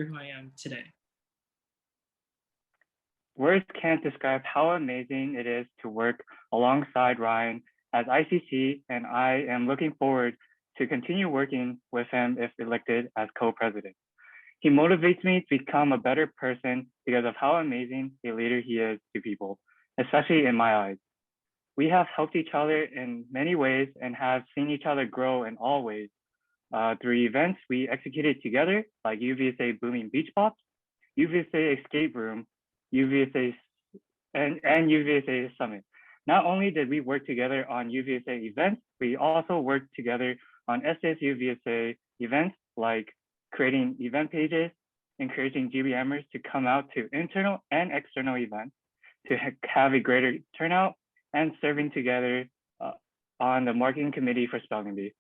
who I am today. Words can't describe how amazing it is to work alongside Ryan as ICC, and I am looking forward to continue working with him if elected as co-president. He motivates me to become a better person because of how amazing a leader he is to people, especially in my eyes. We have helped each other in many ways and have seen each other grow in all ways. Through events we executed together, like UVSA Booming Beach Pops, UVSA Escape Room, UVSA and UVSA Summit. Not only did we work together on UVSA events, we also worked together on SDSU VSA events like creating event pages, encouraging GBMers to come out to internal and external events to have a greater turnout, and serving together on the marketing committee for Spelling Bee.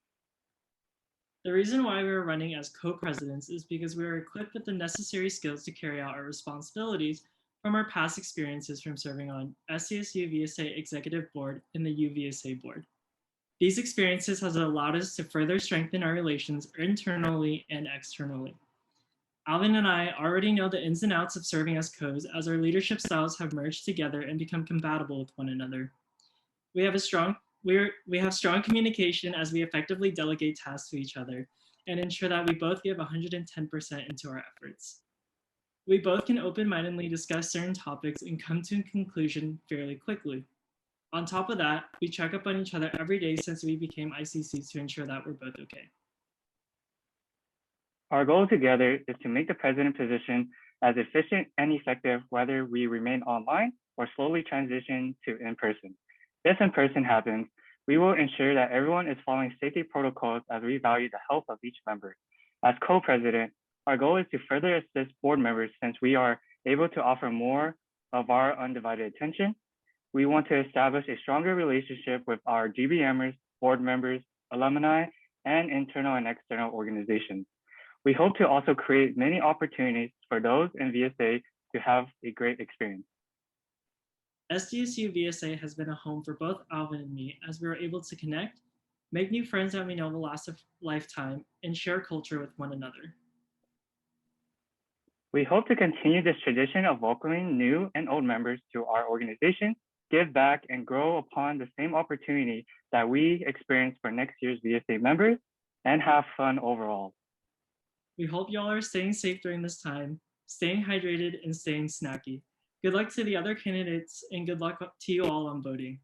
The reason why we are running as co-presidents is because we are equipped with the necessary skills to carry out our responsibilities from our past experiences from serving on SDSU VSA Executive Board and the UVSA Board. These experiences has allowed us to further strengthen our relations internally and externally. Alvin and I already know the ins and outs of serving as co's as our leadership styles have merged together and become compatible with one another. We have strong communication as we effectively delegate tasks to each other and ensure that we both give 110% into our efforts. We both can open-mindedly discuss certain topics and come to a conclusion fairly quickly. On top of that, we check up on each other every day since we became ICCs to ensure that we're both okay. Our goal together is to make the president position as efficient and effective whether we remain online or slowly transition to in-person. If in-person happens, we will ensure that everyone is following safety protocols as we value the health of each member. As co-president, our goal is to further assist board members since we are able to offer more of our undivided attention. We want to establish a stronger relationship with our GBMers, board members, alumni, and internal and external organizations. We hope to also create many opportunities for those in VSA to have a great experience. SDSU VSA has been a home for both Alvin and me as we were able to connect, make new friends that we know will last a lifetime, and share culture with one another. We hope to continue this tradition of welcoming new and old members to our organization, give back, and grow upon the same opportunity that we experienced for next year's VSA members, and have fun overall. We hope y'all are staying safe during this time, staying hydrated, and staying snacky. Good luck to the other candidates, and good luck to you all on voting.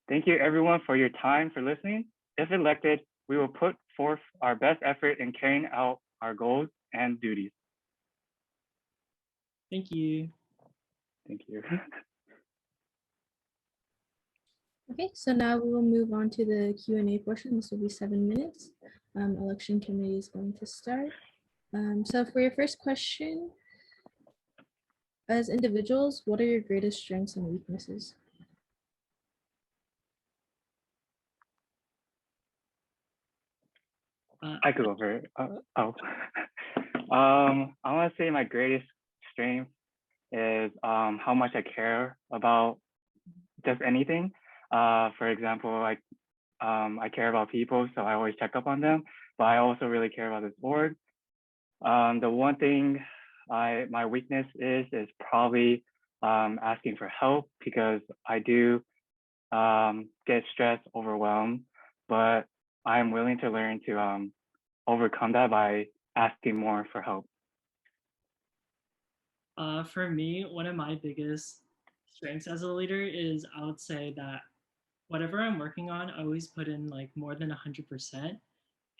Thank you everyone for your time for listening. If elected, we will put forth our best effort in carrying out our goals and duties. Thank you. Thank you. Okay, so now we will move on to the Q&A portion. This will be 7 minutes. Election committee is going to start. So for your first question, as individuals, what are your greatest strengths and weaknesses? I could go for it. I want to say my greatest strength is how much I care about just anything. For example, like I care about people, so I always check up on them, but I also really care about this board. The one thing my weakness is probably asking for help, because I do get stressed, overwhelmed, but I'm willing to learn to overcome that by asking more for help. For me, one of my biggest strengths as a leader is I would say that whatever I'm working on, I always put in like more than 100%.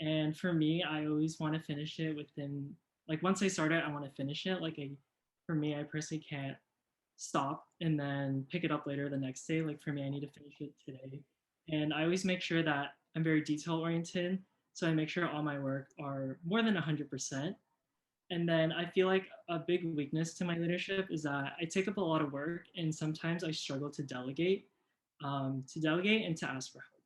And for me, I always want to finish it within, like once I start it, I want to finish it. Like for me, I personally can't stop and then pick it up later the next day. Like for me, I need to finish it today. And I always make sure that I'm very detail oriented. So I make sure all my work are more than 100%. And then I feel like a big weakness to my leadership is that I take up a lot of work and sometimes I struggle to delegate and to ask for help.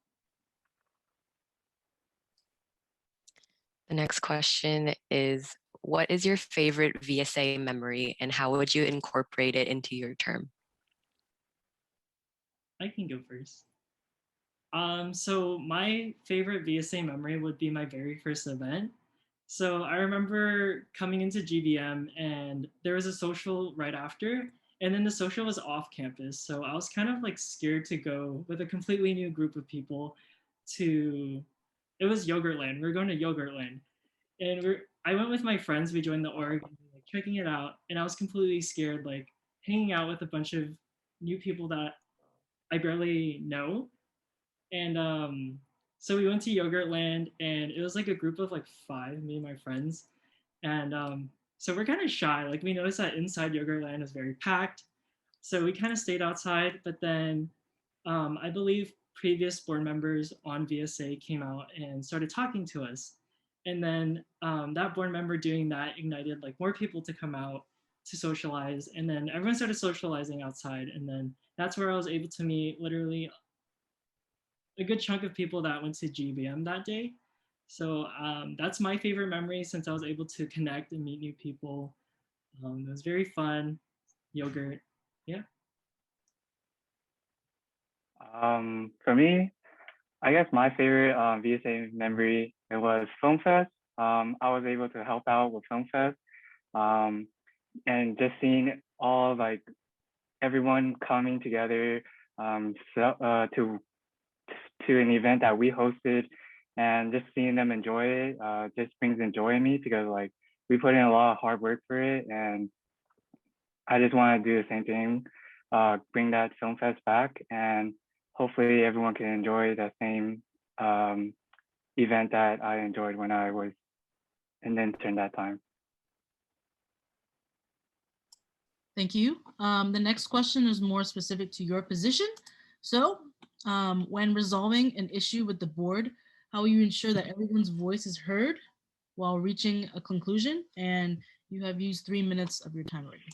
The next question is, what is your favorite VSA memory and how would you incorporate it into your term? I can go first. So my favorite VSA memory would be my very first event. So I remember coming into GBM and there was a social right after, and then the social was off campus. So I was kind of like scared to go with a completely new group of people to, it was Yogurtland. We were going to Yogurtland. And I went with my friends, we joined the org, and we were, like, checking it out. And I was completely scared, like hanging out with a bunch of new people that I barely know. And so we went to Yogurtland, and it was like a group of like five, me and my friends. And so we're kind of shy. Like we noticed that inside Yogurtland is very packed. So we kind of stayed outside. But then I believe previous board members on VSA came out and started talking to us. And then that board member doing that ignited like more people to come out to socialize. And then everyone started socializing outside. And then that's where I was able to meet literally a good chunk of people that went to GBM that day. So that's my favorite memory since I was able to connect and meet new people. It was very fun. Yogurt, yeah. For me, I guess my favorite VSA memory, it was Film Fest. I was able to help out with Film Fest, and just seeing all like everyone coming together to an event that we hosted, and just seeing them enjoy it just brings joy in me because like we put in a lot of hard work for it, and I just want to do the same thing, bring that Film Fest back, and hopefully everyone can enjoy the same event that I enjoyed when I was an intern that time. Thank you. The next question is more specific to your position. So when resolving an issue with the board, how will you ensure that everyone's voice is heard while reaching a conclusion? And you have used 3 minutes of your time already.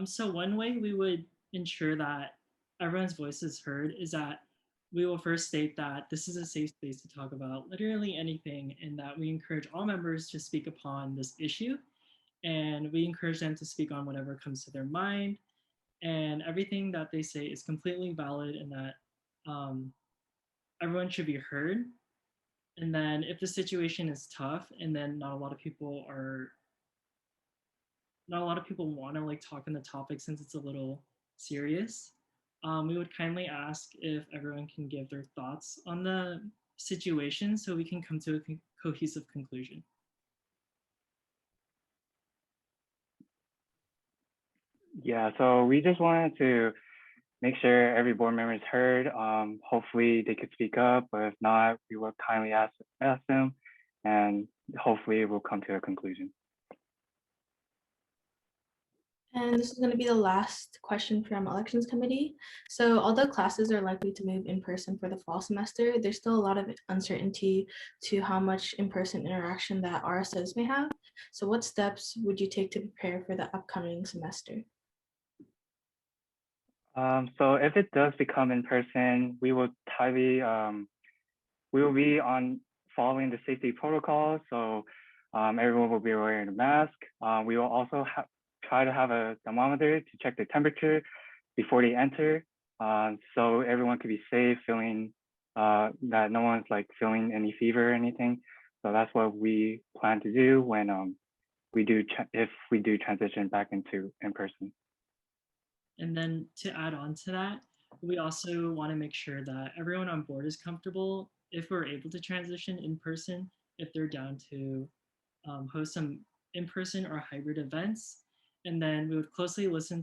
So one way we would ensure that everyone's voice is heard is that we will first state that this is a safe space to talk about literally anything, and that we encourage all members to speak upon this issue, and we encourage them to speak on whatever comes to their mind, and everything that they say is completely valid, and that everyone should be heard. And then if the situation is tough and then not a lot of people want to like talk on the topic since it's a little serious, we would kindly ask if everyone can give their thoughts on the situation so we can come to a cohesive conclusion. Yeah, so we just wanted to make sure every board member is heard. Hopefully they could speak up, but if not, we will kindly ask them, and hopefully we'll come to a conclusion. And this is going to be the last question from Elections Committee. So although classes are likely to move in person for the fall semester, there's still a lot of uncertainty to how much in-person interaction that RSOs may have. So what steps would you take to prepare for the upcoming semester? So if it does become in person, we will be on following the safety protocols. So everyone will be wearing a mask. We will also try to have a thermometer to check the temperature before they enter. So everyone could be safe, feeling that no one's like feeling any fever or anything. So that's what we plan to do when if we do transition back into in person. And then to add on to that, we also want to make sure that everyone on board is comfortable if we're able to transition in person, if they're down to host some in-person or hybrid events. And then we would closely listen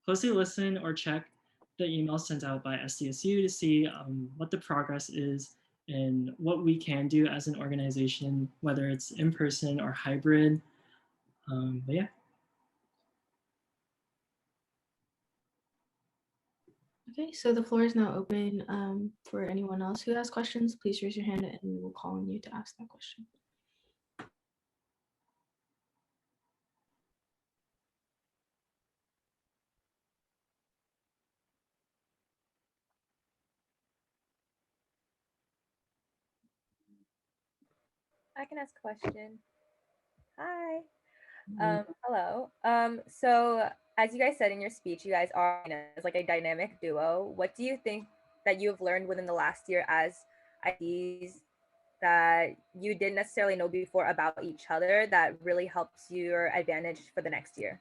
or check the emails sent out by SDSU to see what the progress is and what we can do as an organization, whether it's in person or hybrid. But yeah. Okay, so the floor is now open for anyone else who has questions. Please raise your hand and we will call on you to ask that question. I can ask a question. Hi. Hello. So as you guys said in your speech, you guys are as like a dynamic duo. What do you think that you have learned within the last year as ideas that you didn't necessarily know before about each other that really helps your advantage for the next year?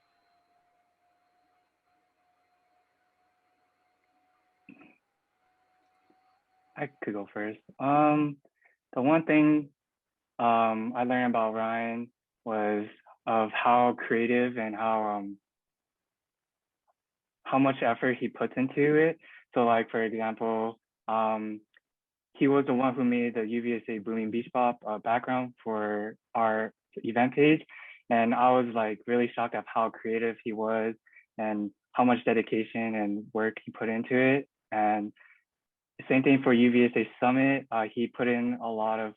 I could go first. The one thing I learned about Ryan was of how creative and how much effort he puts into it. So like, for example, he was the one who made the UVSA Booming Beach Bop background for our event page. And I was like really shocked at how creative he was and how much dedication and work he put into it. And same thing for UVSA Summit. He put in a lot of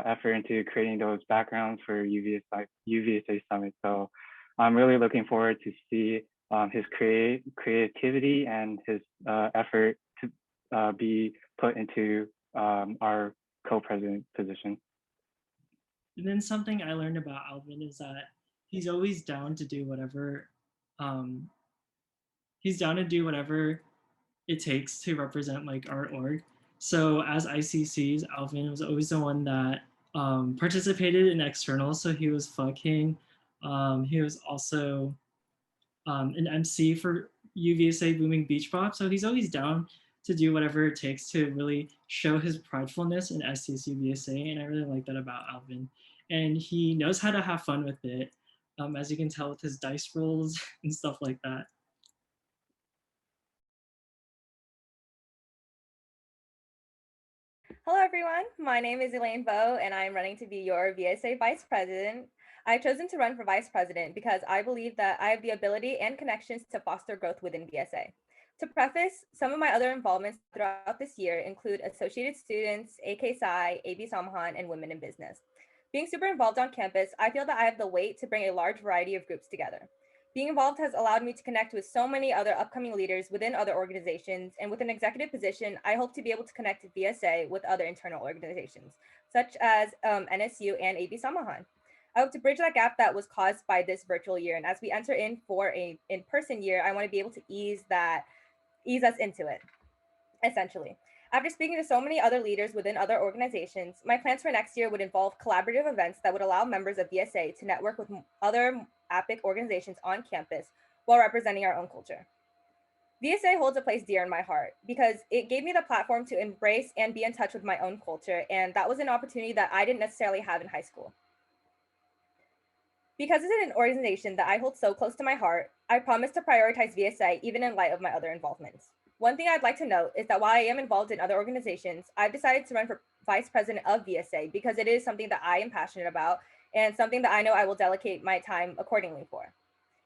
effort into creating those backgrounds for UVSA Summit. So I'm really looking forward to see his creativity and his effort to be put into our co-president position. And then something I learned about Alvin is that he's always down to do whatever it takes to represent like our org. So as ICCs, Alvin was always the one that participated in externals. So he was fucking. He was also an MC for UVSA Booming Beach Bop. So he's always down to do whatever it takes to really show his pridefulness in SDSU VSA. And I really like that about Alvin. And he knows how to have fun with it, as you can tell with his dice rolls and stuff like that. Hello everyone, my name is Elaine Vo and I'm running to be your VSA Vice President. I've chosen to run for Vice President because I believe that I have the ability and connections to foster growth within VSA. To preface, some of my other involvements throughout this year include Associated Students, AK Psi, AB Samahan, and Women in Business. Being super involved on campus, I feel that I have the weight to bring a large variety of groups together. Being involved has allowed me to connect with so many other upcoming leaders within other organizations, and with an executive position, I hope to be able to connect VSA with other internal organizations, such as NSU and AB Samahan. I hope to bridge that gap that was caused by this virtual year, and as we enter in for an in-person year, I want to be able to ease us into it, essentially. After speaking to so many other leaders within other organizations, my plans for next year would involve collaborative events that would allow members of VSA to network with other APIC organizations on campus while representing our own culture. VSA holds a place dear in my heart because it gave me the platform to embrace and be in touch with my own culture, and that was an opportunity that I didn't necessarily have in high school. Because it's an organization that I hold so close to my heart, I promise to prioritize VSA even in light of my other involvements. One thing I'd like to note is that while I am involved in other organizations, I've decided to run for Vice President of VSA because it is something that I am passionate about and something that I know I will delegate my time accordingly for.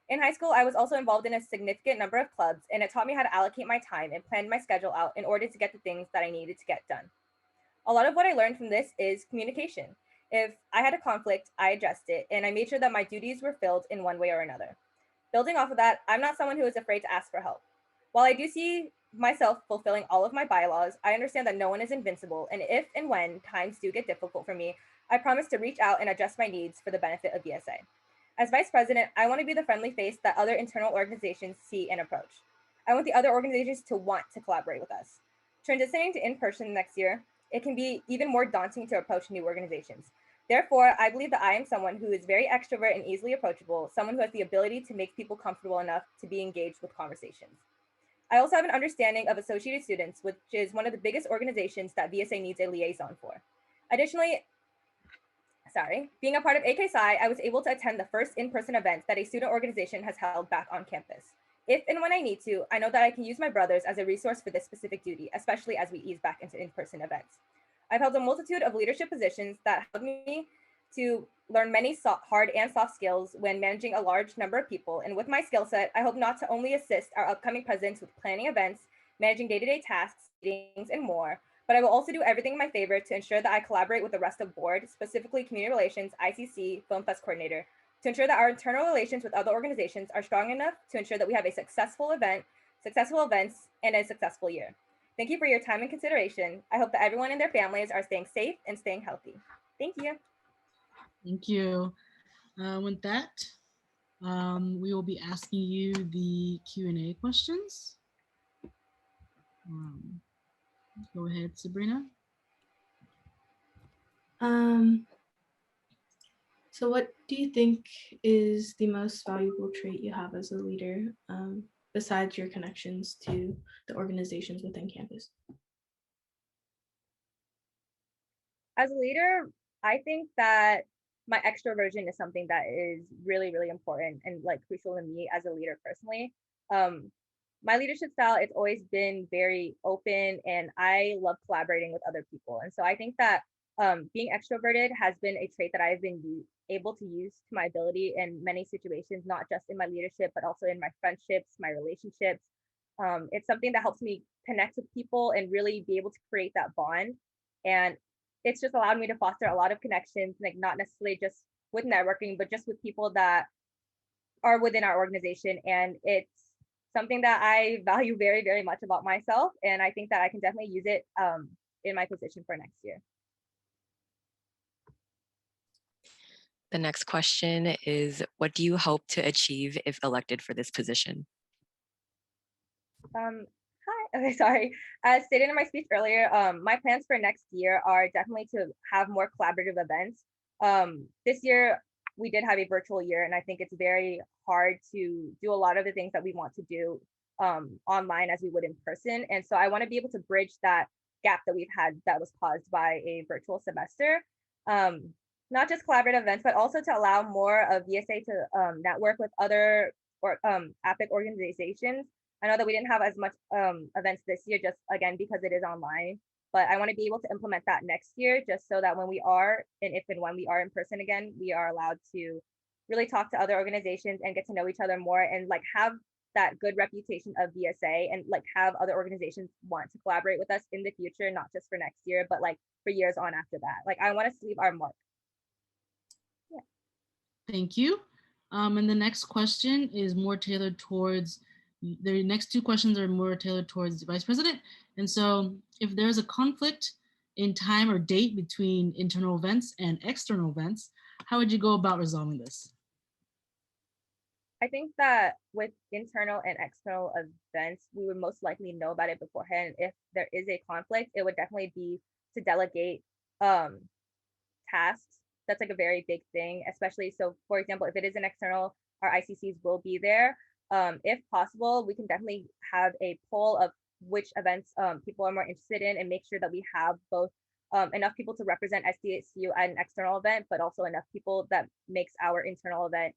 In high school, I was also involved in a significant number of clubs, and it taught me how to allocate my time and plan my schedule out in order to get the things that I needed to get done. A lot of what I learned from this is communication. If I had a conflict, I addressed it, and I made sure that my duties were filled in one way or another. Building off of that, I'm not someone who is afraid to ask for help. While I do see myself fulfilling all of my bylaws, I understand that no one is invincible, and if and when times do get difficult for me, I promise to reach out and adjust my needs for the benefit of VSA. As Vice President, I want to be the friendly face that other internal organizations see and approach. I want the other organizations to want to collaborate with us. Transitioning to in-person next year, it can be even more daunting to approach new organizations. Therefore, I believe that I am someone who is very extrovert and easily approachable, someone who has the ability to make people comfortable enough to be engaged with conversations. I also have an understanding of Associated Students, which is one of the biggest organizations that VSA needs a liaison for. Additionally, being a part of AK Psi, I was able to attend the first in-person event that a student organization has held back on campus. If and when I need to, I know that I can use my brothers as a resource for this specific duty, especially as we ease back into in-person events. I've held a multitude of leadership positions that helped me to learn many hard and soft skills when managing a large number of people. And with my skill set, I hope not to only assist our upcoming presidents with planning events, managing day-to-day tasks, meetings, and more, but I will also do everything in my favor to ensure that I collaborate with the rest of board, specifically community relations, ICC, Film Fest coordinator, to ensure that our internal relations with other organizations are strong enough to ensure that we have a successful events, and a successful year. Thank you for your time and consideration. I hope that everyone and their families are staying safe and staying healthy. Thank you. Thank you. With that, we will be asking you the Q&A questions. Go ahead, Sabrina. So what do you think is the most valuable trait you have as a leader, besides your connections to the organizations within campus? As a leader, I think that my extroversion is something that is really, really important and like crucial to me as a leader personally. My leadership style, it's always been very open and I love collaborating with other people. And so I think that being extroverted has been a trait that I've been able to use to my ability in many situations, not just in my leadership, but also in my friendships, my relationships. It's something that helps me connect with people and really be able to create that bond. And it's just allowed me to foster a lot of connections, like not necessarily just with networking, but just with people that are within our organization. And it's something that I value very, very much about myself. And I think that I can definitely use it in my position for next year. The next question is, what do you hope to achieve if elected for this position? Hi, okay, sorry. As stated in my speech earlier, my plans for next year are definitely to have more collaborative events. This year, we did have a virtual year, and I think it's very hard to do a lot of the things that we want to do online as we would in person. And so I want to be able to bridge that gap that we've had that was caused by a virtual semester. Not just collaborative events, but also to allow more of VSA to network with other APIC organizations. I know that we didn't have as much events this year, just again, because it is online, but I want to be able to implement that next year, just so that when we are, and if and when we are in person again, we are allowed to really talk to other organizations and get to know each other more and like have that good reputation of VSA and like have other organizations want to collaborate with us in the future, not just for next year, but like for years on after that. Like I want us to leave our mark. Yeah. Thank you. And the next question is more tailored towards, the next two questions are more tailored towards the Vice President. And so if there's a conflict in time or date between internal events and external events, how would you go about resolving this? I think that with internal and external events, we would most likely know about it beforehand. If there is a conflict, it would definitely be to delegate tasks. That's like a very big thing, especially so for example, if it is an external, our ICCs will be there. If possible, we can definitely have a poll of which events people are more interested in and make sure that we have both enough people to represent SDSU at an external event, but also enough people that makes our internal event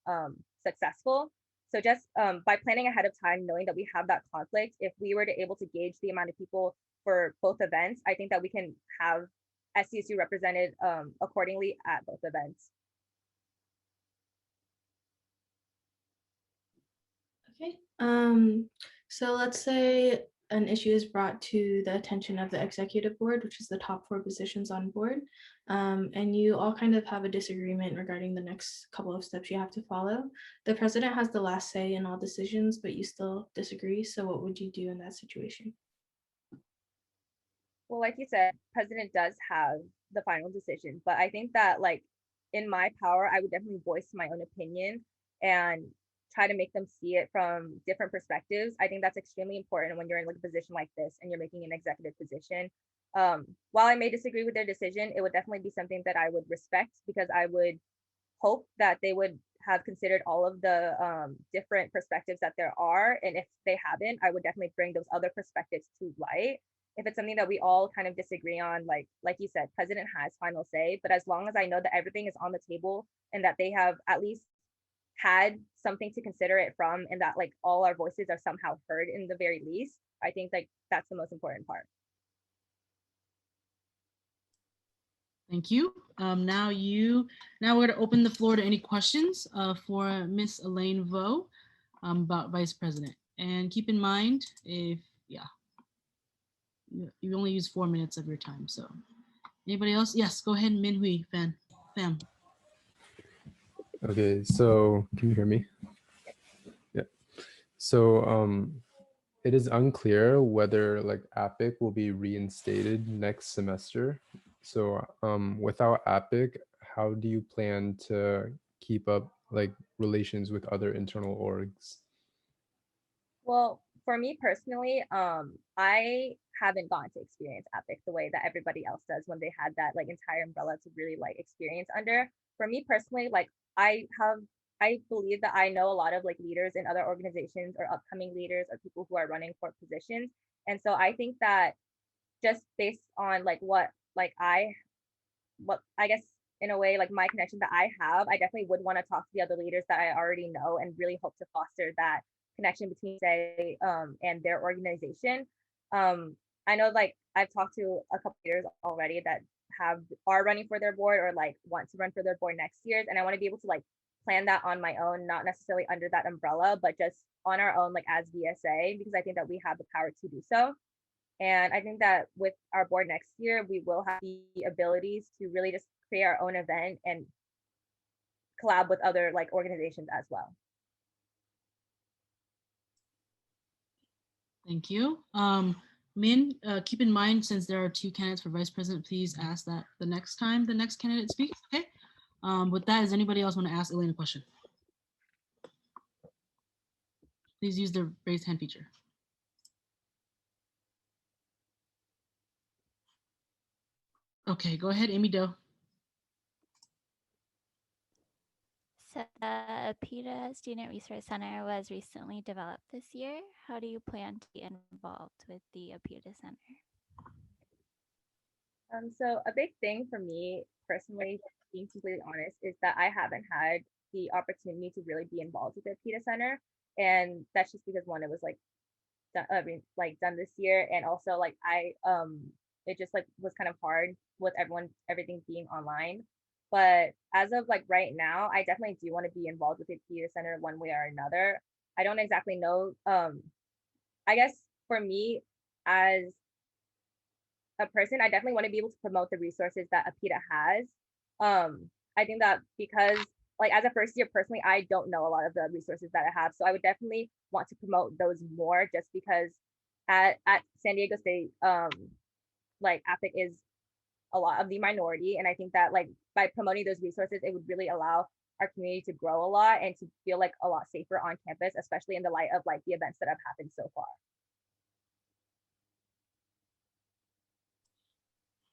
successful. So just by planning ahead of time, knowing that we have that conflict, if we were to able to gauge the amount of people for both events, I think that we can have SDSU represented accordingly at both events. Okay. So let's say an issue is brought to the attention of the executive board, which is the top 4 positions on board, and you all kind of have a disagreement regarding the next couple of steps you have to follow. The president has the last say in all decisions, but you still disagree. So what would you do in that situation? Well, like you said, president does have the final decision, but I think that like in my power, I would definitely voice my own opinion and try to make them see it from different perspectives. I think that's extremely important when you're in like a position like this and you're making an executive position. While I may disagree with their decision, it would definitely be something that I would respect because I would hope that they would have considered all of the different perspectives that there are. And if they haven't, I would definitely bring those other perspectives to light. If it's something that we all kind of disagree on, like you said, president has final say, but as long as I know that everything is on the table and that they have at least had something to consider it from and that like all our voices are somehow heard in the very least, I think like that's the most important part. Thank you. Now we're going to open the floor to any questions for Miss Elaine Vo about Vice President. And keep in mind, if you only use 4 minutes of your time. So anybody else? Yes, go ahead, Minh Huy, Pham. Okay, so can you hear me? Yeah. So it is unclear whether like APIC will be reinstated next semester. So without APIC, how do you plan to keep up like relations with other internal orgs? Well, for me personally, I haven't gotten to experience Epic the way that everybody else does when they had that like entire umbrella to really like experience under. For me personally, like I believe that I know a lot of like leaders in other organizations or upcoming leaders or people who are running for positions. And so I think that just based on like what I guess in a way like my connection that I have, I definitely would want to talk to the other leaders that I already know and really hope to foster that connection between say and their organization. I know like I've talked to a couple leaders already that are running for their board or like want to run for their board next year, and I want to be able to like plan that on my own, not necessarily under that umbrella, but just on our own like as VSA, because I think that we have the power to do so. And I think that with our board next year, we will have the abilities to really just create our own event and collab with other like organizations as well. Thank you. Min, keep in mind, since there are 2 candidates for vice president, please ask that the next time the next candidate speaks, okay? With that, does anybody else want to ask Elaine a question? Please use the raise hand feature. Okay, go ahead, Amy Doe. So the APITA Student Resource Center was recently developed this year. How do you plan to be involved with the APITA Center? So a big thing for me personally, being completely honest, is that I haven't had the opportunity to really be involved with the APITA Center. And that's just because one, it was like done this year, and also like it just like was kind of hard with everything being online. But as of like right now, I definitely do want to be involved with the APITA Center one way or another. I don't exactly know. I guess for me as a person, I definitely want to be able to promote the resources that APITA has. I think that because like as a first year personally, I don't know a lot of the resources that I have. So I would definitely want to promote those more, just because at San Diego State, like APIC is a lot of the minority. And I think that like by promoting those resources, it would really allow our community to grow a lot and to feel like a lot safer on campus, especially in the light of like the events that have happened so far.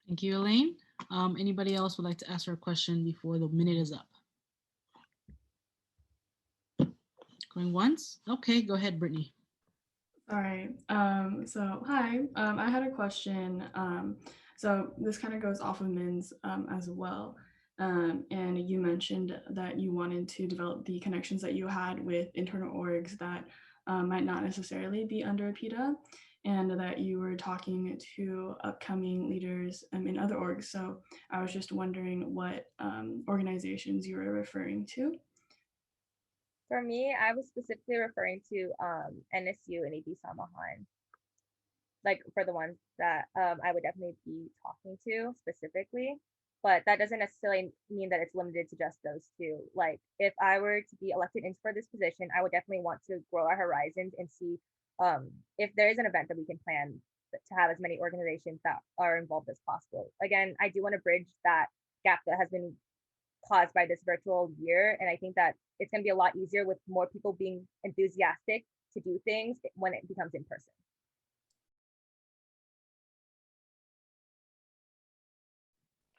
Thank you, Elaine. Anybody else would like to ask her a question before the minute is up? Going once? Okay, go ahead, Brittany. All right. So hi, I had a question. So this kind of goes off of Min's as well. And you mentioned that you wanted to develop the connections that you had with internal orgs that might not necessarily be under APITA, and that you were talking to upcoming leaders in other orgs. So I was just wondering what organizations you were referring to. For me, I was specifically referring to NSU and AB Samahan, like for the ones that I would definitely be talking to specifically. But that doesn't necessarily mean that it's limited to just those two. Like if I were to be elected into for this position, I would definitely want to grow our horizons and see if there is an event that we can plan to have as many organizations that are involved as possible. Again, I do want to bridge that gap that has been caused by this virtual year. And I think that it's going to be a lot easier with more people being enthusiastic to do things when it becomes in person.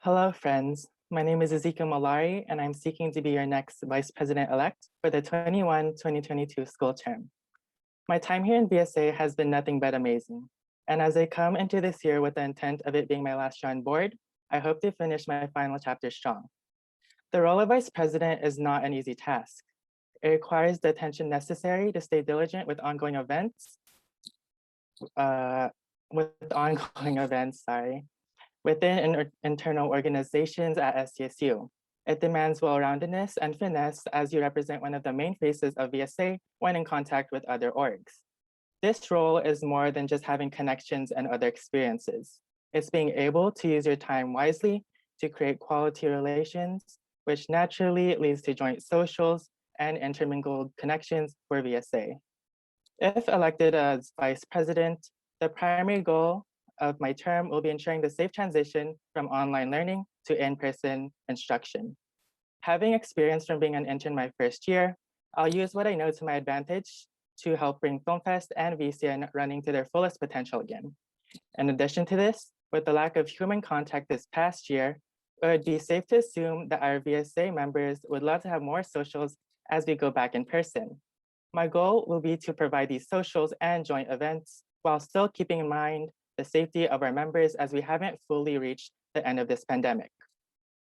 Hello, friends. My name is Ezekiel Mallari, and I'm seeking to be your next Vice President-elect for the 21-2022 school term. My time here in VSA has been nothing but amazing. And as I come into this year with the intent of it being my last year on board, I hope to finish my final chapter strong. The role of Vice President is not an easy task. It requires the attention necessary to stay diligent with ongoing events, within internal organizations at SDSU. It demands well-roundedness and finesse as you represent one of the main faces of VSA when in contact with other orgs. This role is more than just having connections and other experiences. It's being able to use your time wisely to create quality relations, which naturally leads to joint socials and intermingled connections for VSA. If elected as Vice President, the primary goal of my term will be ensuring the safe transition from online learning to in-person instruction. Having experience from being an intern my first year, I'll use what I know to my advantage to help bring Film Fest and VCN running to their fullest potential again. In addition to this, with the lack of human contact this past year, it would be safe to assume that our VSA members would love to have more socials as we go back in person. My goal will be to provide these socials and joint events while still keeping in mind the safety of our members as we haven't fully reached the end of this pandemic.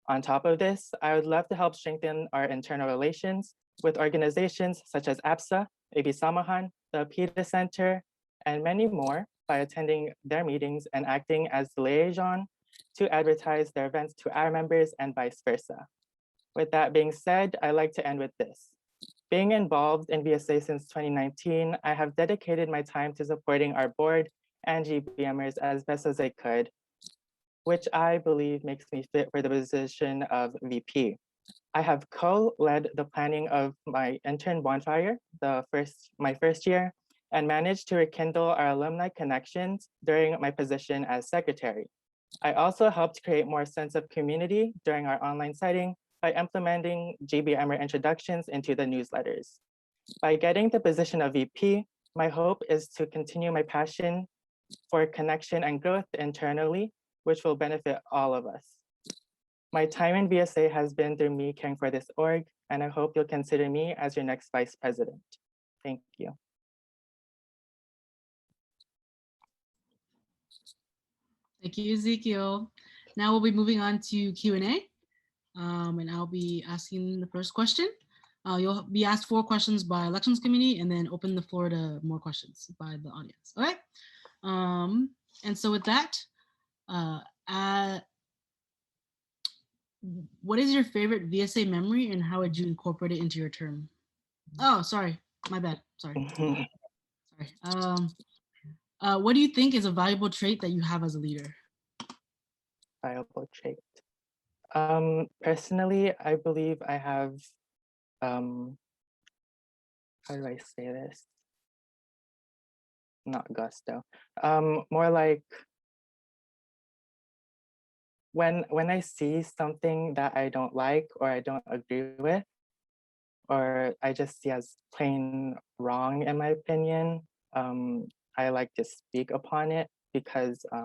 On top of this, I would love to help strengthen our internal relations with organizations such as APSA, AB Samahan, the PETA Center, and many more by attending their meetings and acting as the liaison to advertise their events to our members and vice versa. With that being said, I'd like to end with this. Being involved in VSA since 2019, I have dedicated my time to supporting our board and GBMers as best as I could, which I believe makes me fit for the position of VP. I have co-led the planning of my intern bonfire, my first year, and managed to rekindle our alumni connections during my position as secretary. I also helped create more sense of community during our online siting by implementing GBMer introductions into the newsletters. By getting the position of VP, my hope is to continue my passion for connection and growth internally, which will benefit all of us. My time in VSA has been through me caring for this org, and I hope you'll consider me as your next vice president. Thank you. Thank you, Ezekiel. Now we'll be moving on to Q&A, and I'll be asking the first question. You'll be asked 4 questions by elections committee and then open the floor to more questions by the audience. All right. And so with that, what is your favorite VSA memory and how would you incorporate it into your term? Oh, sorry, my bad. Sorry. Sorry. What do you think is a valuable trait that you have as a leader? Valuable trait. Personally, I believe I have, how do I say this? Not gusto. More like when I see something that I don't like or I don't agree with, or I just see as plain wrong in my opinion, I like to speak upon it because I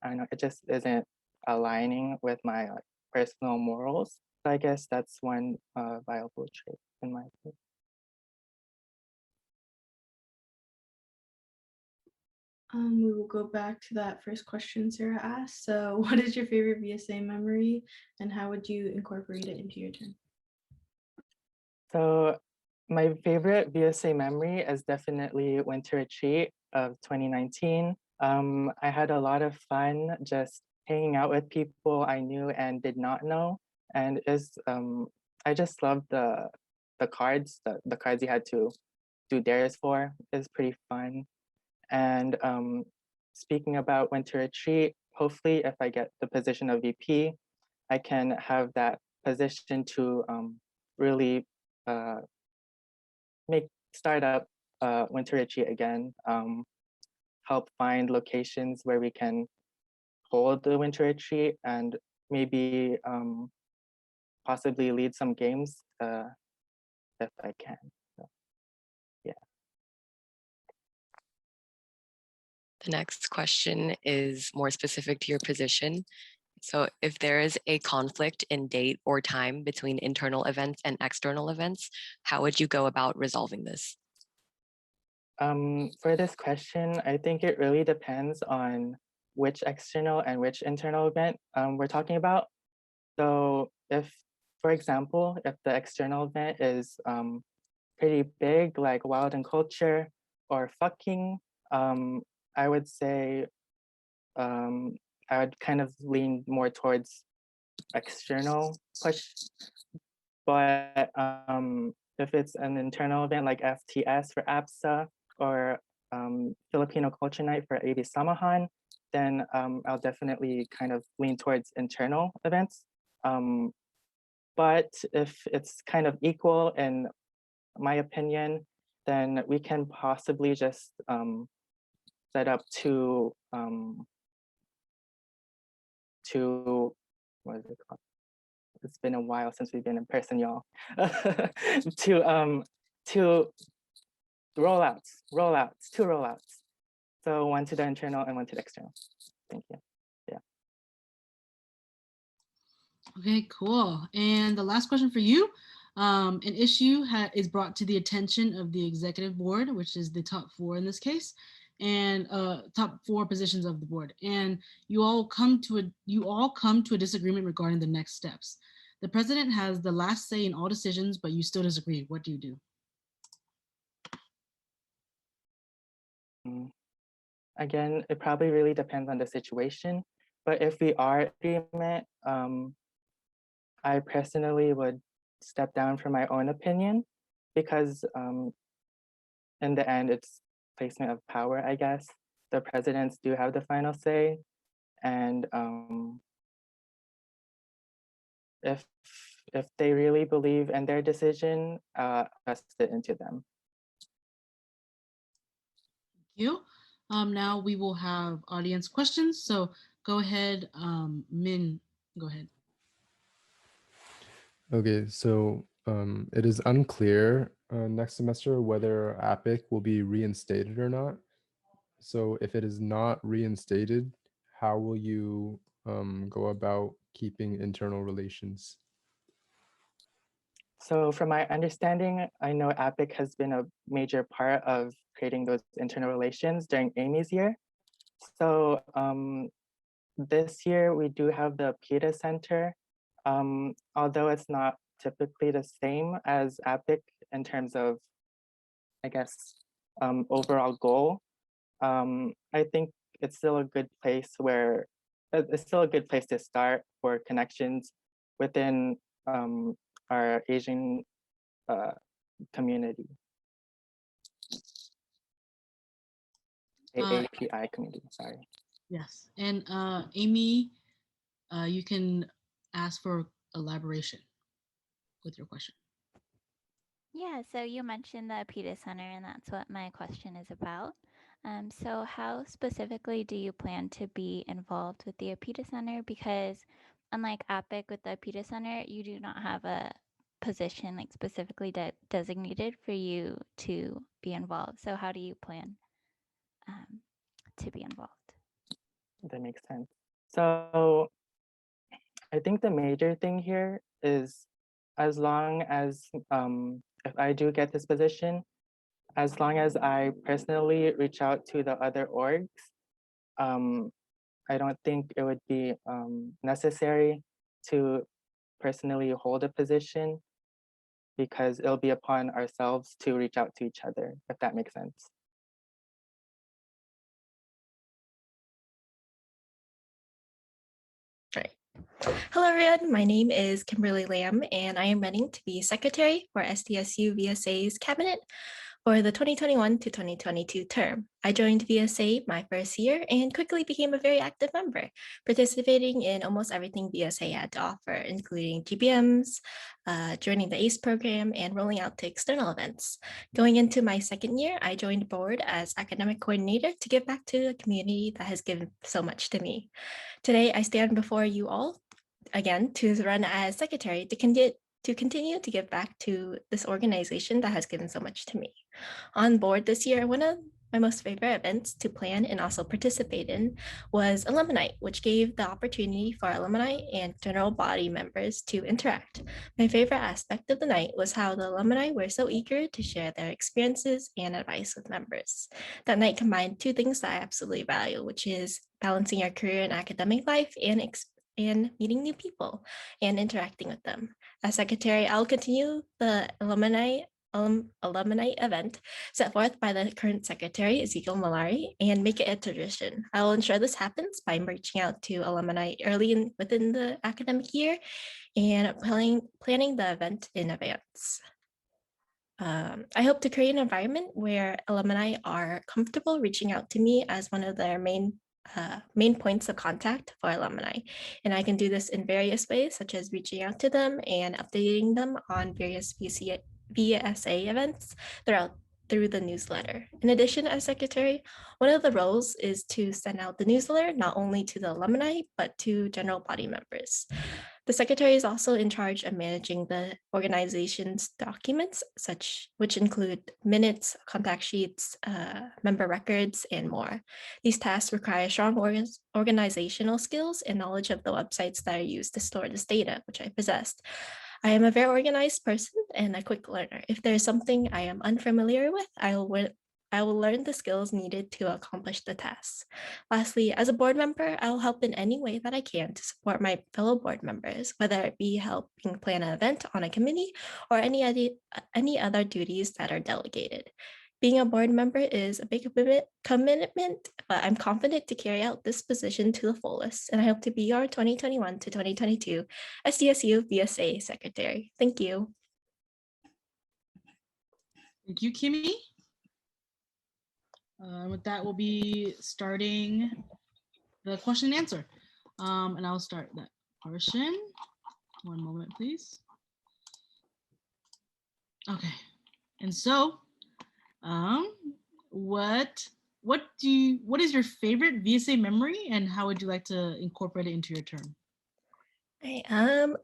don't know, it just isn't aligning with my personal morals. So I guess that's one viable trait in my opinion. We will go back to that first question Sarah asked. So what is your favorite VSA memory and how would you incorporate it into your term? So my favorite VSA memory is definitely Winter Retreat of 2019. I had a lot of fun just hanging out with people I knew and did not know. And I just loved the cards, the cards you had to do dares for. Is pretty fun. And speaking about Winter Retreat, hopefully if I get the position of VP, I can have that position to really start up Winter Retreat again, help find locations where we can hold the Winter Retreat and maybe possibly lead some games if I can. So, yeah. The next question is more specific to your position. So if there is a conflict in date or time between internal events and external events, how would you go about resolving this? For this question, I think it really depends on which external and which internal event we're talking about. So if, for example, if the external event is pretty big, like Wild and Culture or fucking, I would say I would kind of lean more towards external push. But if it's an internal event like FTS for APSA or Filipino Culture Night for AB Samahan, then I'll definitely kind of lean towards internal events. But if it's kind of equal in my opinion, then we can possibly just set up two, what is it called? It's been a while since we've been in person, y'all. to rollouts, two rollouts. So one to the internal and one to the external. Thank you. Yeah. Okay, cool. And the last question for you. An issue is brought to the attention of the executive board, which is the top 4 in this case, and top 4 positions of the board. And you all come to a disagreement regarding the next steps. The president has the last say in all decisions, but you still disagree. What do you do? Again, it probably really depends on the situation, but if we are in agreement, I personally would step down from my own opinion because in the end, it's placement of power, I guess. The presidents do have the final say, and if they really believe in their decision, trust it into them. Thank you. Now we will have audience questions. So go ahead, Min, go ahead. Okay, so it is unclear next semester whether APIC will be reinstated or not. So if it is not reinstated, how will you go about keeping internal relations? So from my understanding, I know APIC has been a major part of creating those internal relations during Amy's year. So this year we do have the PETA Center, although it's not typically the same as APIC in terms of, I guess, overall goal. I think it's still a good place to start for connections within our Asian community. AAPI community, sorry. Yes, and Amy, you can ask for elaboration with your question. Yeah, so you mentioned the PETA Center, and that's what my question is about. So how specifically do you plan to be involved with the PETA Center? Because unlike APIC with the PETA Center, you do not have a position like specifically designated for you to be involved. So how do you plan to be involved? That makes sense. So I think the major thing here is as long as, if I do get this position, as long as I personally reach out to the other orgs, I don't think it would be necessary to personally hold a position because it'll be upon ourselves to reach out to each other, if that makes sense. Right. Hello everyone, my name is Kimberly Lam and I am running to be Secretary for SDSU VSA's Cabinet for the 2021 to 2022 term. I joined VSA my first year and quickly became a very active member, participating in almost everything VSA had to offer, including GBMs, joining the ACE program, and rolling out to external events. Going into my second year, I joined the board as Academic Coordinator to give back to the community that has given so much to me. Today, I stand before you all again to run as Secretary to continue to give back to this organization that has given so much to me. On board this year, one of my most favorite events to plan and also participate in was Alumni, which gave the opportunity for alumni and general body members to interact. My favorite aspect of the night was how the alumni were so eager to share their experiences and advice with members. That night combined two things that I absolutely value, which is balancing our career and academic life and meeting new people and interacting with them. As Secretary, I'll continue the alumni event set forth by the current Secretary, Ezekiel Mallari, and make it a tradition. I will ensure this happens by reaching out to alumni early within the academic year and planning the event in advance. I hope to create an environment where alumni are comfortable reaching out to me as one of their main points of contact for alumni. And I can do this in various ways, such as reaching out to them and updating them on various VSA events through the newsletter. In addition, as Secretary, one of the roles is to send out the newsletter not only to the alumni, but to general body members. The secretary is also in charge of managing the organization's documents, which include minutes, contact sheets, member records, and more. These tasks require strong organizational skills and knowledge of the websites that are used to store this data, which I possessed. I am a very organized person and a quick learner. If there is something I am unfamiliar with, I will learn the skills needed to accomplish the tasks. Lastly, as a board member, I will help in any way that I can to support my fellow board members, whether it be helping plan an event on a committee or any other duties that are delegated. Being a board member is a big commitment, but I'm confident to carry out this position to the fullest, and I hope to be your 2021 to 2022 SDSU VSA Secretary. Thank you. Thank you, Kimmy. With that, we'll be starting the question and answer. And I'll start that portion. One moment, please. Okay. And so, what is your favorite VSA memory, and how would you like to incorporate it into your term?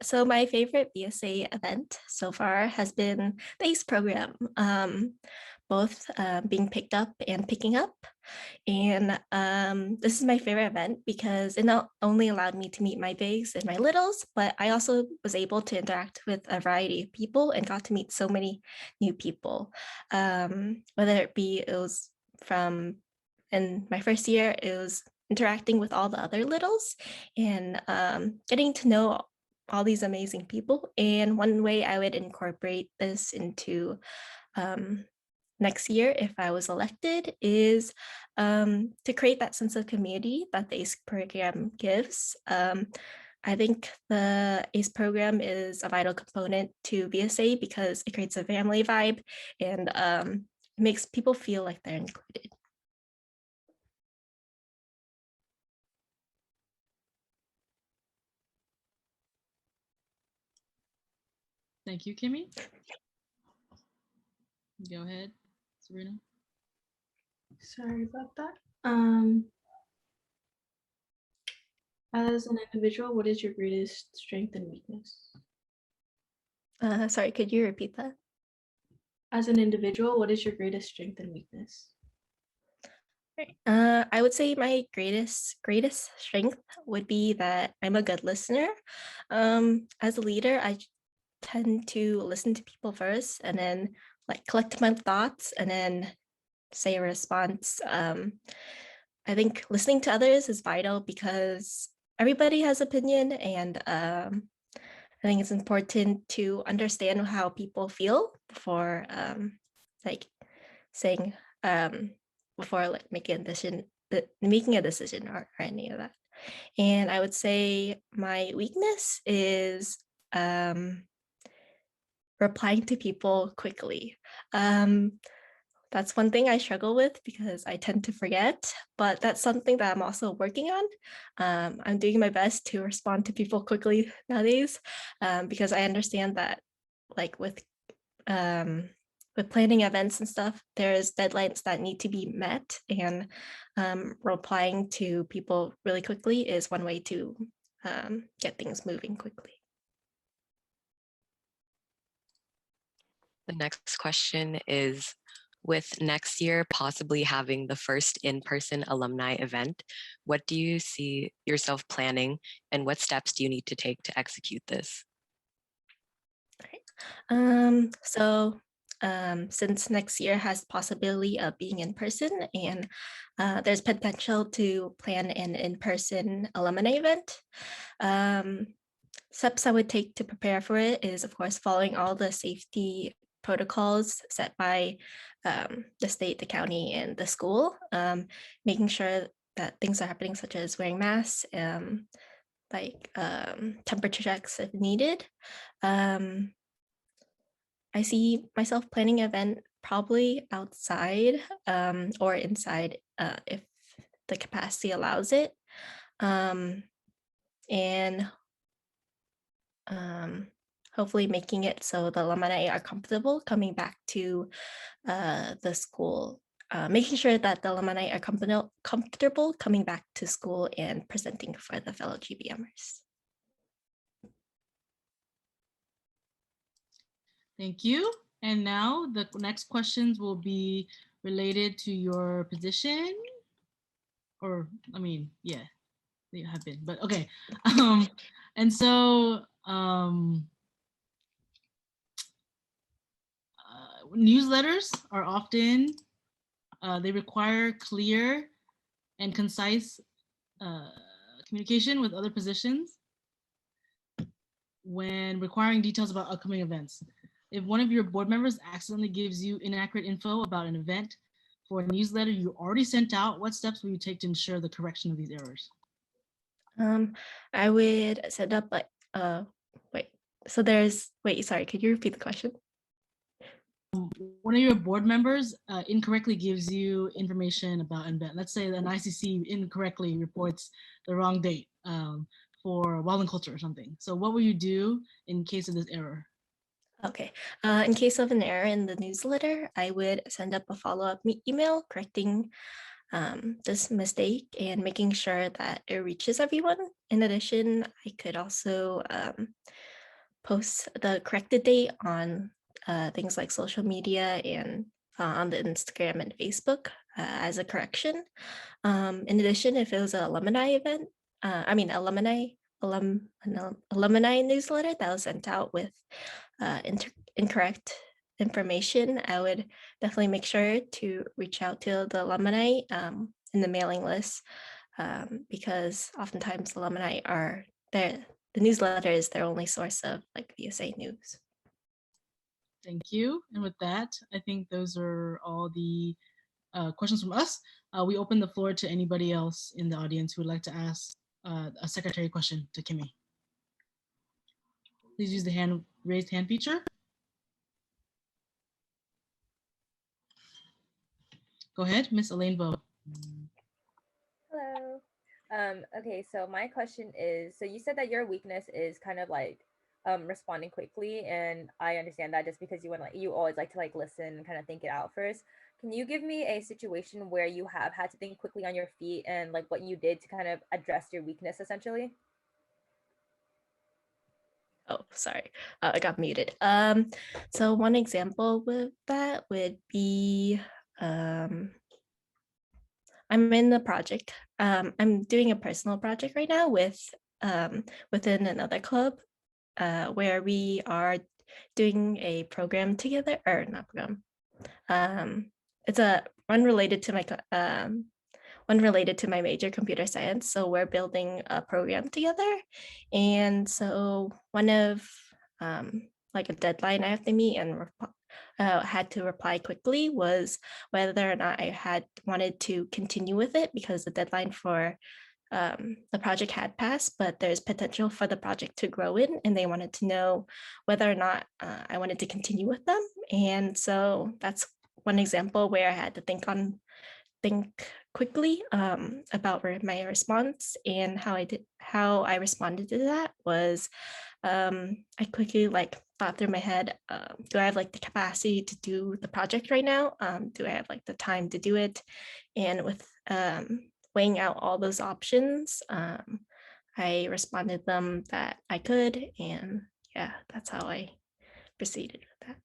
So my favorite VSA event so far has been the ACE program, both being picked up and picking up. And this is my favorite event because it not only allowed me to meet my bigs and my littles, but I also was able to interact with a variety of people and got to meet so many new people. Whether it was from, in my first year, it was interacting with all the other littles and getting to know all these amazing people. And one way I would incorporate this into next year, if I was elected, is to create that sense of community that the ACE program gives. I think the ACE program is a vital component to VSA because it creates a family vibe and it makes people feel like they're included. Thank you, Kimmy. Go ahead, Sabrina. Sorry about that. As an individual, what is your greatest strength and weakness? Sorry, could you repeat that? As an individual, what is your greatest strength and weakness? I would say my greatest strength would be that I'm a good listener. As a leader, I tend to listen to people first and then like collect my thoughts and then say a response. I think listening to others is vital because everybody has opinion, and I think it's important to understand how people feel before like saying before like making a decision or any of that. And I would say my weakness is replying to people quickly. That's one thing I struggle with because I tend to forget, but that's something that I'm also working on. I'm doing my best to respond to people quickly nowadays because I understand that like with planning events and stuff, there's deadlines that need to be met, and replying to people really quickly is one way to get things moving quickly. The next question is, with next year possibly having the first in-person alumni event, what do you see yourself planning, and what steps do you need to take to execute this? Since next year has possibility of being in person, and there's potential to plan an in-person alumni event, steps I would take to prepare for it is, of course, following all the safety protocols set by the state, the county, and the school, making sure that things are happening, such as wearing masks, temperature checks if needed. I see myself planning an event probably outside or inside if the capacity allows it. And hopefully making it so the alumni are comfortable coming back to the school, making sure that the alumni are comfortable coming back to school and presenting for the fellow GBMers. Thank you. And now the next questions will be related to your position. Or, I mean, yeah, they have been, but okay. And so, newsletters are often, they require clear and concise communication with other positions when requiring details about upcoming events. If one of your board members accidentally gives you inaccurate info about an event for a newsletter you already sent out, what steps will you take to ensure the correction of these errors? I would set up like sorry, could you repeat the question? One of your board members incorrectly gives you information about an event. Let's say an ICC incorrectly reports the wrong date for Wild and Culture or something. So what will you do in case of this error? Okay, in case of an error in the newsletter, I would send up a follow-up email correcting this mistake and making sure that it reaches everyone. In addition, I could also post the corrected date on things like social media and on the Instagram and Facebook as a correction. In addition, if it was an alumni event, alumni newsletter that was sent out with incorrect information, I would definitely make sure to reach out to the alumni in the mailing list because oftentimes alumni are there. The newsletter is their only source of like VSA news. Thank you. And with that, I think those are all the questions from us. We open the floor to anybody else in the audience who would like to ask a secretary question to Kimmy. Please use the raised hand feature. Go ahead, Miss Elaine Vo. Hello. Okay, so my question is, so you said that your weakness is kind of like responding quickly, and I understand that just because you always like to like listen and kind of think it out first. Can you give me a situation where you have had to think quickly on your feet and like what you did to kind of address your weakness essentially? Oh, sorry, I got muted. So one example with that would be, I'm in the project. I'm doing a personal project right now with within another club where we are doing a program together, or not program. It's a one related to my major, computer science. So we're building a program together, and so one of like a deadline I have to meet and had to reply quickly was whether or not I had wanted to continue with it because the deadline for the project had passed, but there's potential for the project to grow in, and they wanted to know whether or not I wanted to continue with them. And so that's one example where I had to think quickly about my response, and how I responded to that was I quickly thought through my head, do I have like the capacity to do the project right now? Do I have like the time to do it? And with weighing out all those options, I responded them that I could, and yeah, that's how I proceeded with that.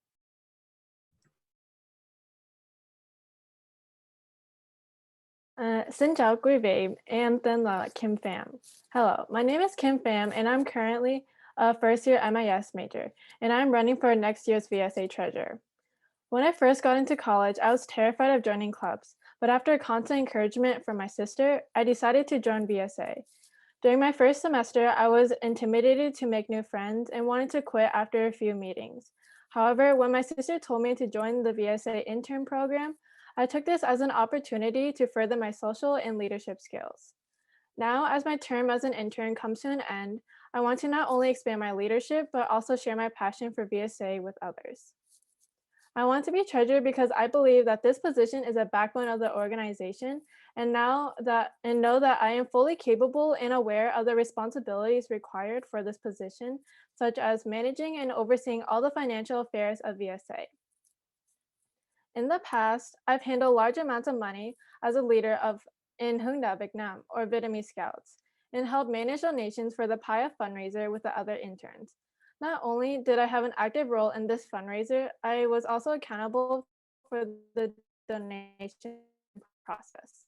Xin chào quý vị, em tên là Kim Pham. Hello, my name is Kim Pham, and I'm currently a first-year MIS major, and I'm running for next year's VSA treasurer. When I first got into college, I was terrified of joining clubs, but after constant encouragement from my sister, I decided to join VSA. During my first semester, I was intimidated to make new friends and wanted to quit after a few meetings. However, when my sister told me to join the VSA intern program, I took this as an opportunity to further my social and leadership skills. Now, as my term as an intern comes to an end, I want to not only expand my leadership, but also share my passion for VSA with others. I want to be treasurer because I believe that this position is a backbone of the organization, and know that I am fully capable and aware of the responsibilities required for this position, such as managing and overseeing all the financial affairs of VSA. In the past, I've handled large amounts of money as a leader in Hung Da Vietnam, or Vietnamese Scouts, and helped manage donations for the PIA fundraiser with the other interns. Not only did I have an active role in this fundraiser, I was also accountable for the donation process.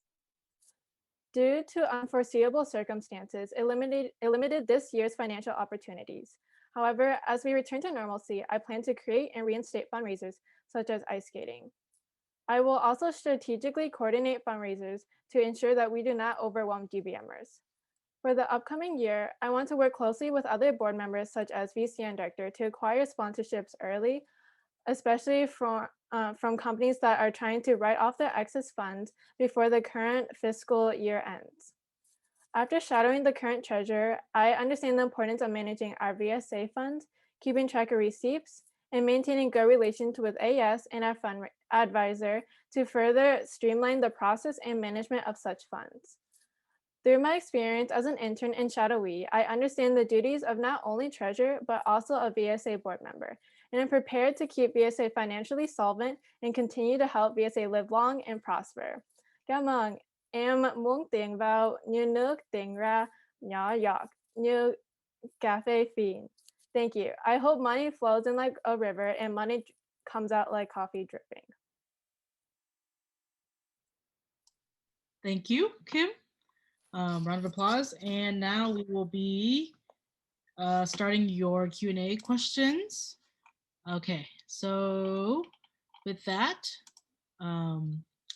Due to unforeseeable circumstances, it limited this year's financial opportunities. However, as we return to normalcy, I plan to create and reinstate fundraisers such as ice skating. I will also strategically coordinate fundraisers to ensure that we do not overwhelm DBMers. For the upcoming year, I want to work closely with other board members such as VC and director to acquire sponsorships early, especially from companies that are trying to write off their excess funds before the current fiscal year ends. After shadowing the current treasurer, I understand the importance of managing our VSA funds, keeping track of receipts, and maintaining good relations with AS and our fund advisor to further streamline the process and management of such funds. Through my experience as an intern and shadowee, I understand the duties of not only treasurer, but also a VSA board member, and I'm prepared to keep VSA financially solvent and continue to help VSA live long and prosper. Cảm ơn. Em muốn tiền vào như nước tiền ra nhỏ giọt như cà phê phin. Thank you. I hope money flows in like a river and money comes out like coffee dripping. Thank you, Kim. Round of applause. And now we will be starting your Q&A questions. Okay, so with that,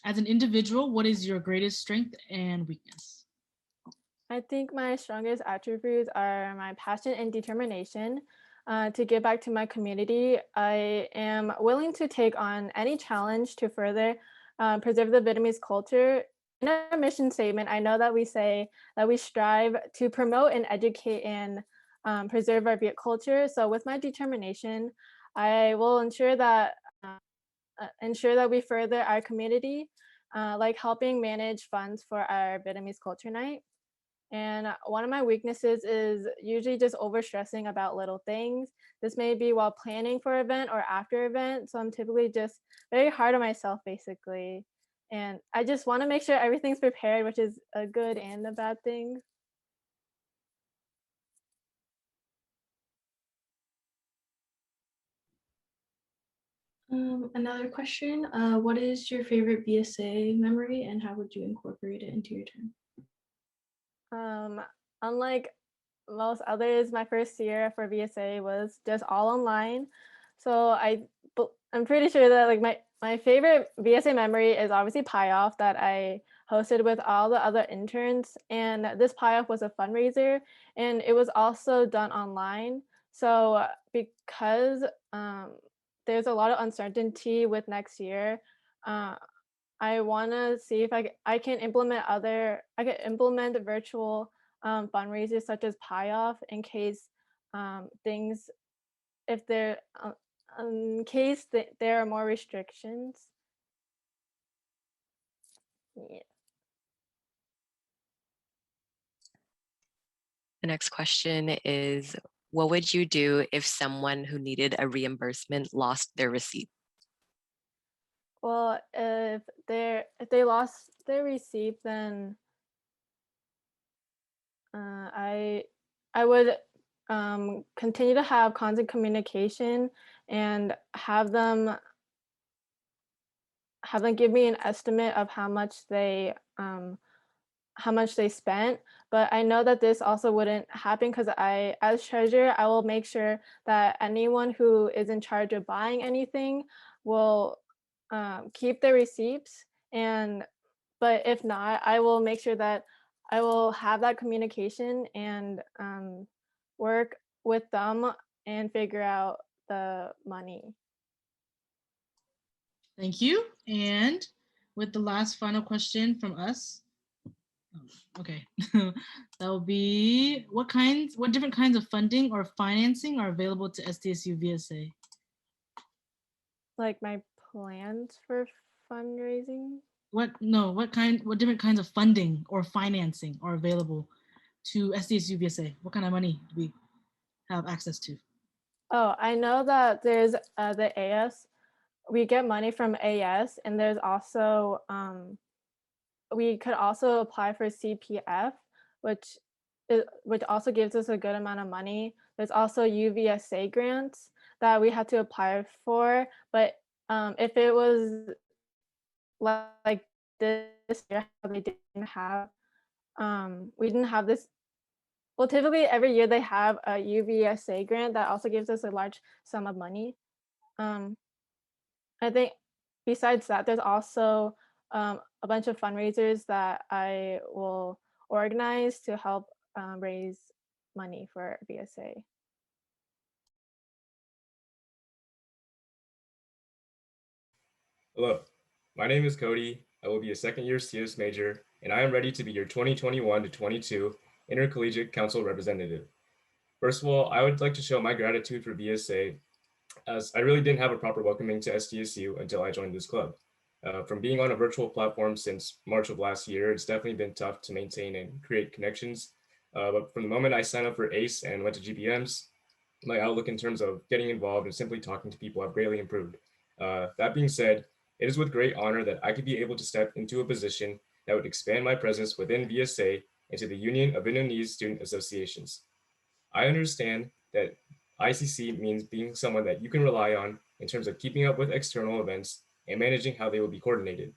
as an individual, what is your greatest strength and weakness? I think my strongest attributes are my passion and determination to give back to my community. I am willing to take on any challenge to further preserve the Vietnamese culture. In our mission statement, I know that we say that we strive to promote and educate and preserve our Viet culture. So with my determination, I will ensure that we further our community, like helping manage funds for our Vietnamese Culture Night. And one of my weaknesses is usually just overstressing about little things. This may be while planning for an event or after event. So I'm typically just very hard on myself, basically. And I just want to make sure everything's prepared, which is a good and a bad thing. Another question, what is your favorite VSA memory and how would you incorporate it into your term? Unlike most others, my first year for VSA was just all online. So I'm pretty sure that like my favorite VSA memory is obviously Pie-Off that I hosted with all the other interns. And this Pie-Off was a fundraiser and it was also done online. So because there's a lot of uncertainty with next year, I want to see if I can implement virtual fundraisers such as Pie-Off in case there are more restrictions. Yeah. The next question is, what would you do if someone who needed a reimbursement lost their receipt? Well, if they lost their receipt, then I would continue to have constant communication and have them give me an estimate of how much they spent. But I know that this also wouldn't happen because as treasurer, I will make sure that anyone who is in charge of buying anything will keep the receipts. But if not, I will make sure that I will have that communication and work with them and figure out the money. Thank you. And with the last final question from us, okay, that will be what different kinds of funding or financing are available to SDSU VSA? Like my plans for fundraising? What different kinds of funding or financing are available to SDSU VSA? What kind of money do we have access to? Oh, I know that there's the AS. We get money from AS, and there's also we could also apply for CPF, which which also gives us a good amount of money. There's also UVSA grants that we had to apply for, but if it was like this year, how they didn't have, we didn't have this. Well, typically every year they have a UVSA grant that also gives us a large sum of money. I think besides that, there's also a bunch of fundraisers that I will organize to help raise money for VSA. Hello, my name is Cody. I will be a second-year CS major, and I am ready to be your 2021 to 22 Intercollegiate Council representative. First of all, I would like to show my gratitude for VSA, as I really didn't have a proper welcoming to SDSU until I joined this club. From being on a virtual platform since March of last year, it's definitely been tough to maintain and create connections. But from the moment I signed up for ACE and went to GBMs, my outlook in terms of getting involved and simply talking to people have greatly improved. That being said, it is with great honor that I could be able to step into a position that would expand my presence within VSA into the Union of Vietnamese Student Associations. I understand that ICC means being someone that you can rely on in terms of keeping up with external events and managing how they will be coordinated.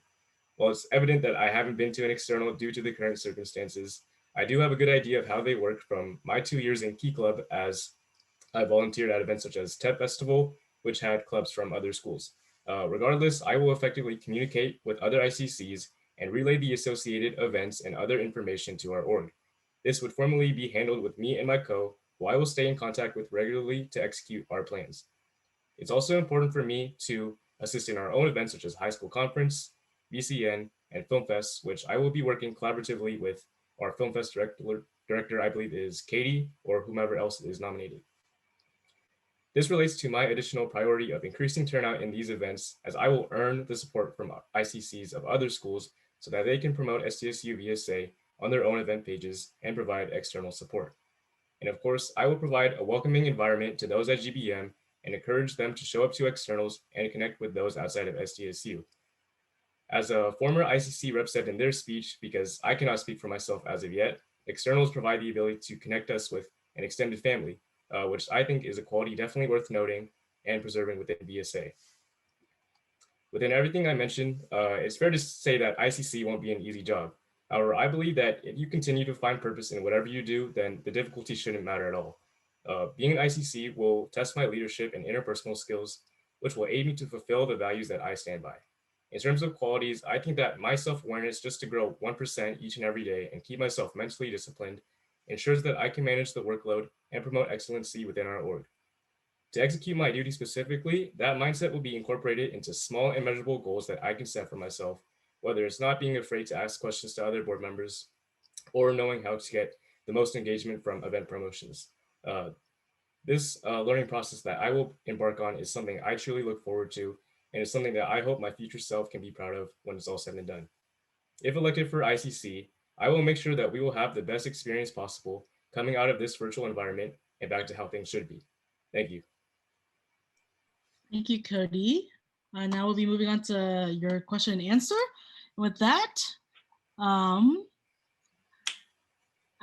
While it's evident that I haven't been to an external due to the current circumstances, I do have a good idea of how they work from my 2 years in Key Club, as I volunteered at events such as TEP Festival, which had clubs from other schools. Regardless, I will effectively communicate with other ICCs and relay the associated events and other information to our org. This would formally be handled with me and my co, who I will stay in contact with regularly to execute our plans. It's also important for me to assist in our own events such as High School Conference, VCN, and Film Fest, which I will be working collaboratively with our Film Fest director, I believe is Katie, or whomever else is nominated. This relates to my additional priority of increasing turnout in these events, as I will earn the support from ICCs of other schools so that they can promote SDSU VSA on their own event pages and provide external support. And of course, I will provide a welcoming environment to those at GBM and encourage them to show up to externals and connect with those outside of SDSU. As a former ICC rep said in their speech, because I cannot speak for myself as of yet, externals provide the ability to connect us with an extended family, which I think is a quality definitely worth noting and preserving within VSA. Within everything I mentioned, it's fair to say that ICC won't be an easy job. However, I believe that if you continue to find purpose in whatever you do, then the difficulty shouldn't matter at all. Being an ICC will test my leadership and interpersonal skills, which will aid me to fulfill the values that I stand by. In terms of qualities, I think that my self-awareness just to grow 1% each and every day and keep myself mentally disciplined ensures that I can manage the workload and promote excellency within our org. To execute my duty specifically, that mindset will be incorporated into small and measurable goals that I can set for myself, whether it's not being afraid to ask questions to other board members or knowing how to get the most engagement from event promotions. This learning process that I will embark on is something I truly look forward to, and it's something that I hope my future self can be proud of when it's all said and done. If elected for ICC, I will make sure that we will have the best experience possible coming out of this virtual environment and back to how things should be. Thank you. Thank you, Cody. Now we'll be moving on to your question and answer. With that,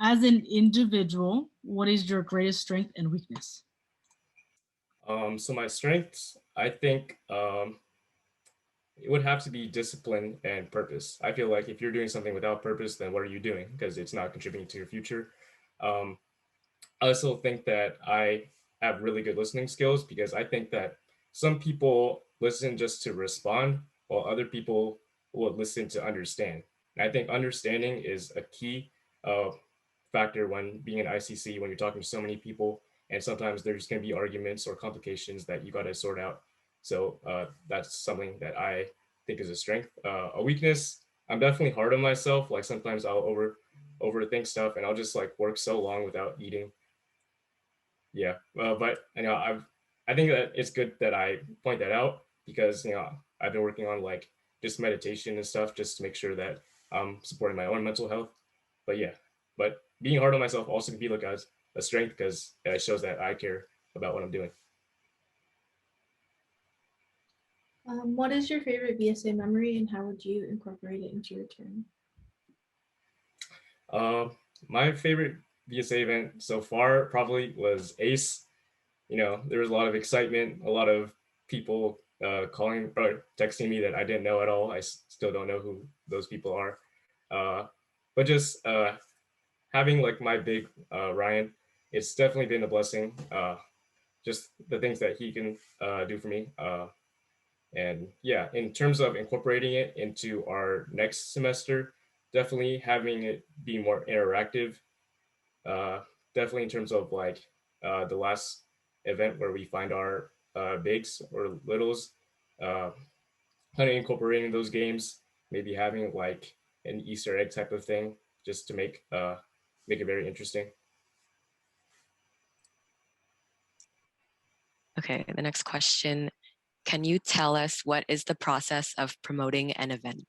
as an individual, what is your greatest strength and weakness? So my strengths, I think it would have to be discipline and purpose. I feel like if you're doing something without purpose, then what are you doing? Because it's not contributing to your future. I also think that I have really good listening skills, because I think that some people listen just to respond, while other people will listen to understand. And I think understanding is a key factor when being an ICC, when you're talking to so many people, and sometimes there's going to be arguments or complications that you got to sort out. So that's something that I think is a strength. A weakness, I'm definitely hard on myself. Like sometimes I'll overthink stuff and I'll just like work so long without eating. Yeah, but you know, I think that it's good that I point that out, because you know I've been working on like just meditation and stuff just to make sure that I'm supporting my own mental health. But yeah, but being hard on myself also can be looked as a strength, because it shows that I care about what I'm doing. What is your favorite VSA memory, and how would you incorporate it into your term? My favorite VSA event so far probably was ACE. You know, there was a lot of excitement, a lot of people calling or texting me that I didn't know at all. I still don't know who those people are. But just having like my big Ryan, it's definitely been a blessing. Just the things that he can do for me. And yeah, in terms of incorporating it into our next semester, definitely having it be more interactive. Definitely in terms of like the last event where we find our bigs or littles, kind of incorporating those games, maybe having like an Easter egg type of thing, just to make it very interesting. Okay, the next question. Can you tell us what is the process of promoting an event?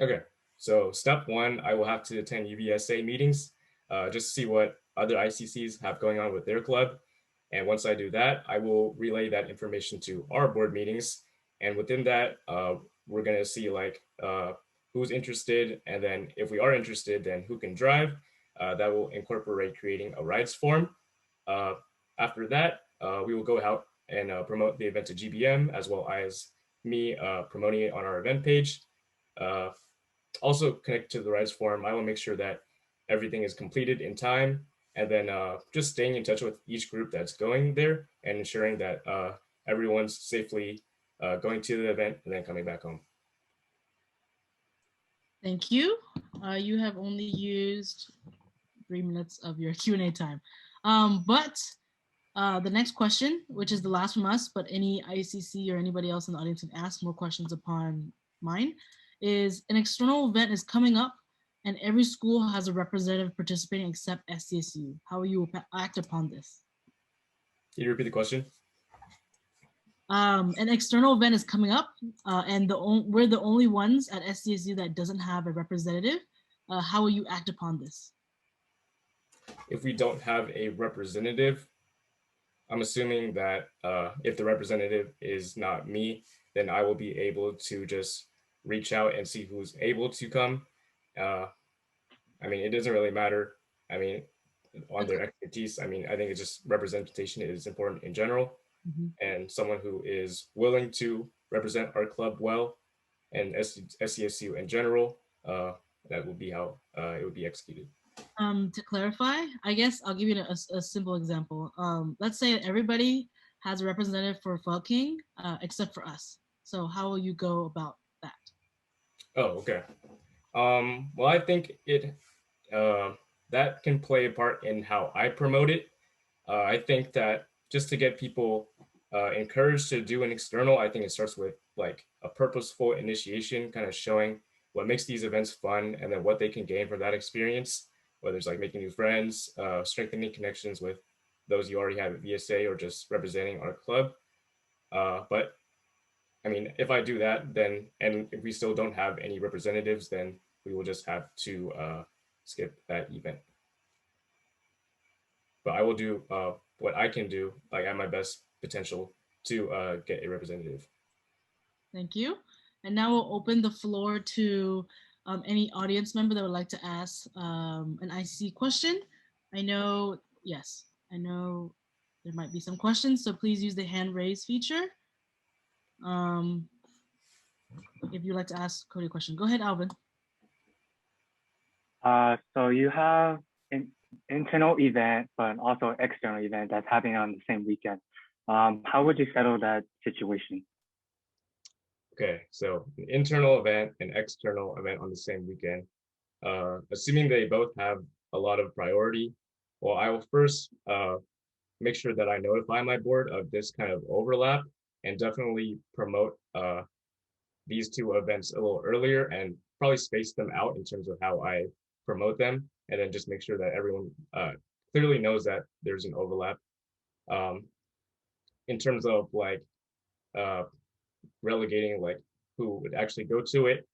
Okay, so step one, I will have to attend UVSA meetings, just to see what other ICCs have going on with their club. And once I do that, I will relay that information to our board meetings. And within that, we're gonna see like who's interested. And then if we are interested, then who can drive. That will incorporate creating a rides form. After that, we will go out and promote the event to GBM, as well as me promoting it on our event page. Also connect to the rides form. I will make sure that everything is completed in time, and then just staying in touch with each group that's going there and ensuring that everyone's safely going to the event and then coming back home. Thank you. You have only used 3 minutes of your Q&A time. But the next question, which is the last from us, but any ICC or anybody else in the audience can ask more questions upon mine, is an external event is coming up and every school has a representative participating except SDSU. How will you act upon this? Can you repeat the question? An external event is coming up and we're the only ones at SDSU that doesn't have a representative. How will you act upon this? If we don't have a representative, I'm assuming that if the representative is not me, then I will be able to just reach out and see who's able to come. I mean, it doesn't really matter. I mean, on their expertise. I mean, I think it's just representation is important in general. And someone who is willing to represent our club well and SDSU in general, that would be how it would be executed. To clarify, I guess I'll give you a simple example. Let's say everybody has a representative for Pho King except for us. So how will you go about that? Oh, okay. Well, I think it that can play a part in how I promote it. I think that just to get people encouraged to do an external, I think it starts with like a purposeful initiation, kind of showing what makes these events fun and then what they can gain from that experience, whether it's like making new friends, strengthening connections with those you already have at VSA, or just representing our club. But I mean, if I do that, then, and if we still don't have any representatives, then we will just have to skip that event. But I will do what I can do, like at my best potential, to get a representative. Thank you. And now we'll open the floor to any audience member that would like to ask an ICC question. I know there might be some questions, so please use the hand raise feature. If you'd like to ask Cody a question, go ahead, Alvin. So you have an internal event, but also an external event that's happening on the same weekend. How would you settle that situation? Okay, so an internal event and external event on the same weekend. Assuming they both have a lot of priority, well, I will first make sure that I notify my board of this kind of overlap and definitely promote these two events a little earlier and probably space them out in terms of how I promote them, and then just make sure that everyone clearly knows that there's an overlap. In terms of like relegating like who would actually go to it,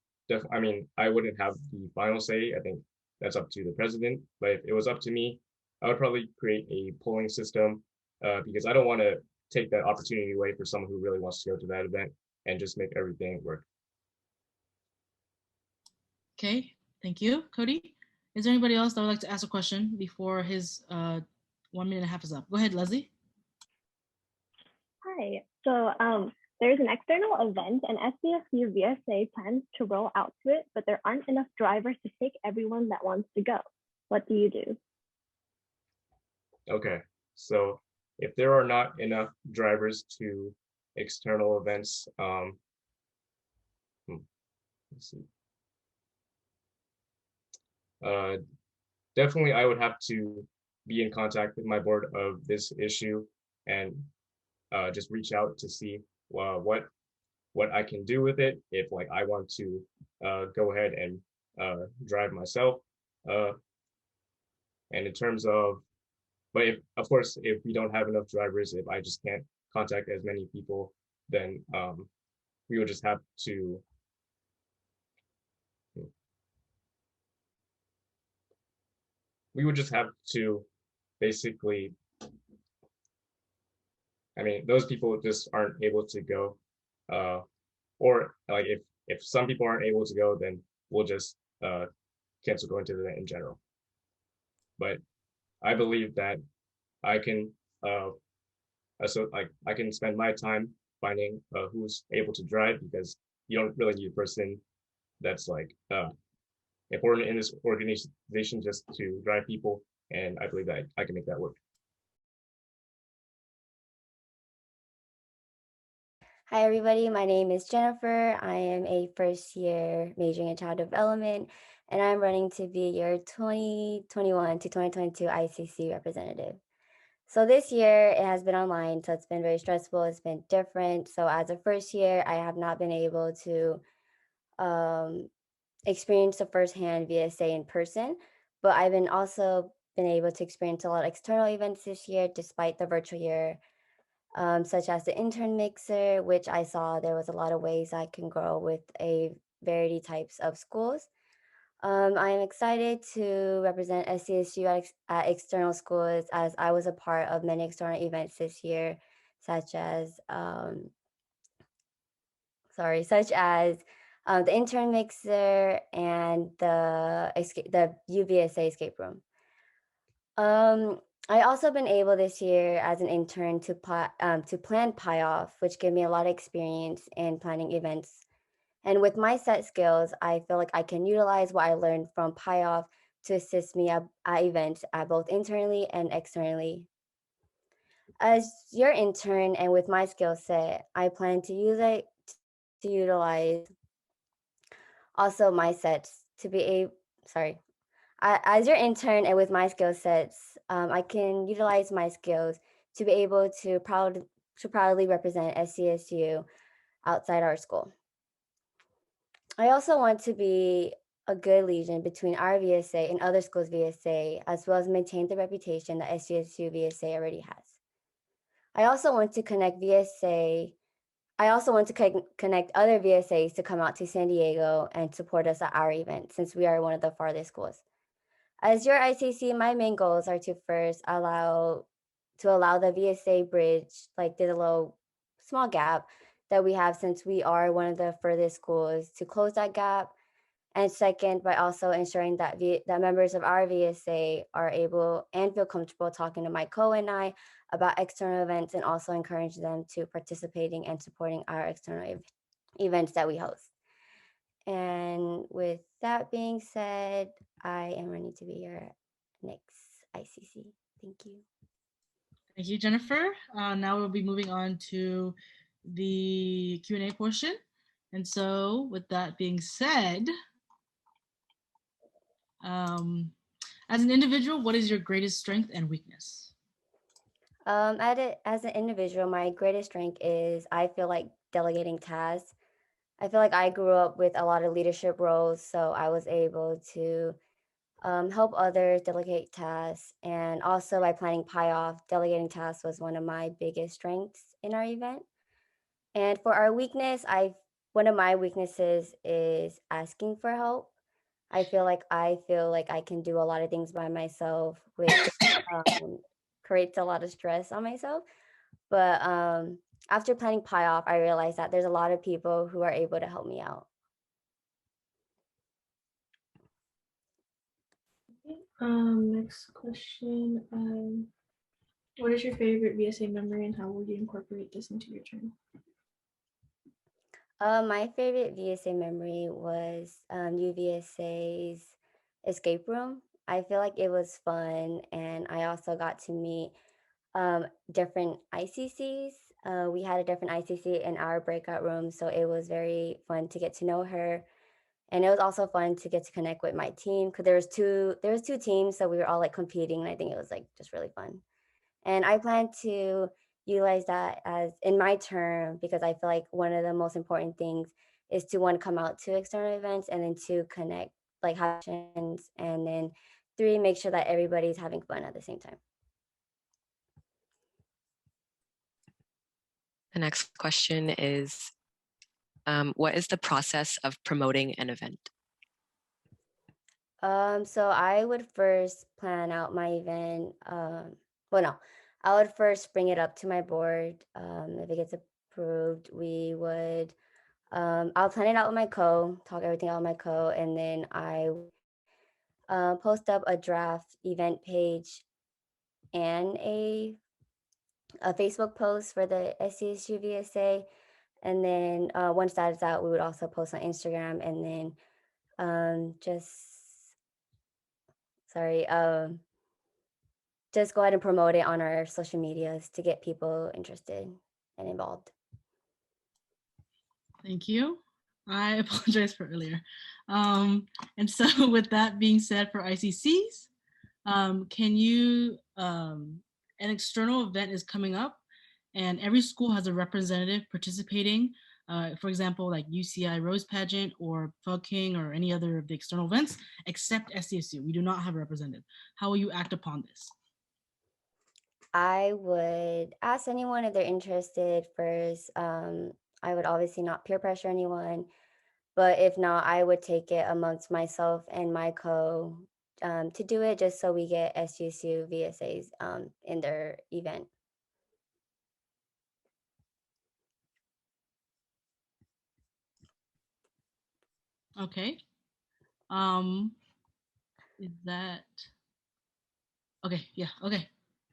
I mean, I wouldn't have the final say. I think that's up to the president. But if it was up to me, I would probably create a polling system because I don't want to take that opportunity away for someone who really wants to go to that event and just make everything work. Okay, thank you, Cody. Is there anybody else that would like to ask a question before his 1 minute and a half is up? Go ahead, Leslie. Hi. So there's an external event and SDSU VSA plans to roll out to it, but there aren't enough drivers to take everyone that wants to go. What do you do? Okay, so if there are not enough drivers to external events, let's see. Definitely, I would have to be in contact with my board of this issue and just reach out to see what I can do with it if like I want to go ahead and drive myself. And in terms of, but if of course if we don't have enough drivers, if I just can't contact as many people, then we will just have to. We would just have to basically, I mean, those people just aren't able to go. Or like if some people aren't able to go, then we'll just cancel going to the event in general. But I believe that I can so like I can spend my time finding who's able to drive, because you don't really need a person that's like important in this organization just to drive people, and I believe that I can make that work. Hi everybody, my name is Jennifer. I am a first year majoring in child development, and I'm running to be your 2021 to 2022 ICC representative. So this year it has been online, so it's been very stressful, it's been different. So as a first year, I have not been able to experience the firsthand VSA in person, but I've also been able to experience a lot of external events this year despite the virtual year. Such as the intern mixer, which I saw there was a lot of ways I can grow with a variety types of schools. I am excited to represent SDSU at external schools, as I was a part of many external events this year, such as the intern mixer and the UVSA escape room. I also been able this year as an intern to plan PIOF, which gave me a lot of experience in planning events. And with my set skills, I feel like I can utilize what I learned from PIOF to assist me at events both internally and externally. As your intern and with my skill set, I plan to use it to utilize also my sets to be as your intern and with my skill sets, I can utilize my skills to be able to proudly represent SDSU outside our school. I also want to be a good liaison between our VSA and other schools' VSA, as well as maintain the reputation that SDSU VSA already has. I also want to connect other VSAs to come out to San Diego and support us at our event, since we are one of the farthest schools. As your ICC, my main goals are to first allow the VSA bridge, like there's a little small gap that we have since we are one of the furthest schools, to close that gap. And second, by also ensuring that that members of our VSA are able and feel comfortable talking to my co and I about external events, and also encourage them to participating and supporting our external events that we host. And with that being said, I am ready to be your next ICC. Thank you. Thank you, Jennifer. Now we'll be moving on to the Q&A portion. And so with that being said, as an individual, what is your greatest strength and weakness? As an individual, my greatest strength is I feel like delegating tasks. I feel like I grew up with a lot of leadership roles, so I was able to help others delegate tasks. And also by planning PIOF, delegating tasks was one of my biggest strengths in our event. And for our weakness, one of my weaknesses is asking for help. I feel like I can do a lot of things by myself, which creates a lot of stress on myself. But after planning PIOF, I realized that there's a lot of people who are able to help me out. Next question. What is your favorite VSA memory and how will you incorporate this into your term? My favorite VSA memory was UVSA's escape room. I feel like it was fun, and I also got to meet different ICCs. We had a different ICC in our breakout room, so it was very fun to get to know her. And it was also fun to get to connect with my team because there was two teams, so we were all like competing, and I think it was like just really fun. And I plan to utilize that as in my term because I feel like one of the most important things is to one, come out to external events, and then two, connect, like have sessions, and then three, make sure that everybody's having fun at the same time. The next question is, what is the process of promoting an event? So I would first plan out my event. I would first bring it up to my board. If it gets approved, we would, I'll plan it out with my talk everything out with my and then I post up a draft event page and a Facebook post for the SDSU VSA. And then once that is out, we would also post on Instagram, and then just go ahead and promote it on our social medias to get people interested and involved. Thank you. I apologize for earlier. And so with that being said, for ICCs, can you, an external event is coming up and every school has a representative participating. For example, like UCI Rose Pageant or Phug King or any other of the external events, except SDSU. We do not have a representative. How will you act upon this? I would ask anyone if they're interested first. I would obviously not peer pressure anyone, but if not, I would take it amongst myself and my to do it just so we get SDSU VSAs in their event. Okay. Is that, okay, yeah, okay.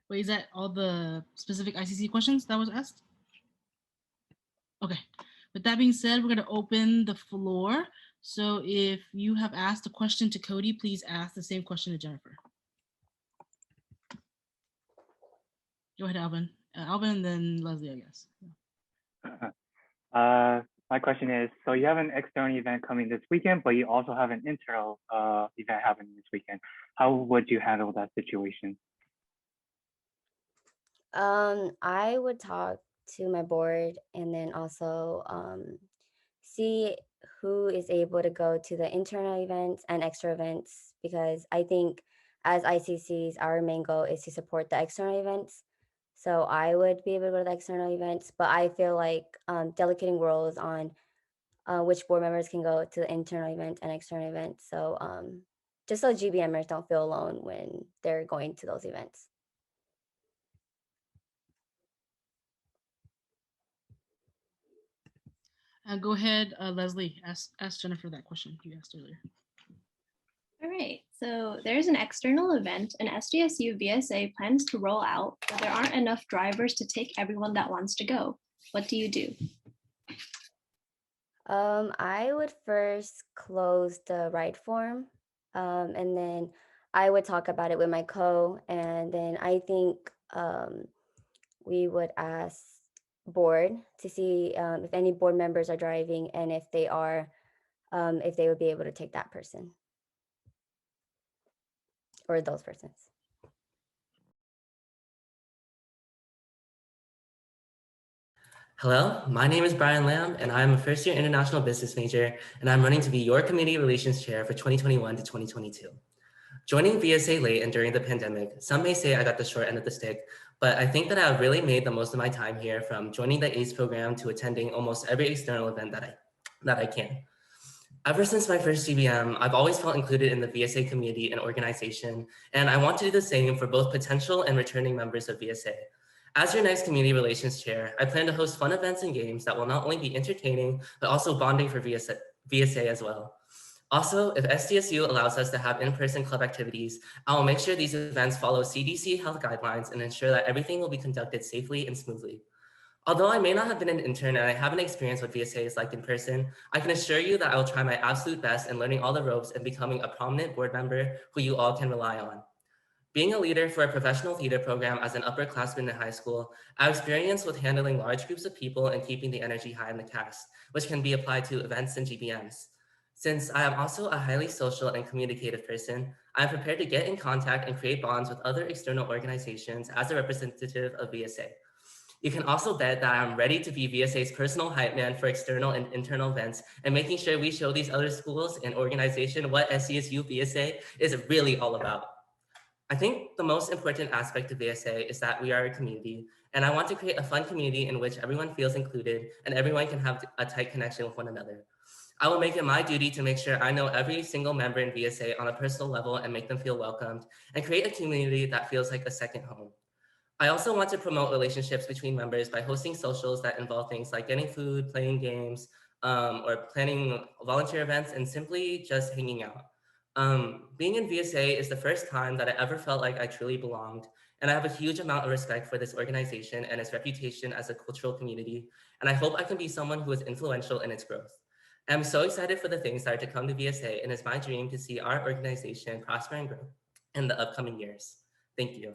Wait, is that all the specific ICC questions that was asked? Okay, with that being said, we're gonna open the floor. So if you have asked a question to Cody, please ask the same question to Jennifer. Go ahead, Alvin. Alvin and then Leslie, I guess. My question is, so you have an external event coming this weekend, but you also have an internal event happening this weekend. How would you handle that situation? I would talk to my board and then also see who is able to go to the internal events and extra events, because I think as ICCs, our main goal is to support the external events. So I would be able to go to the external events, but I feel like delegating roles on which board members can go to the internal events and external events. So just so GBMers don't feel alone when they're going to those events. Go ahead, Leslie, ask Jennifer that question you asked earlier. All right, so there's an external event and SDSU VSA plans to roll out, but there aren't enough drivers to take everyone that wants to go. What do you do? I would first close the ride form, and then I would talk about it with my and then I think we would ask board to see if any board members are driving, and if they are, if they would be able to take that person or those persons. Hello, my name is Brian Lam, and I'm a first-year international business major, and I'm running to be your community relations chair for 2021 to 2022. Joining VSA late and during the pandemic, some may say I got the short end of the stick, but I think that I've really made the most of my time here, from joining the ACE program to attending almost every external event that I can. Ever since my first GBM, I've always felt included in the VSA community and organization, and I want to do the same for both potential and returning members of VSA. As your next community relations chair, I plan to host fun events and games that will not only be entertaining, but also bonding for VSA as well. Also, if SDSU allows us to have in-person club activities, I will make sure these events follow CDC health guidelines and ensure that everything will be conducted safely and smoothly. Although I may not have been an intern and I haven't experienced what VSA is like in person, I can assure you that I will try my absolute best in learning all the ropes and becoming a prominent board member who you all can rely on. Being a leader for a professional theater program as an upperclassman in high school, I have experience with handling large groups of people and keeping the energy high in the cast, which can be applied to events and GBMs. Since I am also a highly social and communicative person, I am prepared to get in contact and create bonds with other external organizations as a representative of VSA. You can also bet that I'm ready to be VSA's personal hype man for external and internal events and making sure we show these other schools and organizations what SDSU VSA is really all about. I think the most important aspect of VSA is that we are a community, and I want to create a fun community in which everyone feels included and everyone can have a tight connection with one another. I will make it my duty to make sure I know every single member in VSA on a personal level and make them feel welcomed and create a community that feels like a second home. I also want to promote relationships between members by hosting socials that involve things like getting food, playing games, or planning volunteer events, and simply just hanging out. Being in VSA is the first time that I ever felt like I truly belonged, and I have a huge amount of respect for this organization and its reputation as a cultural community, and I hope I can be someone who is influential in its growth. I'm so excited for the things that are to come to VSA, and it's my dream to see our organization prosper and grow in the upcoming years. Thank you.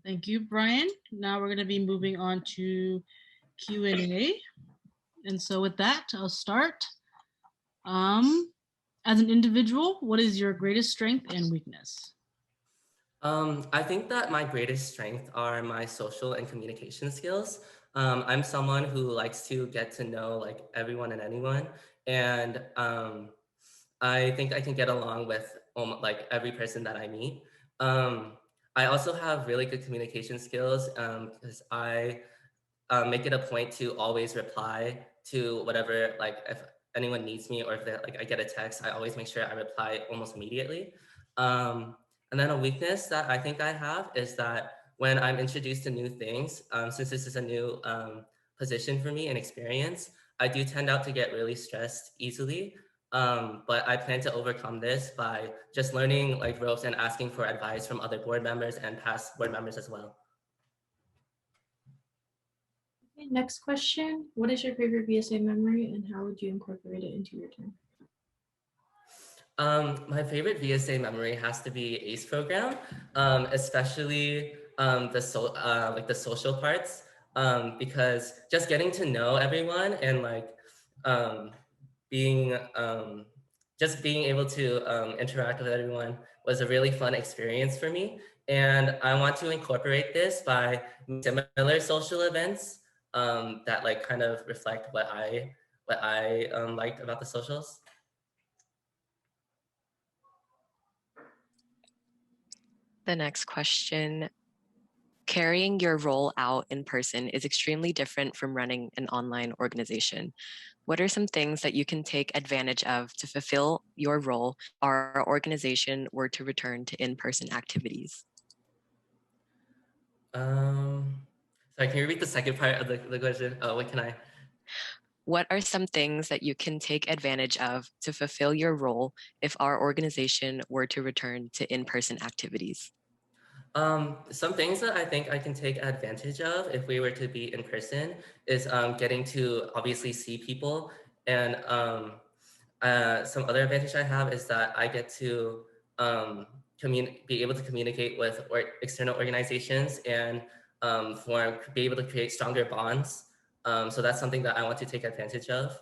Thank you, Brian. Now we're going to be moving on to Q&A. And so with that, I'll start. As an individual, what is your greatest strength and weakness? I think that my greatest strength are my social and communication skills. I'm someone who likes to get to know like everyone and anyone. And I think I can get along with like every person that I meet. I also have really good communication skills because I make it a point to always reply to whatever, like if anyone needs me or if like I get a text, I always make sure I reply almost immediately. And then a weakness that I think I have is that when I'm introduced to new things, since this is a new position for me and experience, I do tend out to get really stressed easily. But I plan to overcome this by just learning like ropes and asking for advice from other board members and past board members as well. Okay, next question. What is your favorite VSA memory and how would you incorporate it into your term? My favorite VSA memory has to be ACE program, especially the social parts, because just getting to know everyone and like being able to interact with everyone was a really fun experience for me. And I want to incorporate this by similar social events that like kind of reflect what I liked about the socials. The next question, carrying your role out in person is extremely different from running an online organization. What are some things that you can take advantage of to fulfill your role if our organization were to return to in-person activities? Sorry, can you repeat the second part of the question? What are some things that you can take advantage of to fulfill your role if our organization were to return to in-person activities? Some things that I think I can take advantage of if we were to be in person is getting to obviously see people. And some other advantage I have is that I get to be able to communicate with external organizations and be able to create stronger bonds. So that's something that I want to take advantage of.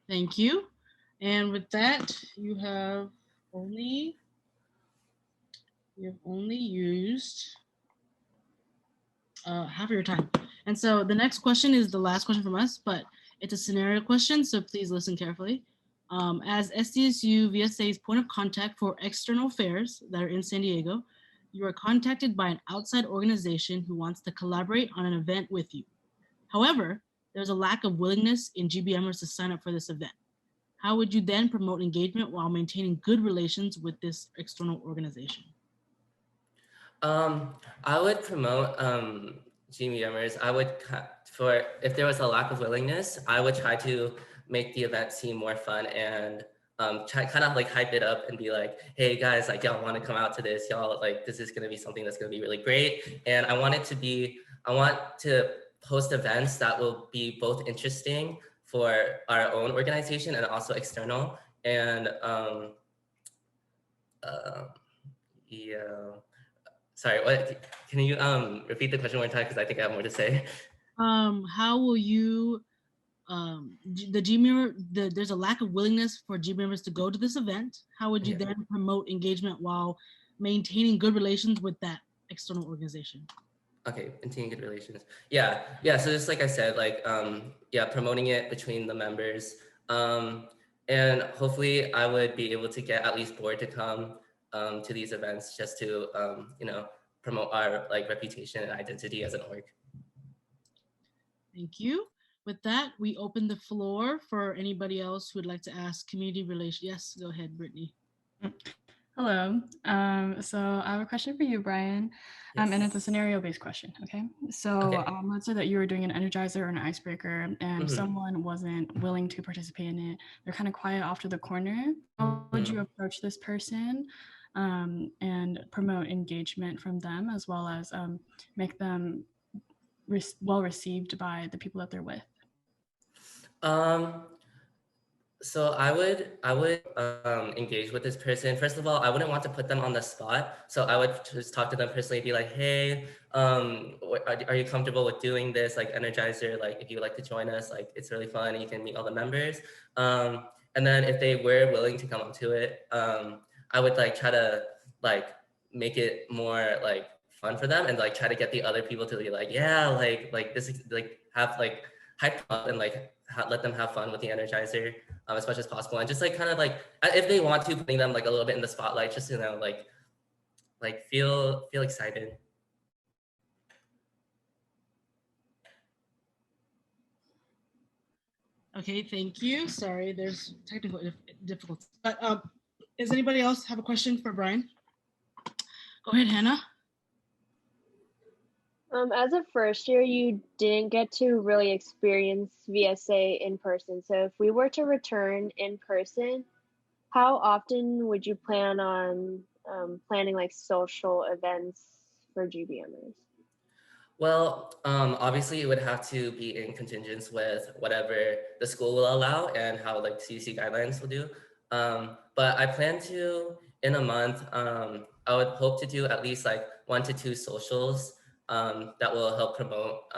Thank you. And with that, you have only used half of your time. And so the next question is the last question from us, but it's a scenario question, so please listen carefully. As SDSU VSA's point of contact for external affairs that are in San Diego, you are contacted by an outside organization who wants to collaborate on an event with you. However, there's a lack of willingness in GBMers to sign up for this event. How would you then promote engagement while maintaining good relations with this external organization? I would promote GBMers. I would, if there was a lack of willingness, I would try to make the event seem more fun and kind of like hype it up and be like, hey guys, like y'all want to come out to this, y'all, like this is going to be something that's going to be really great. And I want to host events that will be both interesting for our own organization and also external. And yeah, sorry, what, can you repeat the question one more time, because I think I have more to say. How will you the G member, there's a lack of willingness for G members to go to this event. How would you then promote engagement while maintaining good relations with that external organization? Okay, maintaining good relations. Yeah. So just like I said, like promoting it between the members, and hopefully I would be able to get at least board to come to these events just to promote our like reputation and identity as an org. Thank you. With that, we open the floor for anybody else who would like to ask community relations. Yes, go ahead, Brittany. Hello. So I have a question for you, Brian, and it's a scenario-based question, okay? So let's say that you were doing an energizer or an icebreaker and someone wasn't willing to participate in it. They're kind of quiet off to the corner. How would you approach this person and promote engagement from them, as well as make them well received by the people that they're with? So I would engage with this person. First of all, I wouldn't want to put them on the spot. So I would just talk to them personally, be like, hey, are you comfortable with doing this, like Energizer? Like if you would like to join us, like it's really fun and you can meet all the members. And then if they were willing to come to it, I would like try to like make it more like fun for them and like try to get the other people to be like, yeah, like this is like have like hype up and like let them have fun with the Energizer as much as possible, and just like kind of like if they want to, putting them like a little bit in the spotlight, just like feel excited. Okay, thank you. Sorry, there's technical difficulties. But does anybody else have a question for Brian? Go ahead, Hannah. As a first year, you didn't get to really experience VSA in person. So if we were to return in person, how often would you plan on planning like social events for GBMers? Well, obviously it would have to be in contingence with whatever the school will allow and how like CDC guidelines will do. But I plan to, in a month, I would hope to do at least like 1 to 2 socials that will help promote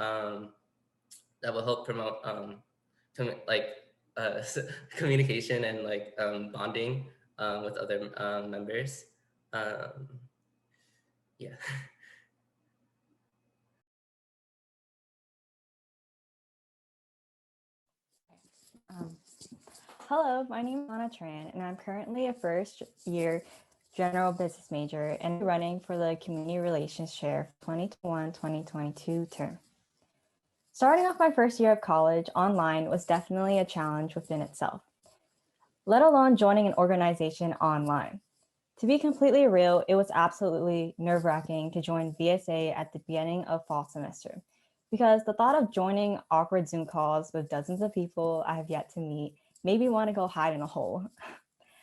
communication and like bonding with other members. Yeah. Hello, my name is Donna Tran, and I'm currently a first-year general business major and running for the Community Relations Chair 2021-2022 term. Starting off my first year of college online was definitely a challenge within itself, let alone joining an organization online. To be completely real, it was absolutely nerve-wracking to join VSA at the beginning of fall semester, because the thought of joining awkward Zoom calls with dozens of people I have yet to meet made me want to go hide in a hole.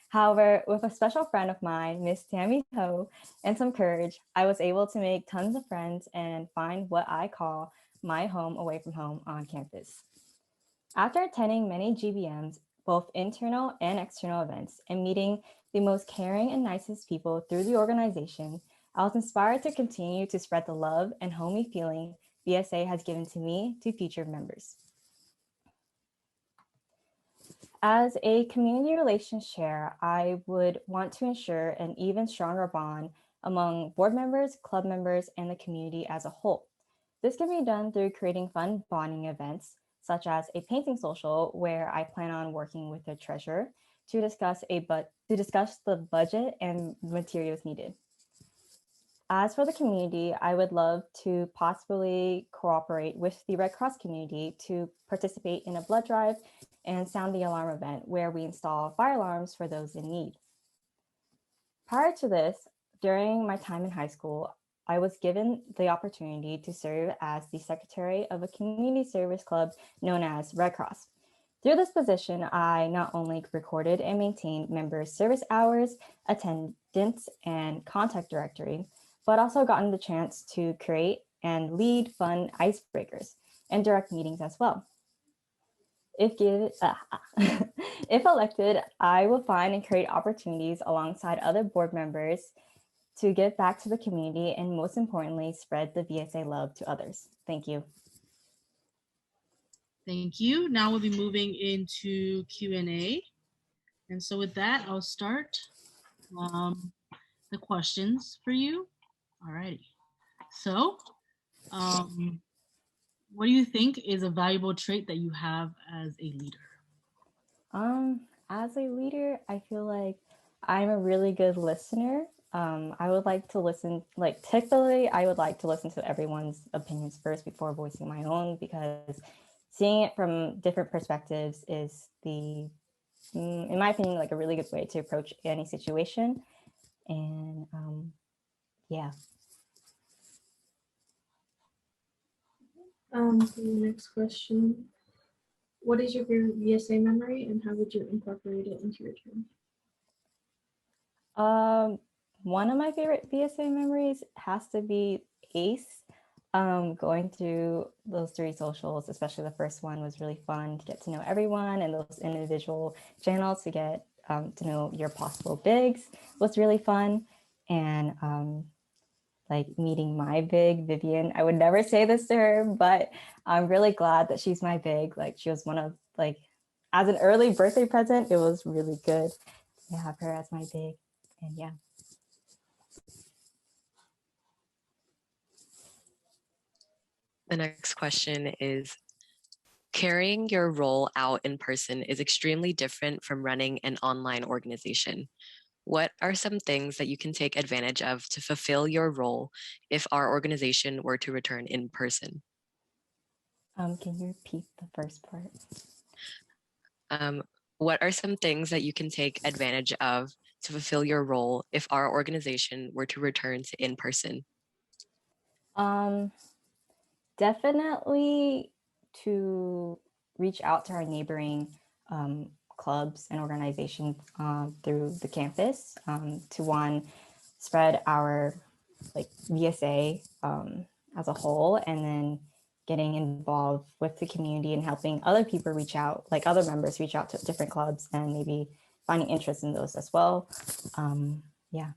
However, with a special friend of mine, Miss Tam-Nhu, and some courage, I was able to make tons of friends and find what I call my home away from home on campus. After attending many GBMs, both internal and external events, and meeting the most caring and nicest people through the organization, I was inspired to continue to spread the love and homey feeling VSA has given to me to future members. As a community relations chair, I would want to ensure an even stronger bond among board members, club members, and the community as a whole. This can be done through creating fun bonding events, such as a painting social, where I plan on working with the treasurer to discuss the budget and materials needed. As for the community, I would love to possibly cooperate with the Red Cross community to participate in a blood drive and sound the alarm event where we install fire alarms for those in need. Prior to this, during my time in high school, I was given the opportunity to serve as the secretary of a community service club known as Red Cross. Through this position, I not only recorded and maintained members' service hours, attendance, and contact directory, but also gotten the chance to create and lead fun icebreakers and direct meetings as well. If elected, I will find and create opportunities alongside other board members to give back to the community and most importantly, spread the VSA love to others. Thank you. Thank you. Now we'll be moving into Q&A. And so with that, I'll start the questions for you. All righty. So what do you think is a valuable trait that you have as a leader? As a leader, I feel like I'm a really good listener. I would like to listen, like typically I would like to listen to everyone's opinions first before voicing my own, because seeing it from different perspectives is in my opinion, like a really good way to approach any situation. And yeah. For the next question, what is your favorite VSA memory and how would you incorporate it into your term? One of my favorite VSA memories has to be ACE. Going through those 3 socials, especially the first one, was really fun to get to know everyone, and those individual channels to get to know your possible bigs was really fun. And like meeting my big, Vivian, I would never say this to her, but I'm really glad that she's my big. Like she was one of, like, as an early birthday present, it was really good to have her as my big. And yeah. The next question is, carrying your role out in person is extremely different from running an online organization. What are some things that you can take advantage of to fulfill your role if our organization were to return in person? Can you repeat the first part? What are some things that you can take advantage of to fulfill your role if our organization were to return to in person? Definitely to reach out to our neighboring clubs and organizations through the campus to, one, spread our like VSA as a whole, and then getting involved with the community and helping other people reach out, like other members reach out to different clubs and maybe finding interest in those as well. Yeah.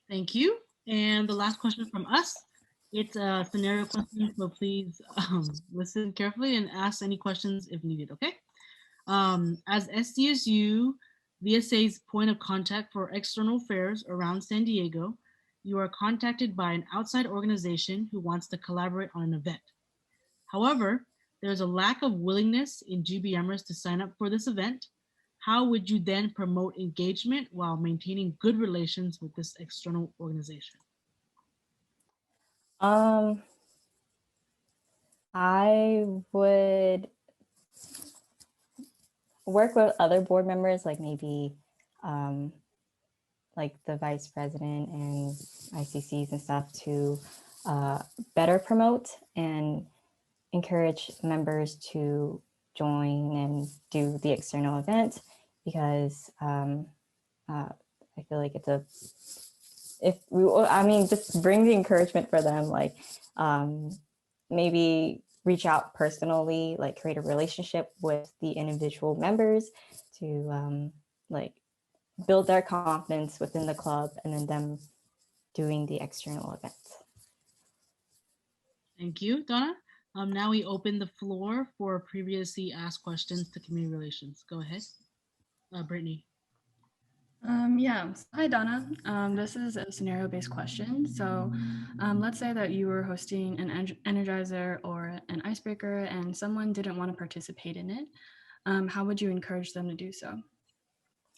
Thank you. And the last question from us, it's a scenario question, so please listen carefully and ask any questions if needed, okay? As SDSU VSA's point of contact for external affairs around San Diego, you are contacted by an outside organization who wants to collaborate on an event. However, there's a lack of willingness in GBMers to sign up for this event. How would you then promote engagement while maintaining good relations with this external organization? I would work with other board members, like maybe like the vice president and ICCs and stuff, to better promote and encourage members to join and do the external event, because I feel like just bring the encouragement for them, like maybe reach out personally, like create a relationship with the individual members to like build their confidence within the club, and then them doing the external events. Thank you, Donna. Now we open the floor for previously asked questions to community relations. Go ahead, Brittany. Yeah, hi Donna. This is a scenario-based question. So let's say that you were hosting an energizer or an icebreaker and someone didn't want to participate in it. How would you encourage them to do so?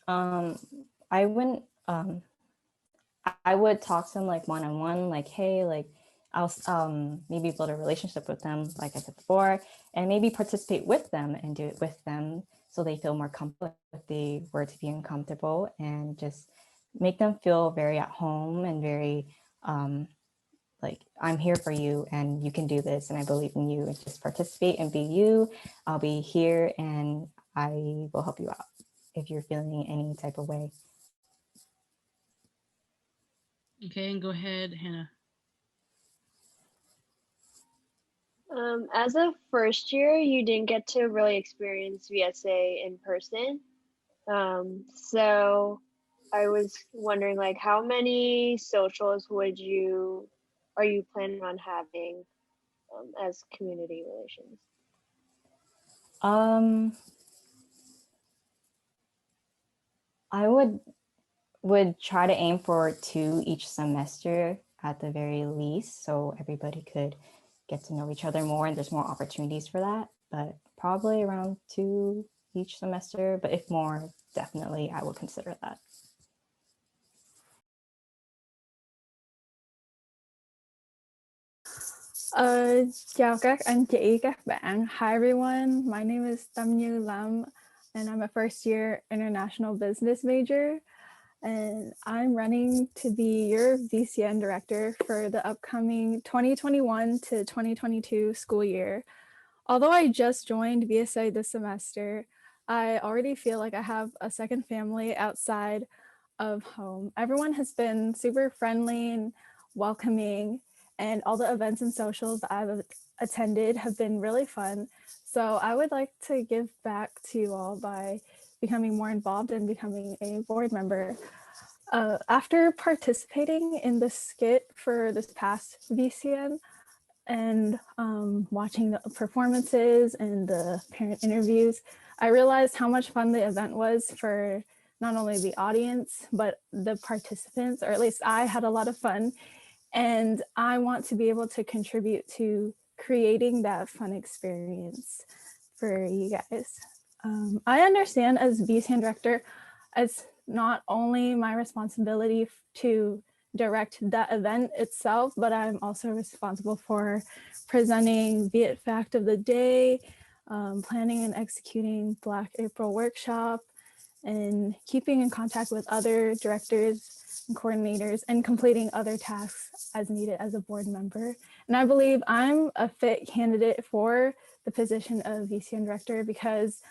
I wouldn't, I would talk to them like one-on-one, like, hey, like I'll maybe build a relationship with them, like I said before, and maybe participate with them and do it with them so they feel more comfortable if they were to be uncomfortable, and just make them feel very at home and very like, I'm here for you and you can do this and I believe in you, and just participate and be you. I'll be here and I will help you out if you're feeling any type of way. Okay, and go ahead, Hannah. As a first year, you didn't get to really experience VSA in person. So I was wondering, like, how many socials are you planning on having as community relations? I would try to aim for 2 each semester at the very least, so everybody could get to know each other more and there's more opportunities for that, but probably around 2 each semester, but if more, definitely I would consider that. Chào các anh chị, các bạn. Hi everyone, my name is Tam-Nhu Lam and I'm a first year international business major. And I'm running to be your VCN director for the upcoming 2021 to 2022 school year. Although I just joined VSA this semester, I already feel like I have a second family outside of home. Everyone has been super friendly and welcoming, and all the events and socials that I've attended have been really fun. So I would like to give back to you all by becoming more involved and becoming a board member. After participating in the skit for this past VCN and watching the performances and the parent interviews, I realized how much fun the event was for not only the audience, but the participants, or at least I had a lot of fun. And I want to be able to contribute to creating that fun experience for you guys. I understand as VCN director, it's not only my responsibility to direct that event itself, but I'm also responsible for presenting Viet Fact of the Day, planning and executing Black April workshop, and keeping in contact with other directors and coordinators and completing other tasks as needed as a board member. And I believe I'm a fit candidate for the position of VCN director because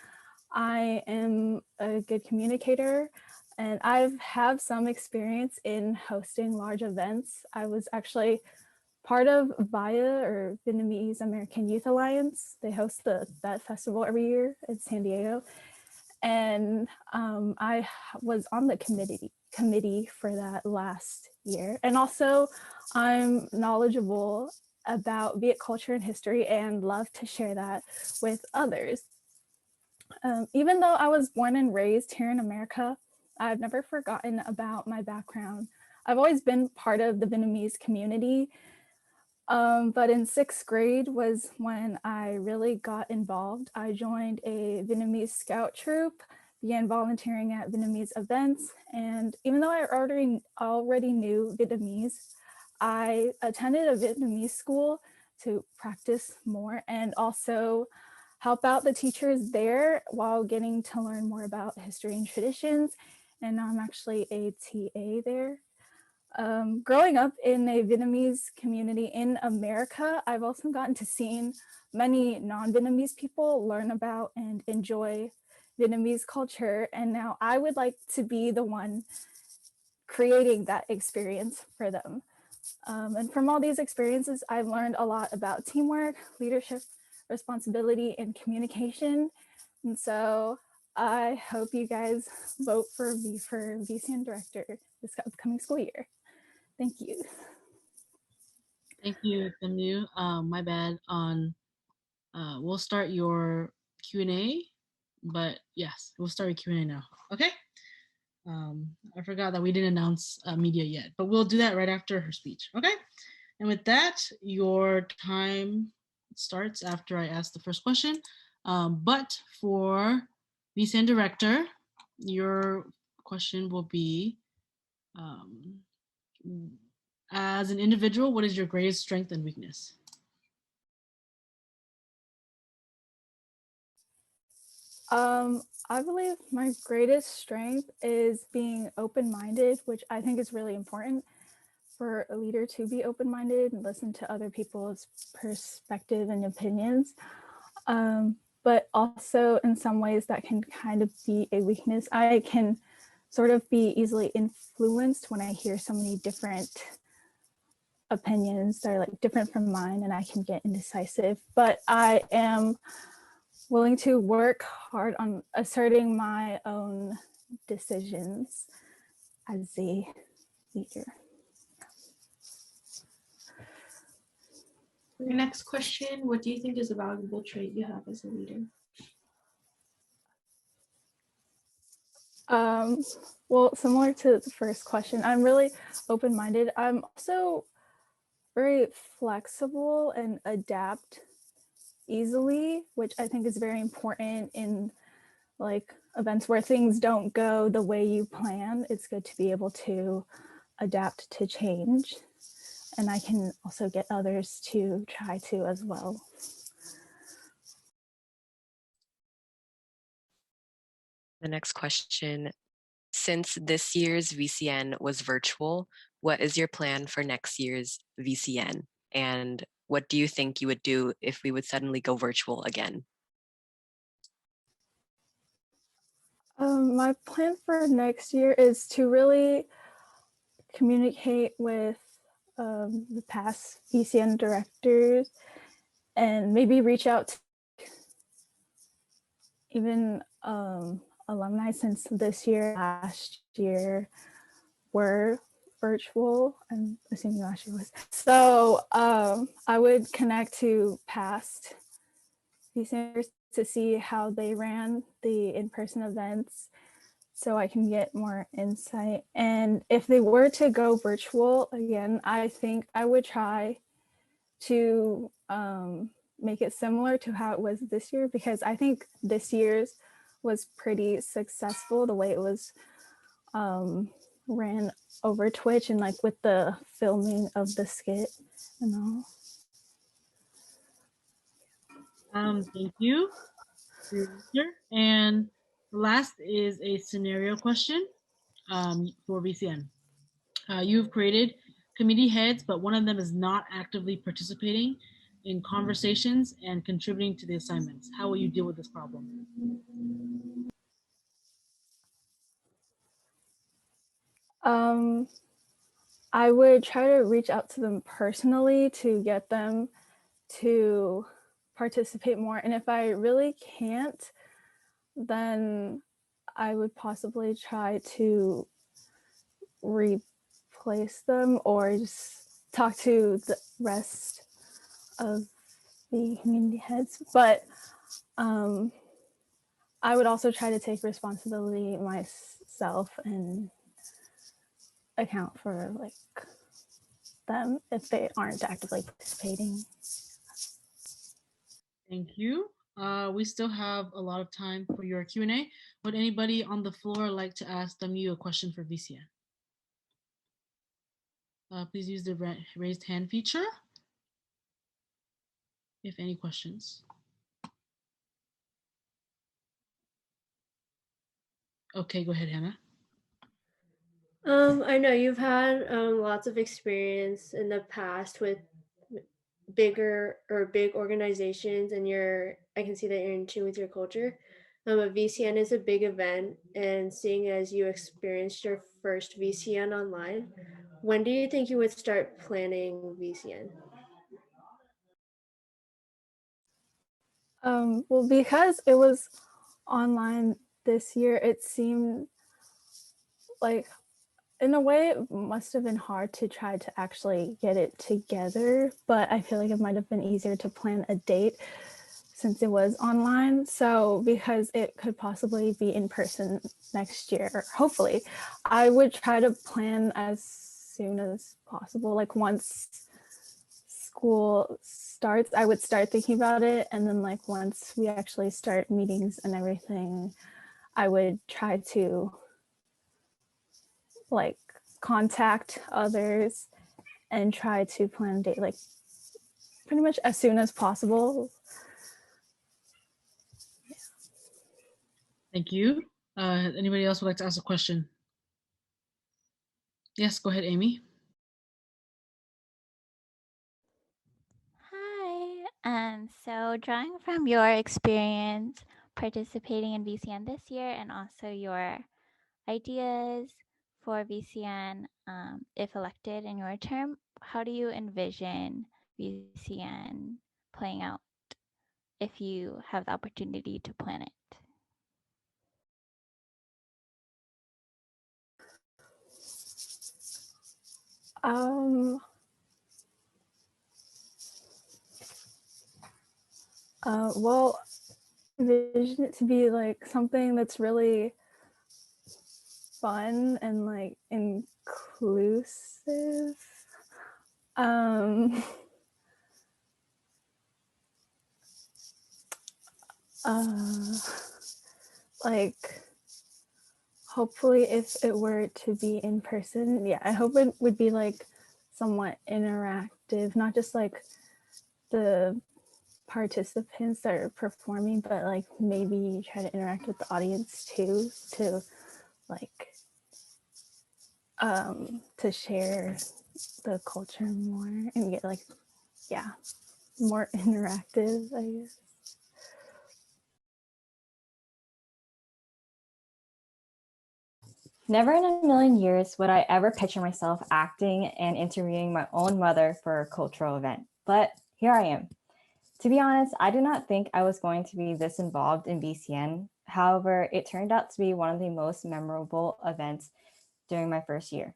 I am a good communicator and I have some experience in hosting large events. I was actually part of VIA, or Vietnamese American Youth Alliance. They host that festival every year in San Diego. And I was on the committee for that last year. And also I'm knowledgeable about Viet culture and history and love to share that with others. Even though I was born and raised here in America, I've never forgotten about my background. I've always been part of the Vietnamese community, but in 6th grade was when I really got involved. I joined a Vietnamese scout troop, began volunteering at Vietnamese events, and even though I already knew Vietnamese, I attended a Vietnamese school to practice more and also help out the teachers there while getting to learn more about history and traditions. And now I'm actually a TA there. Growing up in a Vietnamese community in America, I've also gotten to see many non-Vietnamese people learn about and enjoy Vietnamese culture. And now I would like to be the one creating that experience for them. And from all these experiences, I've learned a lot about teamwork, leadership, responsibility, and communication. And so I hope you guys vote for me for VCN director this upcoming school year. Thank you. Thank you, Tam-Nhu. My bad on, we'll start your Q&A, but yes, we'll start your Q&A now, okay? I forgot that we didn't announce media yet, but we'll do that right after her speech, okay? And with that, your time starts after I ask the first question. But for VCN director, your question will be, as an individual, what is your greatest strength and weakness? I believe my greatest strength is being open-minded, which I think is really important. for a leader to be open-minded and listen to other people's perspective and opinions. But also in some ways that can kind of be a weakness. I can sort of be easily influenced when I hear so many different opinions that are like different from mine, and I can get indecisive. But I am willing to work hard on asserting my own decisions as a leader. For your next question, what do you think is a valuable trait you have as a leader? Well, similar to the first question, I'm really open-minded. I'm also very flexible and adapt easily, which I think is very important in like events where things don't go the way you plan. It's good to be able to adapt to change. And I can also get others to try to as well. The next question, since this year's VCN was virtual, what is your plan for next year's VCN? And what do you think you would do if we would suddenly go virtual again? My plan for next year is to really communicate with the past VCN directors and maybe reach out to even alumni, since this year, last year were virtual. I'm assuming last year was. So I would connect to past VCNers to see how they ran the in-person events so I can get more insight. And if they were to go virtual again, I think I would try to make it similar to how it was this year, because I think this year's was pretty successful the way it was ran over Twitch and like with the filming of the skit and all. Thank you for your answer. And last is a scenario question for VCN. You've created committee heads, but one of them is not actively participating in conversations and contributing to the assignments. How will you deal with this problem? I would try to reach out to them personally to get them to participate more. And if I really can't, then I would possibly try to replace them or just talk to the rest of the community heads. But I would also try to take responsibility myself and account for like them if they aren't actively participating. Thank you. We still have a lot of time for your Q&A. Would anybody on the floor like to ask Tam-Nhu a question for VCN? Please use the raised hand feature if any questions. Okay, go ahead, Hannah. I know you've had lots of experience in the past with big organizations, and I can see that you're in tune with your culture. A VCN is a big event, and seeing as you experienced your first VCN online, when do you think you would start planning VCN? Well, because it was online this year, it seemed like in a way it must have been hard to try to actually get it together, but I feel like it might have been easier to plan a date since it was online. So because it could possibly be in person next year, hopefully, I would try to plan as soon as possible. Like once school starts, I would start thinking about it. And then like once we actually start meetings and everything, I would try to like contact others and try to plan a date like pretty much as soon as possible. Thank you. Anybody else would like to ask a question? Yes, go ahead, Amy. So drawing from your experience participating in VCN this year and also your ideas for VCN if elected in your term, how do you envision VCN playing out if you have the opportunity to plan it? Well, I envision it to be like something that's really fun and like inclusive. Like hopefully if it were to be in person, yeah, I hope it would be like somewhat interactive, not just like the participants that are performing, but like maybe try to interact with the audience too, to like to share the culture more and get like, yeah, more interactive, I guess. Never in a million years would I ever picture myself acting and interviewing my own mother for a cultural event, but here I am. To be honest, I did not think I was going to be this involved in VCN. However, it turned out to be one of the most memorable events during my first year.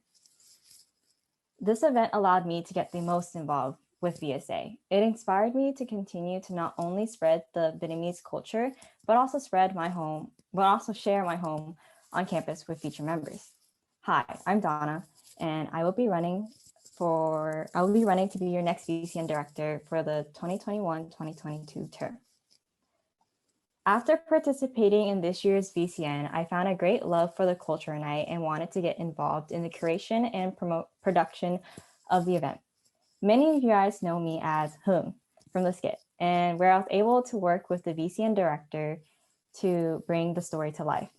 This event allowed me to get the most involved with VSA. It inspired me to continue to not only spread the Vietnamese culture, but also share my home on campus with future members. Hi, I'm Donna, and I will be running to be your next VCN director for the 2021-2022 term. After participating in this year's VCN, I found a great love for the culture night and wanted to get involved in the curation and production of the event. Many of you guys know me as Hung from the skit, and where I was able to work with the VCN director to bring the story to life.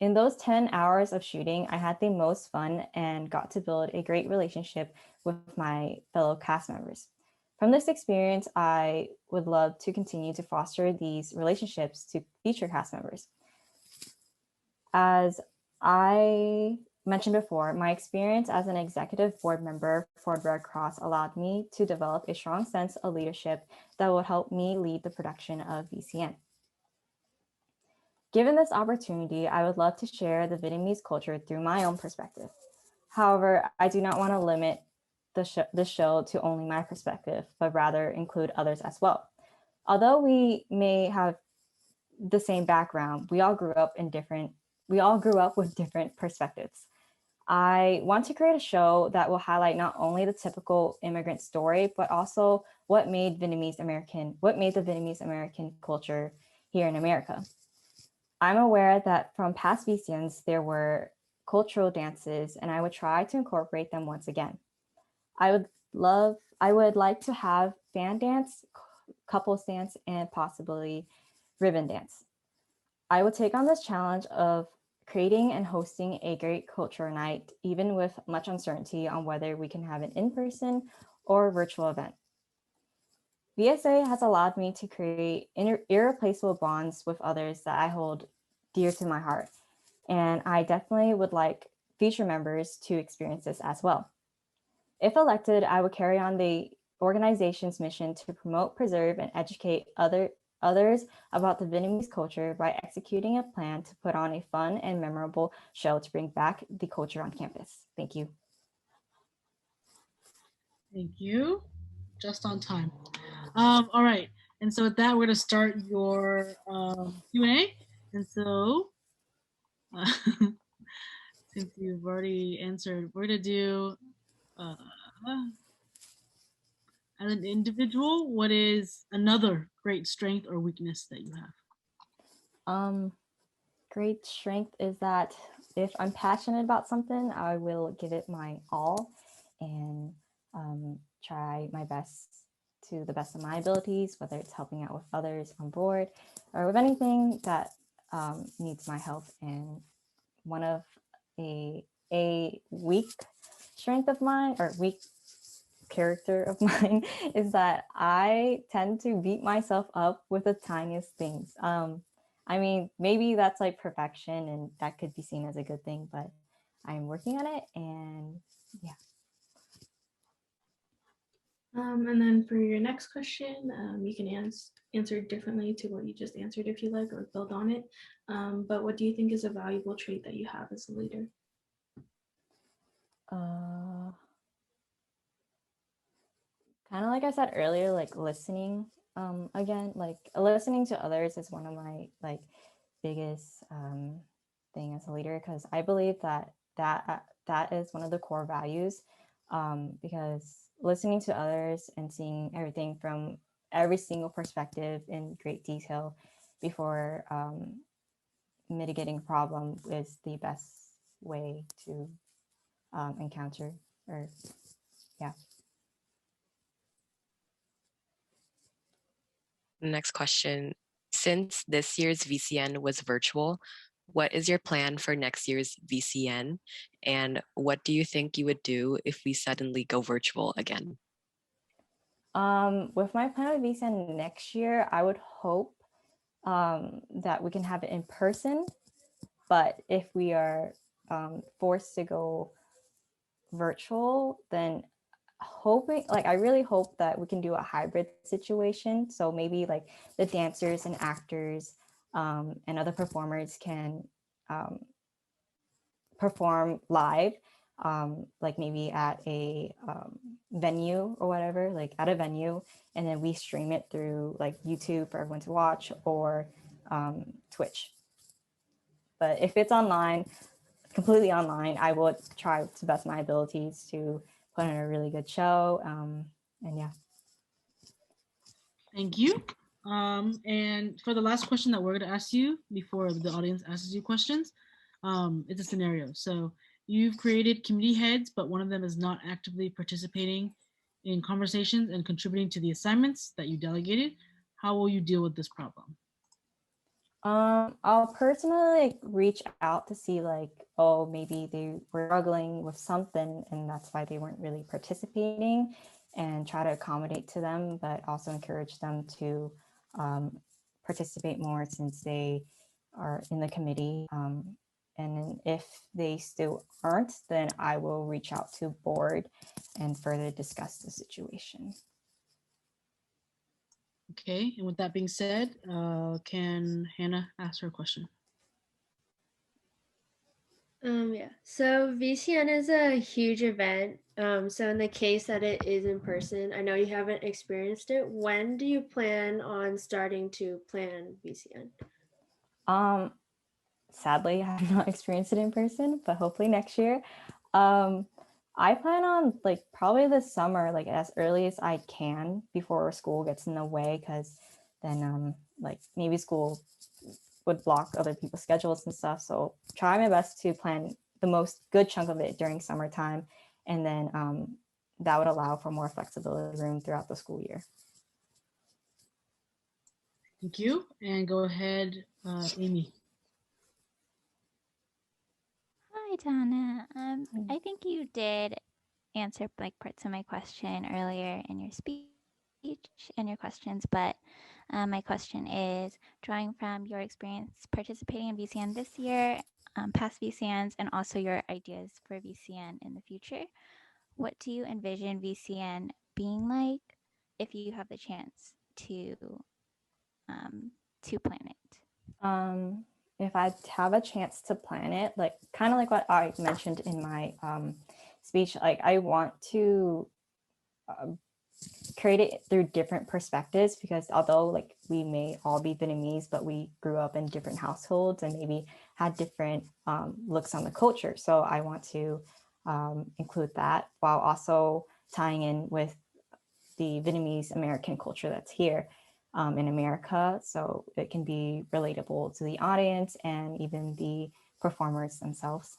In those 10 hours of shooting, I had the most fun and got to build a great relationship with my fellow cast members. From this experience, I would love to continue to foster these relationships to future cast members. As I mentioned before, my experience as an executive board member for Red Cross allowed me to develop a strong sense of leadership that would help me lead the production of VCN. Given this opportunity, I would love to share the Vietnamese culture through my own perspective. However, I do not want to limit the show to only my perspective, but rather include others as well. Although we may have the same background, we all grew up with different perspectives. I want to create a show that will highlight not only the typical immigrant story, but also what made the Vietnamese American culture here in America. I'm aware that from past VCNs, there were cultural dances, and I would try to incorporate them once again. I would like to have fan dance, couples dance, and possibly ribbon dance. I would take on this challenge of creating and hosting a great culture night, even with much uncertainty on whether we can have an in-person or virtual event. VSA has allowed me to create irreplaceable bonds with others that I hold dear to my heart, and I definitely would like future members to experience this as well. If elected, I would carry on the organization's mission to promote, preserve, and educate others about the Vietnamese culture by executing a plan to put on a fun and memorable show to bring back the culture on campus. Thank you. Thank you. Just on time. All right. And so with that, we're going to start your Q&A. And so since you've already answered, we're going to do as an individual, what is another great strength or weakness that you have? Great strength is that if I'm passionate about something, I will give it my all and try my best to the best of my abilities, whether it's helping out with others on board or with anything that needs my help. And one of a weak strength of mine, or weak character of mine is that I tend to beat myself up with the tiniest things. I mean, maybe that's like perfection and that could be seen as a good thing, but I'm working on it, and yeah. And then for your next question, you can answer differently to what you just answered if you like, or build on it. But what do you think is a valuable trait that you have as a leader? Kind of like I said earlier, like listening. Again, like listening to others is one of my like biggest thing as a leader, because I believe that is one of the core values, because listening to others and seeing everything from every single perspective in great detail before mitigating a problem is the best way to encounter, or yeah. Next question. Since this year's VCN was virtual, what is your plan for next year's VCN? And what do you think you would do if we suddenly go virtual again? With my plan of VCN next year, I would hope that we can have it in person. But if we are forced to go virtual, then I really hope that we can do a hybrid situation. So maybe like the dancers and actors and other performers can perform live, like maybe at a venue or whatever, like at a venue, and then we stream it through like YouTube for everyone to watch, or Twitch. But if it's online, completely online, I will try to the best of my abilities to put on a really good show. And yeah. Thank you. And for the last question that we're going to ask you before the audience asks you questions, it's a scenario. So you've created committee heads, but one of them is not actively participating in conversations and contributing to the assignments that you delegated. How will you deal with this problem? I'll personally like reach out to see like, oh, maybe they were struggling with something and that's why they weren't really participating, and try to accommodate to them, but also encourage them to participate more since they are in the committee. And if they still aren't, then I will reach out to board and further discuss the situation. Okay, and with that being said, can Hannah ask her question? Yeah, so VCN is a huge event. So in the case that it is in person, I know you haven't experienced it. When do you plan on starting to plan VCN? Sadly, I have not experienced it in person, but hopefully next year. I plan on like probably this summer, like as early as I can before school gets in the way, because then like maybe school would block other people's schedules and stuff. So try my best to plan the most good chunk of it during summertime, and then that would allow for more flexibility room throughout the school year. Thank you, and go ahead, Amy. Hi, Donna. I think you did answer like parts of my question earlier in your speech and your questions, but my question is, drawing from your experience participating in VCN this year, past VCNs, and also your ideas for VCN in the future, what do you envision VCN being like if you have the chance to plan it? If I have a chance to plan it, like kind of like what I mentioned in my speech, like I want to create it through different perspectives, because although like we may all be Vietnamese, but we grew up in different households and maybe had different looks on the culture. So I want to include that while also tying in with the Vietnamese American culture that's here in America. So it can be relatable to the audience and even the performers themselves.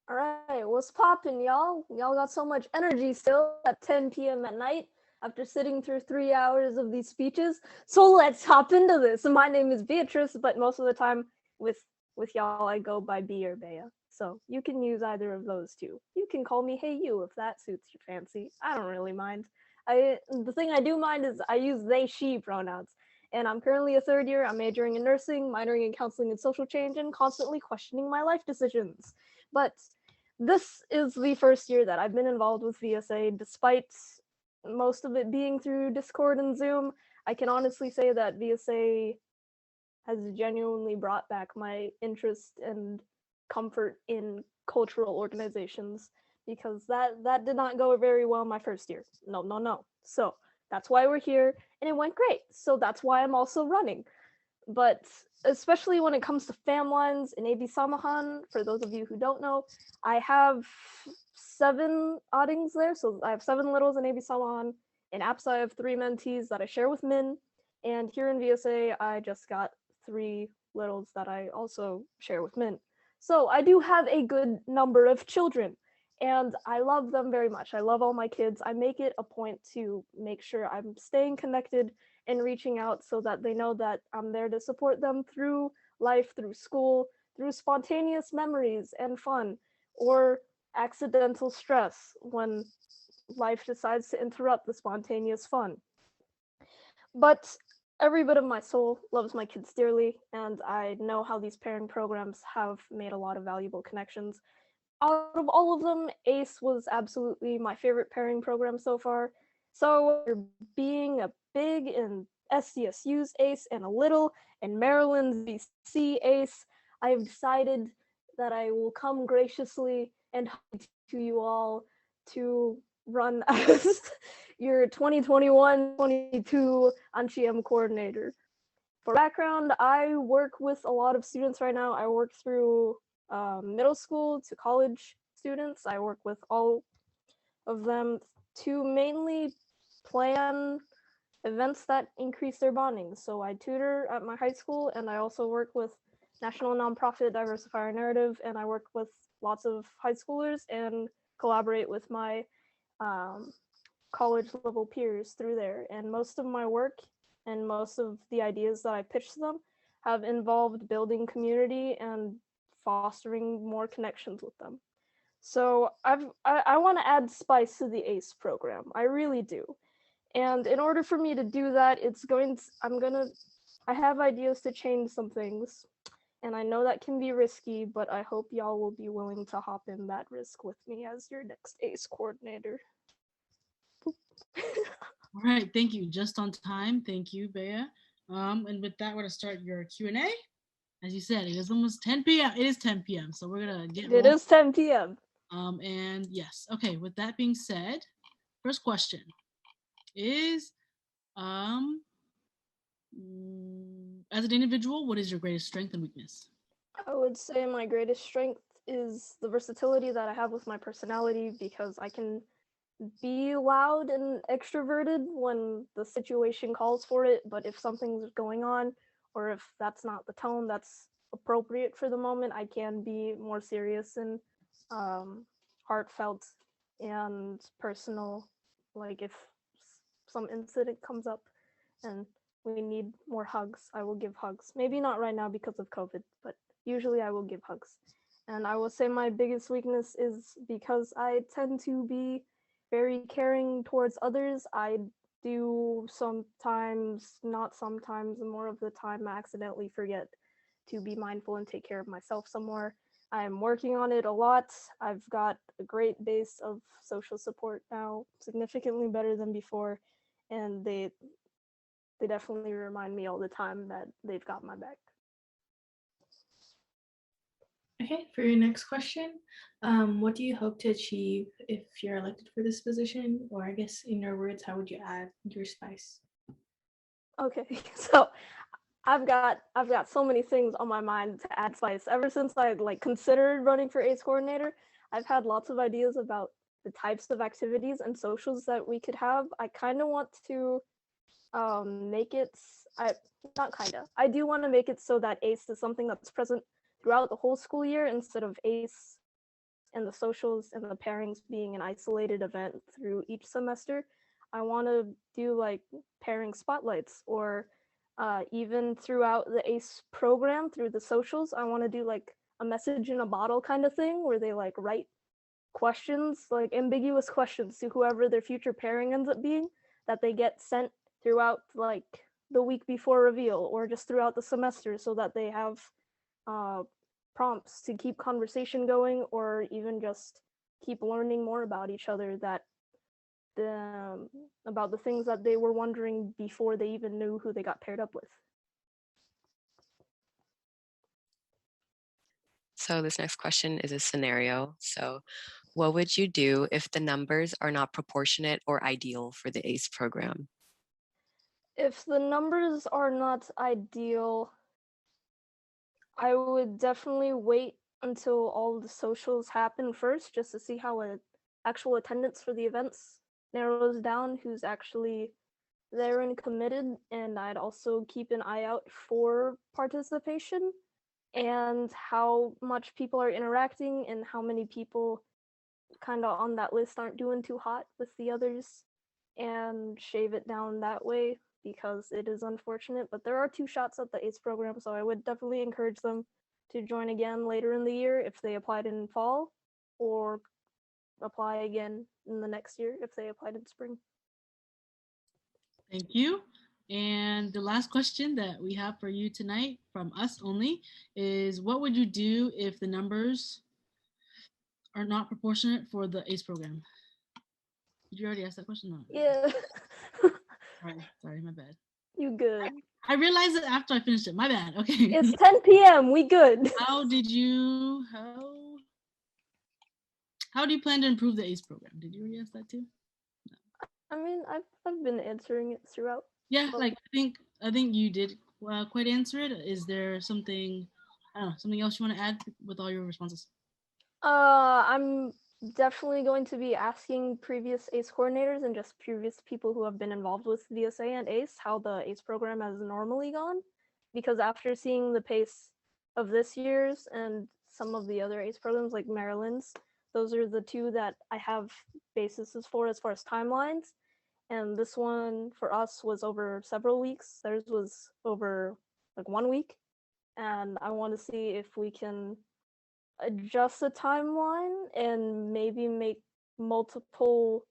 All right, what's poppin', y'all? Y'all got so much energy still at 10 p.m. at night after sitting through 3 hours of these speeches. So let's hop into this. My name is Beatrice, but most of the time with with y'all, I go by Bea or Bea. So you can use either of those two. You can call me Hey You if that suits your fancy. I don't really mind. The thing I do mind is I use they, she pronouns. And I'm currently a third year. I'm majoring in nursing, minoring in counseling and social change, and constantly questioning my life decisions. But this is the first year that I've been involved with VSA, despite most of it being through Discord and Zoom. I can honestly say that VSA has genuinely brought back my interest and comfort in cultural organizations, because that did not go very well my first year. No. So that's why we're here, and it went great. So that's why I'm also running. But especially when it comes to Pham lines and AB Samahan, for those of you who don't know, I have 7 oddings there. So I have 7 littles in AB Samahan. In APSA, I have 3 mentees that I share with Min. And here in VSA, I just got 3 littles that I also share with Min. So I do have a good number of children, and I love them very much. I love all my kids. I make it a point to make sure I'm staying connected and reaching out so that they know that I'm there to support them through life, through school, through spontaneous memories and fun, or accidental stress when life decides to interrupt the spontaneous fun. But every bit of my soul loves my kids dearly, and I know how these pairing programs have made a lot of valuable connections. Out of all of them, ACE was absolutely my favorite pairing program so far. So being a big in SDSU's ACE and a little in Maryland's VC ACE, I've decided that I will come graciously and to you all to run as your 2021-22 Anh Chi Em Coordinator. For background, I work with a lot of students right now. I work through middle school to college students. I work with all of them to mainly plan events that increase their bonding. So I tutor at my high school, and I also work with National Nonprofit Diversifier Narrative, and I work with lots of high schoolers and collaborate with my college level peers through there. And most of my work and most of the ideas that I pitch to them have involved building community and fostering more connections with them. So I want to add spice to the ACE program. I really do. And in order for me to do that, I have ideas to change some things. And I know that can be risky, but I hope y'all will be willing to hop in that risk with me as your next ACE coordinator. All right, thank you. Just on time. Thank you, Bea. And with that, we're gonna start your Q&A. As you said, it is almost 10 p.m. It is 10 p.m. So we're gonna get. It is 10 p.m. And yes, okay. With that being said, first question is, as an individual, what is your greatest strength and weakness? I would say my greatest strength is the versatility that I have with my personality, because I can be loud and extroverted when the situation calls for it, but if something's going on or if that's not the tone that's appropriate for the moment, I can be more serious and heartfelt and personal. Like if some incident comes up and we need more hugs, I will give hugs. Maybe not right now because of COVID, but usually I will give hugs. And I will say my biggest weakness is because I tend to be very caring towards others. I do sometimes, not sometimes, more of the time, I accidentally forget to be mindful and take care of myself some more. I'm working on it a lot. I've got a great base of social support now, significantly better than before, and they definitely remind me all the time that they've got my back. Okay, for your next question, what do you hope to achieve if you're elected for this position? Or I guess in your words, how would you add your spice? Okay, so I've got so many things on my mind to add spice. Ever since I considered running for ACE coordinator, I've had lots of ideas about the types of activities and socials that we could have. I kind of want to make it, I do want to make it so that ACE is something that's present throughout the whole school year, instead of ACE and the socials and the pairings being an isolated event through each semester. I want to do like pairing spotlights or even throughout the ACE program, through the socials, I want to do like a message in a bottle kind of thing where they like write questions, like ambiguous questions to whoever their future pairing ends up being, that they get sent throughout like the week before reveal or just throughout the semester, so that they have prompts to keep conversation going or even just keep learning more about each other, that about the things that they were wondering before they even knew who they got paired up with. So this next question is a scenario. So what would you do if the numbers are not proportionate or ideal for the ACE program? If the numbers are not ideal, I would definitely wait until all the socials happen first, just to see how actual attendance for the events narrows down, who's actually there and committed. And I'd also keep an eye out for participation and how much people are interacting and how many people kind of on that list aren't doing too hot with the others, and shave it down that way, because it is unfortunate. But there are 2 shots at the ACE program, so I would definitely encourage them to join again later in the year if they applied in fall, or apply again in the next year if they applied in spring. Thank you. And the last question that we have for you tonight from us only is, what would you do if the numbers are not proportionate for the ACE program? Did you already ask that question? No. Yeah. Sorry, my bad. You good. I realized it after I finished it. My bad. Okay. It's 10 p.m. We good. How do you plan to improve the ACE program? Did you already ask that too? No. I mean, I've been answering it throughout. Yeah, like I think you did quite answer it. Is there something, I don't know, something else you want to add with all your responses? I'm definitely going to be asking previous ACE coordinators and just previous people who have been involved with VSA and ACE how the ACE program has normally gone, because after seeing the pace of this year's and some of the other ACE programs like Maryland's, those are the 2 that I have bases for as far as timelines. And this one for us was over several weeks. Theirs was over like 1 week. And I want to see if we can adjust the timeline and maybe make multiple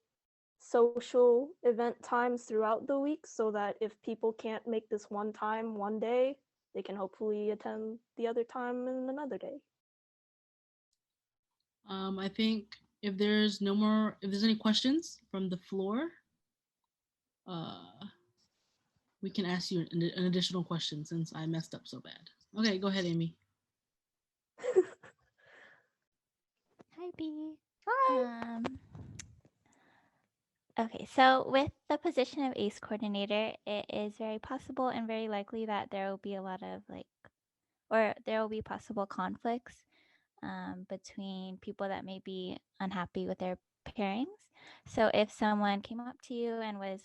social event times throughout the week, so that if people can't make this one time one day, they can hopefully attend the other time in another day. I think if there's any questions from the floor, we can ask you an additional question since I messed up so bad. Okay, go ahead, Amy. Hi, Bea. Hi. Okay, so with the position of ACE coordinator, it is very possible and very likely that there will be a lot of there will be possible conflicts between people that may be unhappy with their pairings. So if someone came up to you and was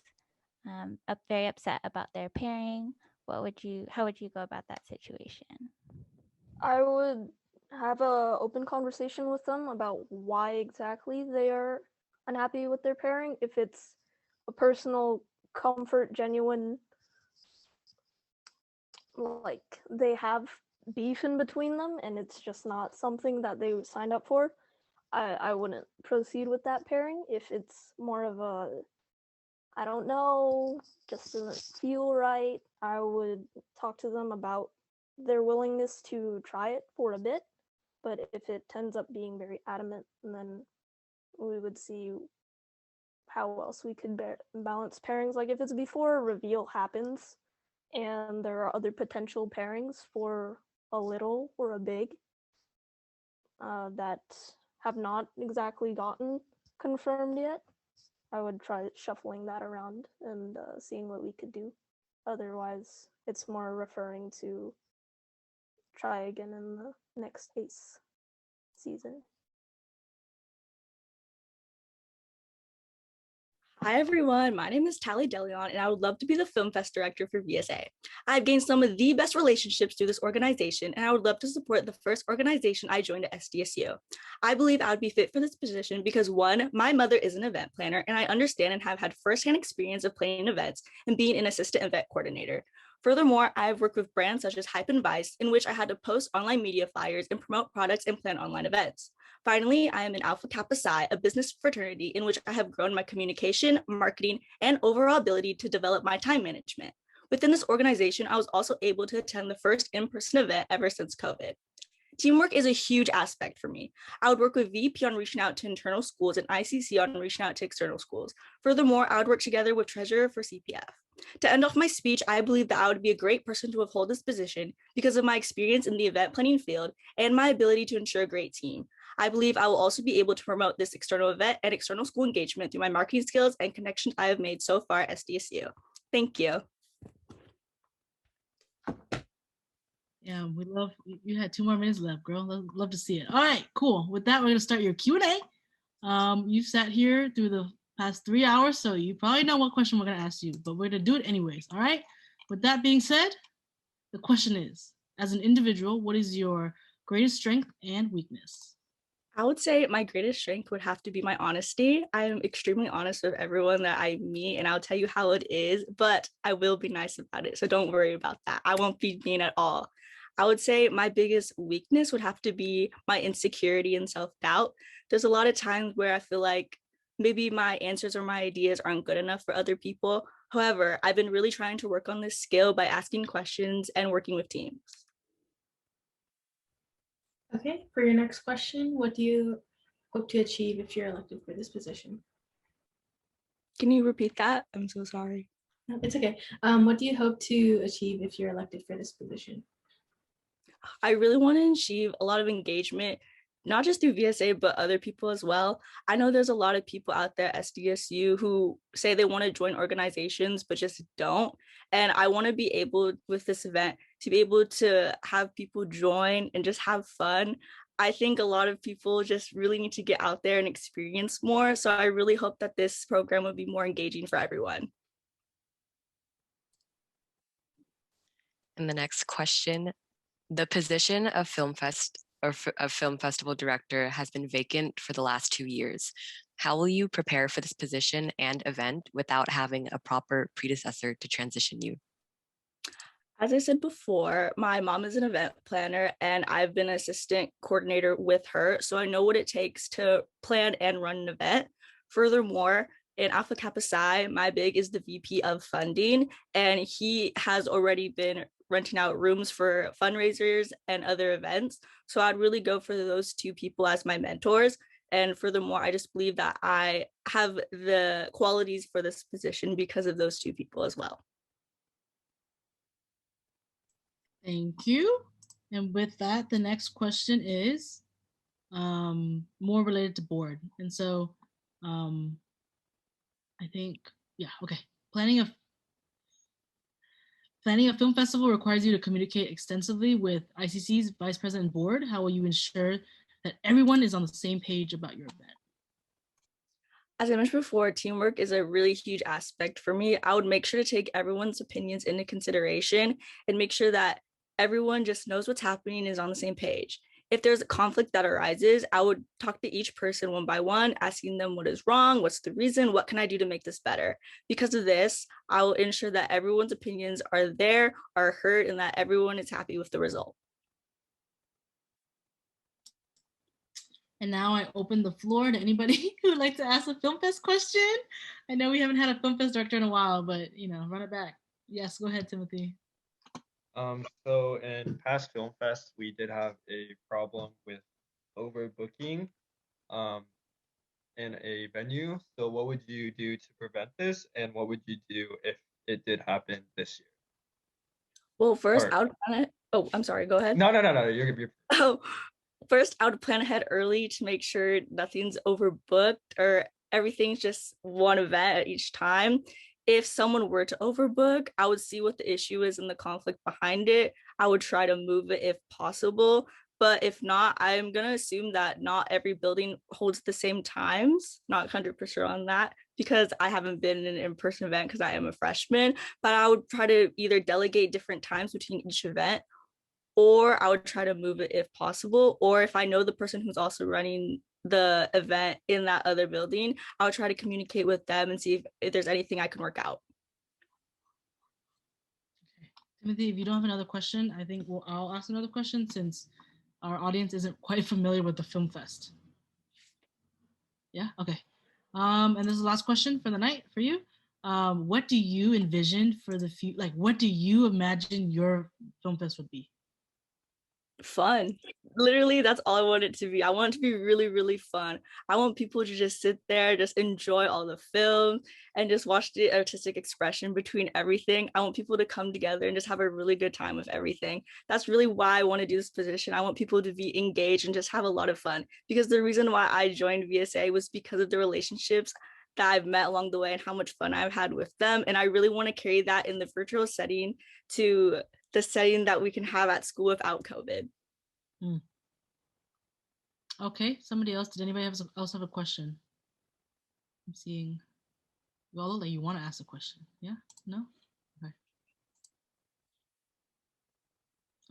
very upset about their pairing, how would you go about that situation? I would have an open conversation with them about why exactly they are unhappy with their pairing. If it's a personal comfort, genuine, like they have beef in between them and it's just not something that they signed up for, I wouldn't proceed with that pairing. If it's more of a, I don't know, just doesn't feel right, I would talk to them about their willingness to try it for a bit. But if it ends up being very adamant, then we would see how else we could balance pairings. Like if it's before a reveal happens and there are other potential pairings for a little or a big that have not exactly gotten confirmed yet, I would try shuffling that around and seeing what we could do. Otherwise, it's more referring to try again in the next ACE season. Hi everyone, my name is Tallie De Leon and I would love to be the Film Fest director for VSA. I've gained some of the best relationships through this organization and I would love to support the first organization I joined at SDSU. I believe I would be fit for this position because one, my mother is an event planner and I understand and have had firsthand experience of planning events and being an assistant event coordinator. Furthermore, I have worked with brands such as Hype and Vice, in which I had to post online media flyers and promote products and plan online events. Finally, I am in Alpha Kappa Psi, a business fraternity in which I have grown my communication, marketing, and overall ability to develop my time management. Within this organization, I was also able to attend the first in-person event ever since COVID. Teamwork is a huge aspect for me. I would work with VP on reaching out to internal schools and ICC on reaching out to external schools. Furthermore, I would work together with Treasurer for CPF. To end off my speech, I believe that I would be a great person to hold this position because of my experience in the event planning field and my ability to ensure a great team. I believe I will also be able to promote this external event and external school engagement through my marketing skills and connections I have made so far at SDSU. Thank you. Yeah, we love, you had 2 more minutes left, girl. Love to see it. All right, cool. With that, we're gonna start your Q&A. You've sat here through the past 3 hours, so you probably know what question we're gonna ask you, but we're gonna do it anyways, all right? With that being said, the question is, as an individual, what is your greatest strength and weakness? I would say my greatest strength would have to be my honesty. I am extremely honest with everyone that I meet and I'll tell you how it is, but I will be nice about it. So don't worry about that. I won't be mean at all. I would say my biggest weakness would have to be my insecurity and self-doubt. There's a lot of times where I feel like maybe my answers or my ideas aren't good enough for other people. However, I've been really trying to work on this skill by asking questions and working with teams. Okay, for your next question, what do you hope to achieve if you're elected for this position? Can you repeat that? I'm so sorry. No, it's okay. What do you hope to achieve if you're elected for this position? I really want to achieve a lot of engagement, not just through VSA, but other people as well. I know there's a lot of people out there at SDSU who say they want to join organizations, but just don't. And I want to be able, with this event, to be able to have people join and just have fun. I think a lot of people just really need to get out there and experience more. So I really hope that this program will be more engaging for everyone. And the next question, the position of Film Festival Director has been vacant for the last 2 years. How will you prepare for this position and event without having a proper predecessor to transition you? As I said before, my mom is an event planner and I've been an assistant coordinator with her. So I know what it takes to plan and run an event. Furthermore, in Alpha Kappa Psi, my big is the VP of funding, and he has already been renting out rooms for fundraisers and other events. So I'd really go for those 2 people as my mentors. And furthermore, I just believe that I have the qualities for this position because of those 2 people as well. Thank you. And with that, the next question is more related to board. And so I think, yeah, okay. Planning a film festival requires you to communicate extensively with ICC's Vice President Board. How will you ensure that everyone is on the same page about your event? As I mentioned before, teamwork is a really huge aspect for me. I would make sure to take everyone's opinions into consideration and make sure that everyone just knows what's happening and is on the same page. If there's a conflict that arises, I would talk to each person one by one, asking them what is wrong, what's the reason, what can I do to make this better? Because of this, I will ensure that everyone's opinions are there, are heard, and that everyone is happy with the result. And now I open the floor to anybody who would like to ask a Film Fest question. I know we haven't had a Film Fest director in a while, but you know, run it back. Yes, go ahead, Timothy. So in past Film Fest, we did have a problem with overbooking in a venue. So what would you do to prevent this? And what would you do if it did happen this year? Well, first, I would plan it. Oh, I'm sorry, go ahead. No, you're Oh, first, I would plan ahead early to make sure nothing's overbooked or everything's just one event at each time. If someone were to overbook, I would see what the issue is and the conflict behind it. I would try to move it if possible. But if not, I'm going to assume that not every building holds the same times. Not 100% on that. because I haven't been in an in-person event because I am a freshman, but I would try to either delegate different times between each event, or I would try to move it if possible. Or if I know the person who's also running the event in that other building, I would try to communicate with them and see if there's anything I can work out. Timothy, if you don't have another question, I think I'll ask another question since our audience isn't quite familiar with the Film Fest. Yeah, okay. And this is the last question for the night for you. What do you envision for the future? Like, what do you imagine your Film Fest would be? Fun. Literally, that's all I want it to be. I want it to be really, really fun. I want people to just sit there, just enjoy all the films and just watch the artistic expression between everything. I want people to come together and just have a really good time with everything. That's really why I want to do this position. I want people to be engaged and just have a lot of fun, because the reason why I joined VSA was because of the relationships that I've met along the way and how much fun I've had with them. And I really want to carry that in the virtual setting to the setting that we can have at school without COVID. Okay, somebody else. Did anybody else have a question? I'm seeing Lola, you want to ask a question? Yeah? No? Okay.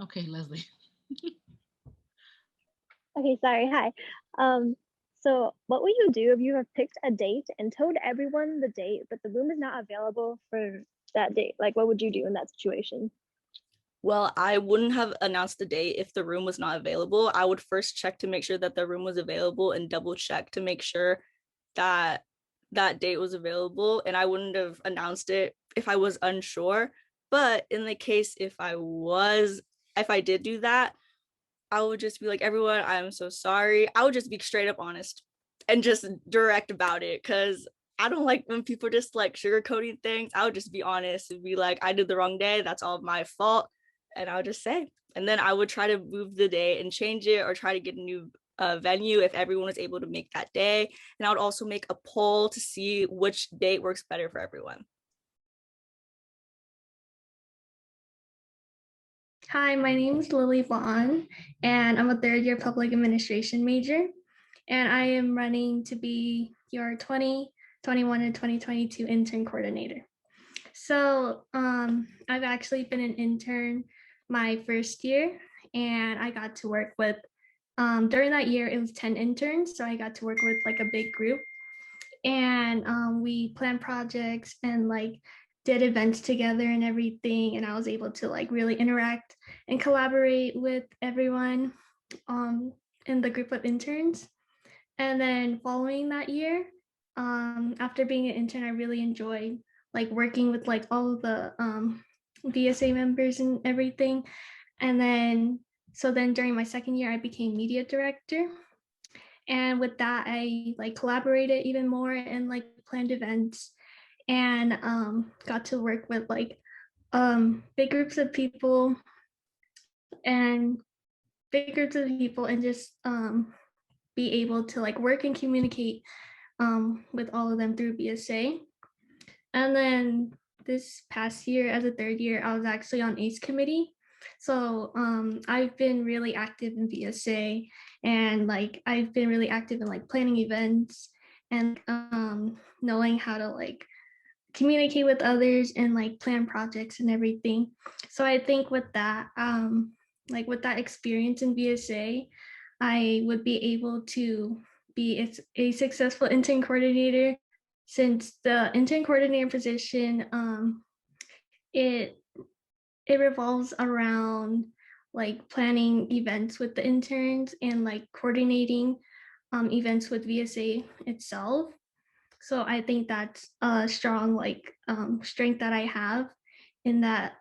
Okay, Leslie. Okay, sorry. Hi. So what would you do if you have picked a date and told everyone the date, but the room is not available for that date? Like, what would you do in that situation? Well, I wouldn't have announced the date if the room was not available. I would first check to make sure that the room was available and double check to make sure that that date was available. And I wouldn't have announced it if I was unsure. But in the case if I did do that, I would just be like, everyone, I'm so sorry. I would just be straight up honest and just direct about it, because I don't like when people just like sugarcoating things. I would just be honest and be like, I did the wrong day. That's all my fault. And I would just say, and then I would try to move the day and change it, or try to get a new venue if everyone was able to make that day. And I would also make a poll to see which date works better for everyone. Hi, my name is Lileane Banh, and I'm a third-year public administration major, and I am running to be your 2021 and 2022 intern coordinator. So I've actually been an intern my first year, and I got to work with, during that year, it was 10 interns, so I got to work with like a big group, and we planned projects and like did events together and everything, and I was able to like really interact and collaborate with everyone in the group of interns. And then following that year, after being an intern, I really enjoyed like working with like all of the VSA members and everything. And then during my second year, I became media director. And with that, I like collaborated even more and like planned events, and got to work with like big groups of people and just be able to like work and communicate with all of them through BSA. And then this past year, as a third year, I was actually on ACE committee. So I've been really active in VSA, and like I've been really active in like planning events and knowing how to like communicate with others and like plan projects and everything. So I think with that, like with that experience in VSA, I would be able to be a successful intern coordinator, since the intern coordinator position, it revolves around like planning events with the interns and like coordinating events with VSA itself. So I think that's a strong like strength that I have in that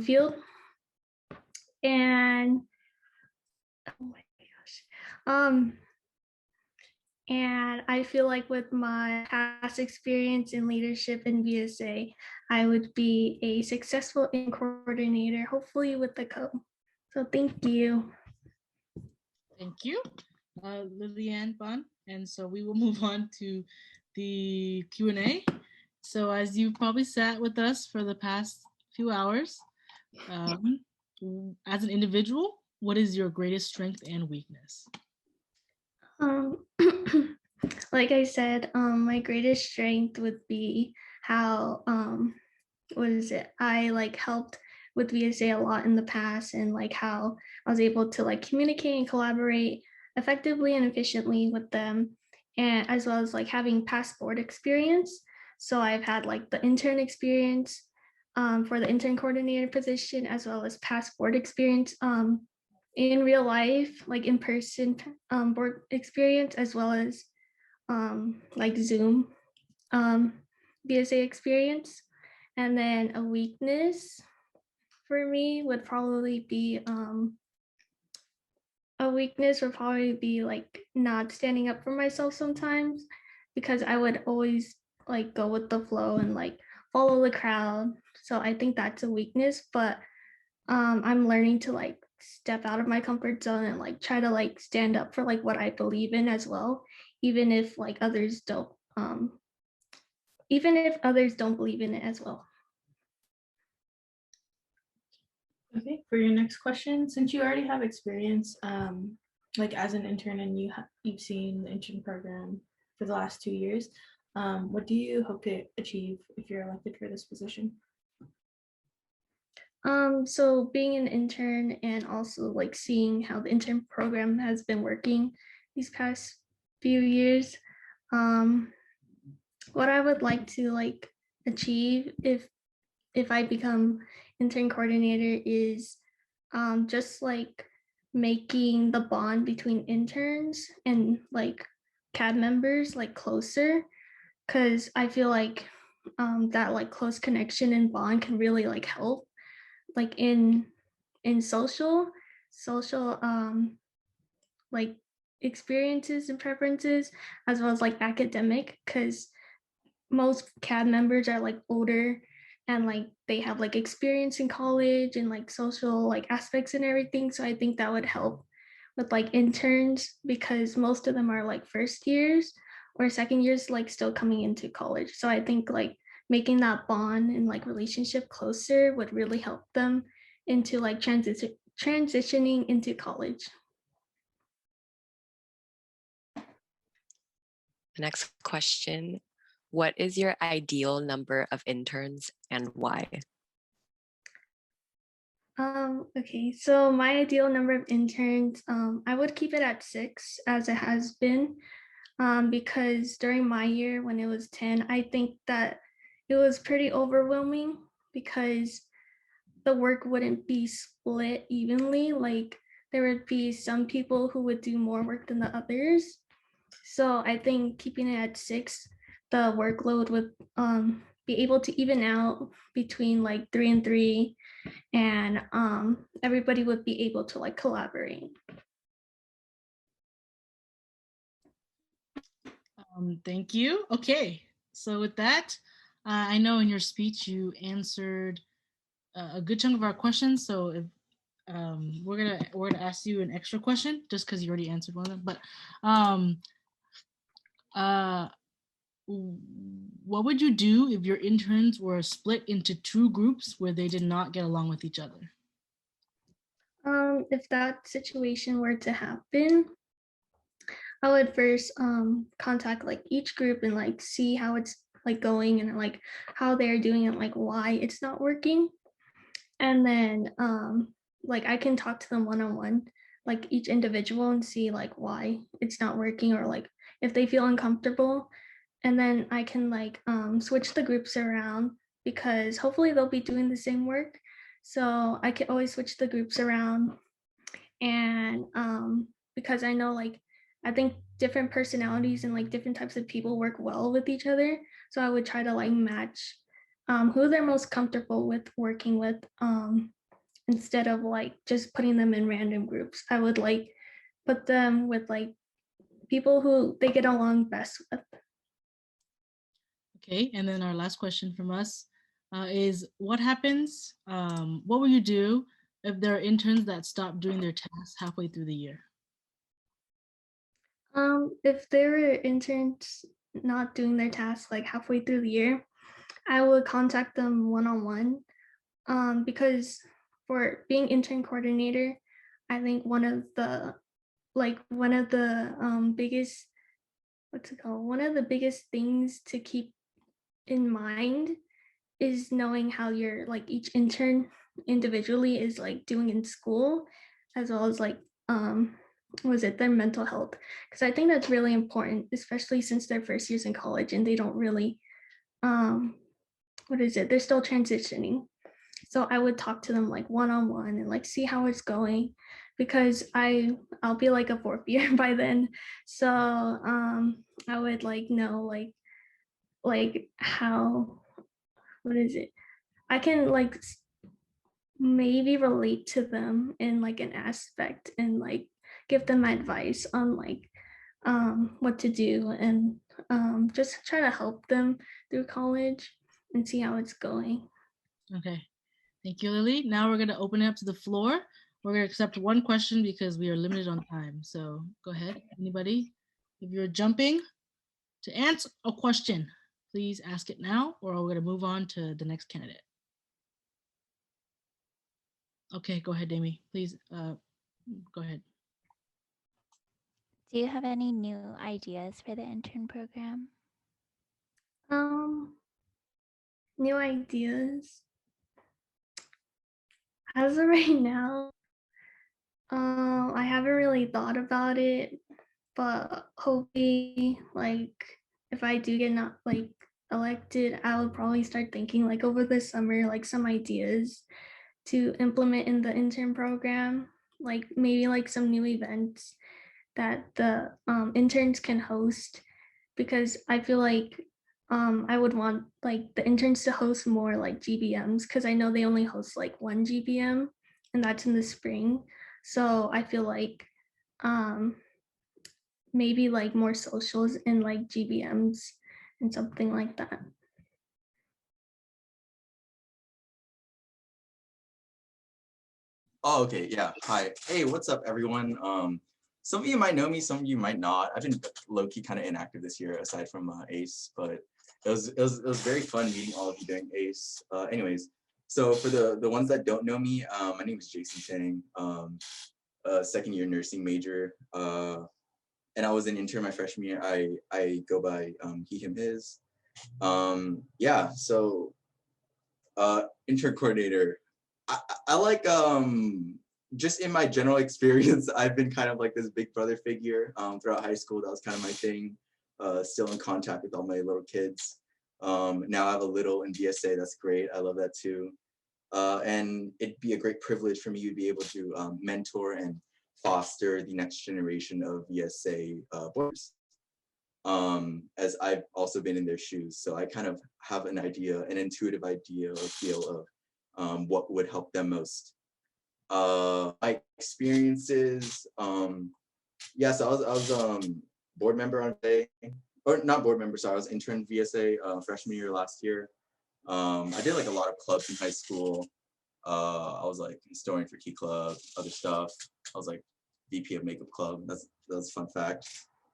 field. And oh my gosh, and I feel like with my past experience in leadership in VSA, I would be a successful coordinator, hopefully with the co. So thank you. Thank you, Lileane Banh. And so we will move on to the Q&A. So as you've probably sat with us for the past few hours, as an individual, what is your greatest strength and weakness? Like I said, my greatest strength would be how I like helped with VSA a lot in the past, and like how I was able to like communicate and collaborate effectively and efficiently with them, and as well as like having past board experience. So I've had like the intern experience for the intern coordinator position, as well as past board experience in real life, like in person board experience, as well as like Zoom VSA experience. And then a weakness for me would probably be like not standing up for myself sometimes, because I would always like go with the flow and like follow the crowd. So I think that's a weakness, but I'm learning to like step out of my comfort zone and like try to like stand up for like what I believe in as well, even if like others don't believe in it as well. Okay, for your next question, since you already have experience like as an intern, and you've seen the intern program for the last 2 years, what do you hope to achieve if you're elected for this position? So being an intern and also like seeing how the intern program has been working these past few years, what I would like to like achieve if I become intern coordinator is just like making the bond between interns and like CAD members like closer, because I feel like that like close connection and bond can really like help like in social like experiences and preferences, as well as like academic, because most CAD members are like older and like they have like experience in college and like social like aspects and everything. So I think that would help with like interns, because most of them are like first years or second years like still coming into college. So I think like making that bond and like relationship closer would really help them into like transitioning into college. The next question, what is your ideal number of interns and why? Okay, so my ideal number of interns, I would keep it at 6 as it has been, because during my year when it was 10, I think that it was pretty overwhelming because the work wouldn't be split evenly. Like there would be some people who would do more work than the others. So I think keeping it at 6, the workload would be able to even out between like 3 and 3, and everybody would be able to like collaborate. Thank you. Okay, so with that, I know in your speech you answered a good chunk of our questions. So if we're gonna ask you an extra question just because you already answered one of them. But what would you do if your interns were split into 2 groups where they did not get along with each other? If that situation were to happen, I would first contact like each group and like see how it's like going and like how they're doing and like why it's not working. And then like I can talk to them one-on-one, like each individual, and see like why it's not working, or like if they feel uncomfortable. And then I can like switch the groups around, because hopefully they'll be doing the same work. So I can always switch the groups around. And because I know like I think different personalities and like different types of people work well with each other. So I would try to like match who they're most comfortable with working with, instead of like just putting them in random groups. I would like put them with like people who they get along best with. Okay, and then our last question from us is what happens, what will you do if there are interns that stop doing their tasks halfway through the year? If there were interns not doing their tasks like halfway through the year, I would contact them one-on-one, because for being intern coordinator, I think one of the biggest what's it called? One of the biggest things to keep in mind is knowing how your like each intern individually is like doing in school, as well as like their mental health, because I think that's really important, especially since they're first years in college and they don't really they're still transitioning. So I would talk to them like one-on-one and like see how it's going, because I'll be like a fourth year by then. So I would like know like how I can like maybe relate to them in like an aspect and like give them advice on like what to do, and just try to help them through college and see how it's going. Okay, thank you, Lily. Now we're gonna open it up to the floor. We're gonna accept one question because we are limited on time. So go ahead, anybody. If you're jumping to answer a question, please ask it now, or we're gonna move on to the next candidate. Okay, go ahead, Demi. Please go ahead. Do you have any new ideas for the intern program? New ideas. As of right now, I haven't really thought about it, but hopefully, like, if I do get not like elected, I will probably start thinking like over the summer, like some ideas to implement in the intern program, like maybe like some new events that the interns can host, because I feel like I would want like the interns to host more like GBMs, because I know they only host like one GBM, and that's in the spring. So I feel like maybe like more socials and like GBMs and something like that. Oh, okay, yeah. Hi. Hey, what's up, everyone? Some of you might know me, some of you might not. I've been low-key kind of inactive this year, aside from ACE, but it was very fun meeting all of you during ACE. Anyways, so for the ones that don't know me, my name is Jason Cheng, second-year nursing major, and I was an intern my freshman year. I go by he, him, his. Yeah. So intern coordinator. I like just in my general experience, I've been kind of like this big brother figure throughout high school. That was kind of my thing. Still in contact with all my little kids. Now I have a little in VSA. That's great. I love that too. And it'd be a great privilege for me to be able to mentor and foster the next generation of VSA boarders. As I've also been in their shoes. So I kind of have an idea, an intuitive idea or feel of what would help them most. My experiences, yeah, so I was board member on day, or not board member, sorry, I was intern VSA freshman year last year. I did like a lot of clubs in high school. I was like historian for Key Club, other stuff. I was like VP of Makeup Club. That's a fun fact.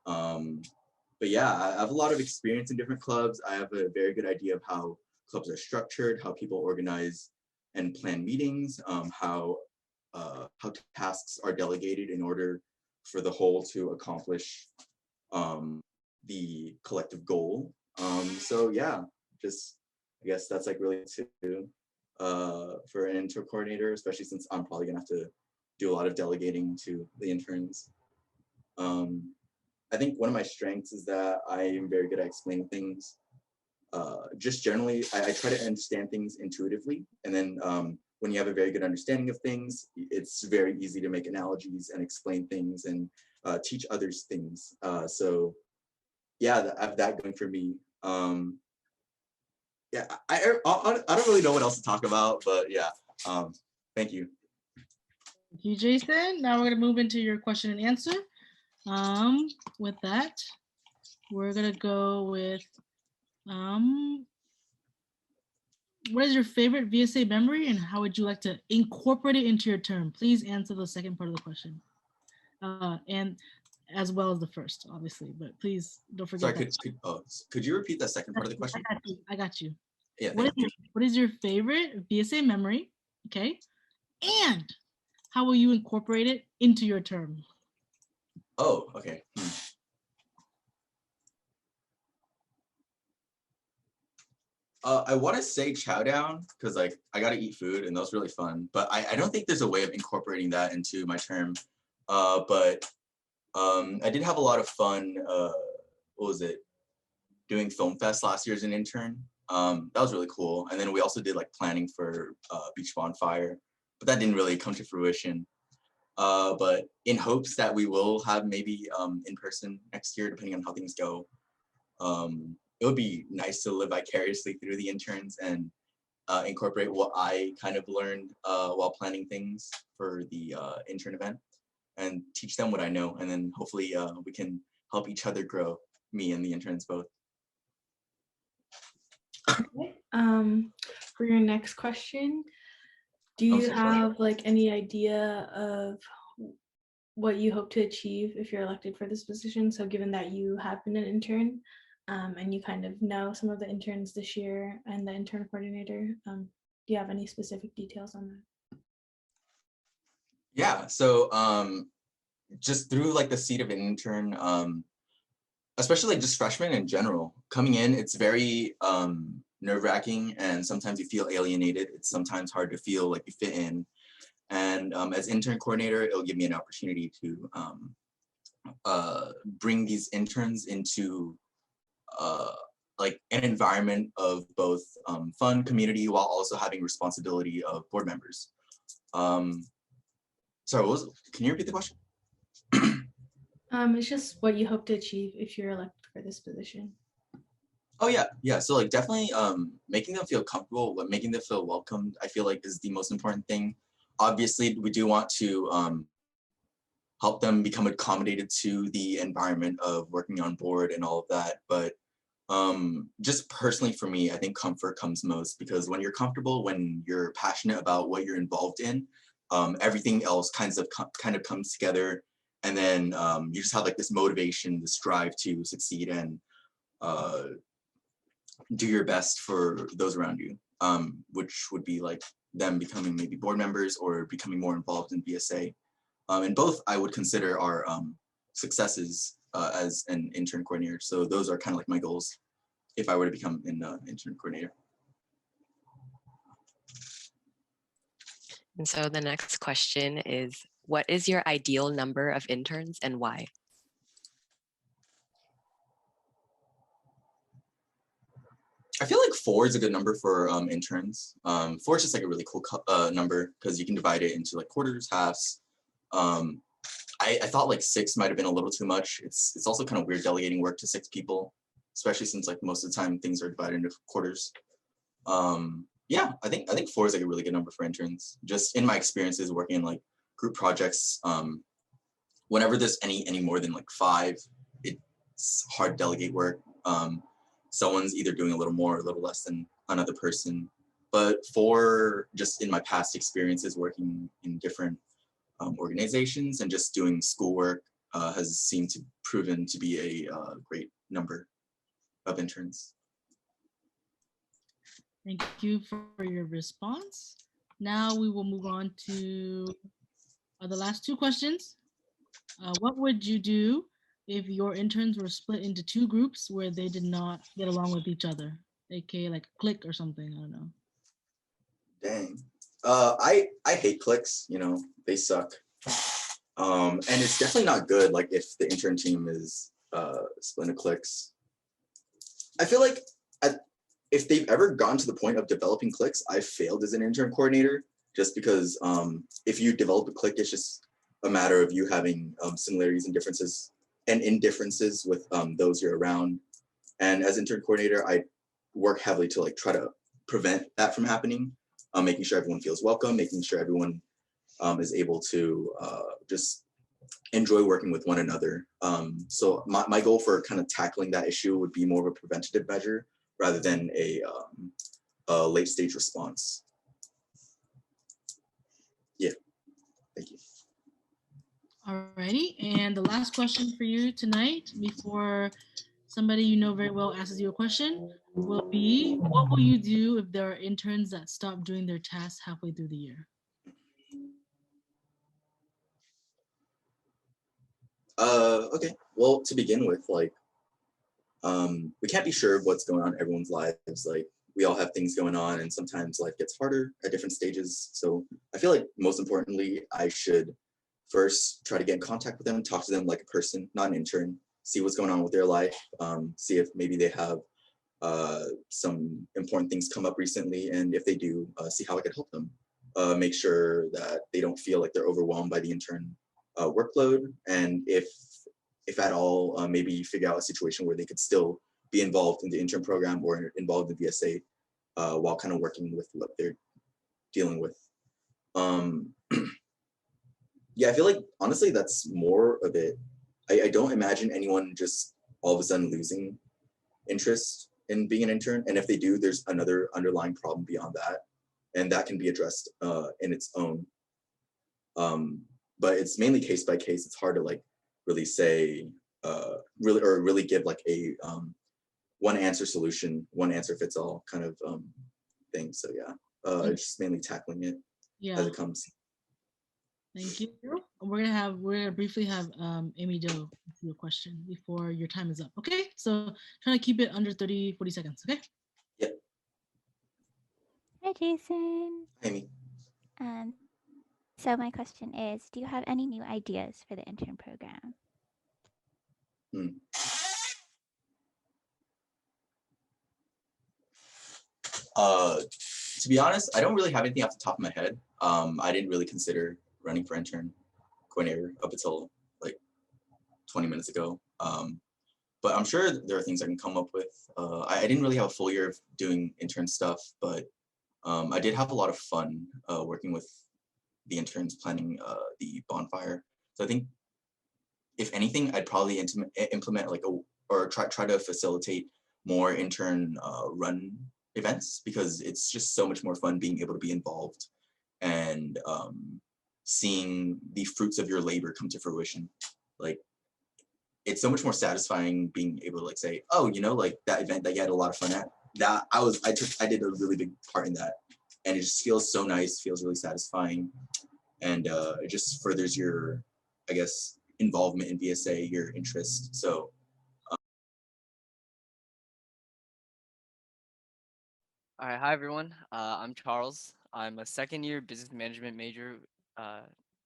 But yeah, I have a lot of experience in different clubs. I have a very good idea of how clubs are structured, how people organize and plan meetings, how tasks are delegated in order for the whole to accomplish the collective goal. So yeah, just I guess that's like really to for an intern coordinator, especially since I'm probably gonna have to do a lot of delegating to the interns. I think one of my strengths is that I am very good at explaining things. Just generally, I try to understand things intuitively. And then when you have a very good understanding of things, it's very easy to make analogies and explain things and teach others things. So yeah, I have that going for me. Yeah, I don't really know what else to talk about, but yeah, thank you. Thank you, Jason. Now we're gonna move into your question and answer. With that, we're gonna go with what is your favorite VSA memory and how would you like to incorporate it into your term? Please answer the second part of the question. And as well as the first, obviously, but please don't forget. Sorry, could you repeat that second part of the question? I got you. Yeah. What is your favorite VSA memory? Okay. And how will you incorporate it into your term? Oh, okay. I want to say chow down because like I got to eat food and that was really fun. But I don't think there's a way of incorporating that into my term. But I did have a lot of fun. What was it? Doing Film Fest last year as an intern. That was really cool. And then we also did like planning for Beach Bonfire, but that didn't really come to fruition. But in hopes that we will have maybe in person next year, depending on how things go. It would be nice to live vicariously through the interns and incorporate what I kind of learned while planning things for the intern event and teach them what I know. And then hopefully we can help each other grow, me and the interns both. Okay. For your next question, do you have like any idea of what you hope to achieve if you're elected for this position? So given that you have been an intern and you kind of know some of the interns this year and the intern coordinator, do you have any specific details on that? Yeah, so just through like the seat of an intern, especially like just freshmen in general, coming in, it's very nerve-wracking and sometimes you feel alienated. It's sometimes hard to feel like you fit in. And as intern coordinator, it'll give me an opportunity to bring these interns into like an environment of both fun, community, while also having responsibility of board members. Sorry, can you repeat the question? It's just what you hope to achieve if you're elected for this position. Oh yeah. So like definitely making them feel comfortable, making them feel welcomed, I feel like is the most important thing. Obviously, we do want to help them become accommodated to the environment of working on board and all of that. But just personally for me, I think comfort comes most because when you're comfortable, when you're passionate about what you're involved in, everything else kind of comes together. And then you just have like this motivation, this drive to succeed and do your best for those around you, which would be like them becoming maybe board members or becoming more involved in VSA. And both I would consider are successes as an intern coordinator. So those are kind of like my goals if I were to become an intern coordinator. And so the next question is, what is your ideal number of interns and why? I feel like 4 is a good number for interns. 4 is just like a really cool number because you can divide it into like quarters, halves. I thought like 6 might have been a little too much. It's also kind of weird delegating work to 6 people, especially since like most of the time things are divided into quarters. Yeah, I think 4 is like a really good number for interns. Just in my experiences working in like group projects, whenever there's any more than like 5, it's hard to delegate work. Someone's either doing a little more or a little less than another person. But for just in my past experiences working in different organizations and just doing schoolwork has seemed to proven to be a great number of interns. Thank you for your response. Now we will move on to the last 2 questions. What would you do if your interns were split into 2 groups where they did not get along with each other, aka like a clique or something? I don't know. Dang. I hate cliques, you know, they suck. And it's definitely not good like if the intern team is split into cliques. I feel like if they've ever gotten to the point of developing cliques, I've failed as an intern coordinator just because if you develop a clique, it's just a matter of you having similarities and differences and indifferences with those you're around. And as intern coordinator, I work heavily to like try to prevent that from happening, making sure everyone feels welcome, making sure everyone is able to just enjoy working with one another. So my goal for kind of tackling that issue would be more of a preventative measure rather than a late stage response. Yeah, thank you. Alrighty, and the last question for you tonight, before somebody you know very well asks you a question, will be, what will you do if there are interns that stop doing their tasks halfway through the year? Okay, well, to begin with, like, we can't be sure of what's going on in everyone's lives. Like, we all have things going on, and sometimes life gets harder at different stages. So I feel like most importantly, I should first try to get in contact with them, talk to them like a person, not an intern, see what's going on with their life, see if maybe they have some important things come up recently, and if they do, see how I could help them. Make sure that they don't feel like they're overwhelmed by the intern workload, and if at all, maybe figure out a situation where they could still be involved in the intern program or involved in VSA while kind of working with what they're dealing with. Yeah, I feel like honestly that's more of it. I don't imagine anyone just all of a sudden losing interest in being an intern, and if they do, there's another underlying problem beyond that, and that can be addressed in its own. But it's mainly case by case. It's hard to like really say really give like a one answer solution, one answer fits all kind of thing. So yeah, it's just mainly tackling it as it comes. Thank you. We're gonna briefly have Amy Doe answer your question before your time is up. Okay, so trying to keep it under 30-40 seconds. Okay. Yep. Hi, Jason. Amy. So my question is, do you have any new ideas for the intern program? To be honest, I don't really have anything off the top of my head. I didn't really consider running for intern coordinator up until like 20 minutes ago. But I'm sure there are things I can come up with. I didn't really have a full year of doing intern stuff, but I did have a lot of fun working with the interns planning the bonfire. So I think if anything, I'd probably implement like or try to facilitate more intern run events, because it's just so much more fun being able to be involved and seeing the fruits of your labor come to fruition. Like, it's so much more satisfying being able to like say, oh, you know, like that event that you had a lot of fun at, that I did a really big part in that, and it just feels so nice, feels really satisfying, and it just furthers your, I guess, involvement in VSA, your interest. So All right, hi everyone. I'm Charles. I'm a second-year business management major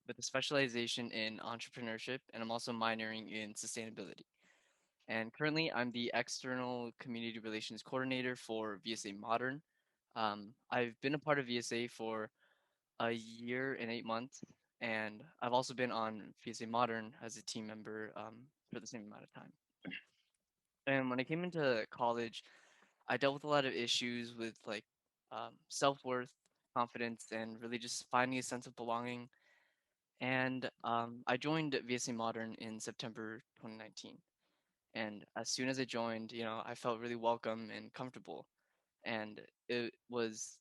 with a specialization in entrepreneurship, and I'm also minoring in sustainability. And currently, I'm the external community relations coordinator for VSA Modern. I've been a part of VSA for a year and 8 months, and I've also been on VSA Modern as a team member for the same amount of time. And when I came into college, I dealt with a lot of issues with like self-worth, confidence, and really just finding a sense of belonging. And I joined VSA Modern in September 2019. And as soon as I joined, you know, I felt really welcome and comfortable. And it was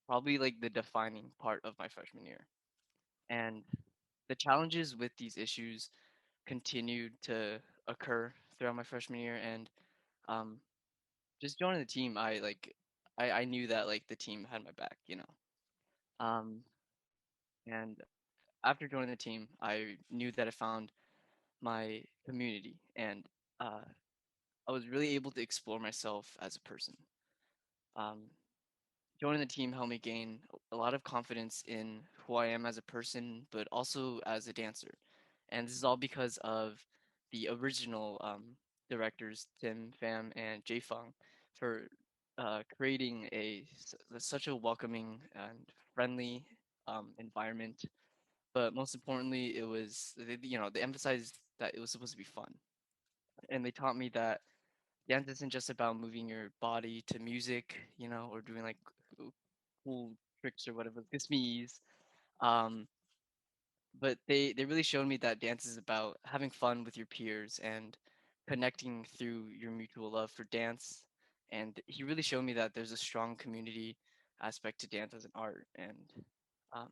probably like the defining part of my freshman year. And the challenges with these issues continued to occur throughout my freshman year. And just joining the team, I knew that like the team had my back, you know. Um, and after joining the team, I knew that I found my community, and uh, I was really able to explore myself as a person. Um, Joining the team helped me gain a lot of confidence in who I am as a person, but also as a dancer. And this is all because of the original directors, Tim, Pham, and Jay Fung, for creating such a welcoming and friendly environment. But most importantly, it was, you know, they emphasized that it was supposed to be fun. And they taught me that dance isn't just about moving your body to music, you know, or doing like cool tricks or whatever, Disney's. Um, but they really showed me that dance is about having fun with your peers and connecting through your mutual love for dance. And he really showed me that there's a strong community aspect to dance as an art. And um,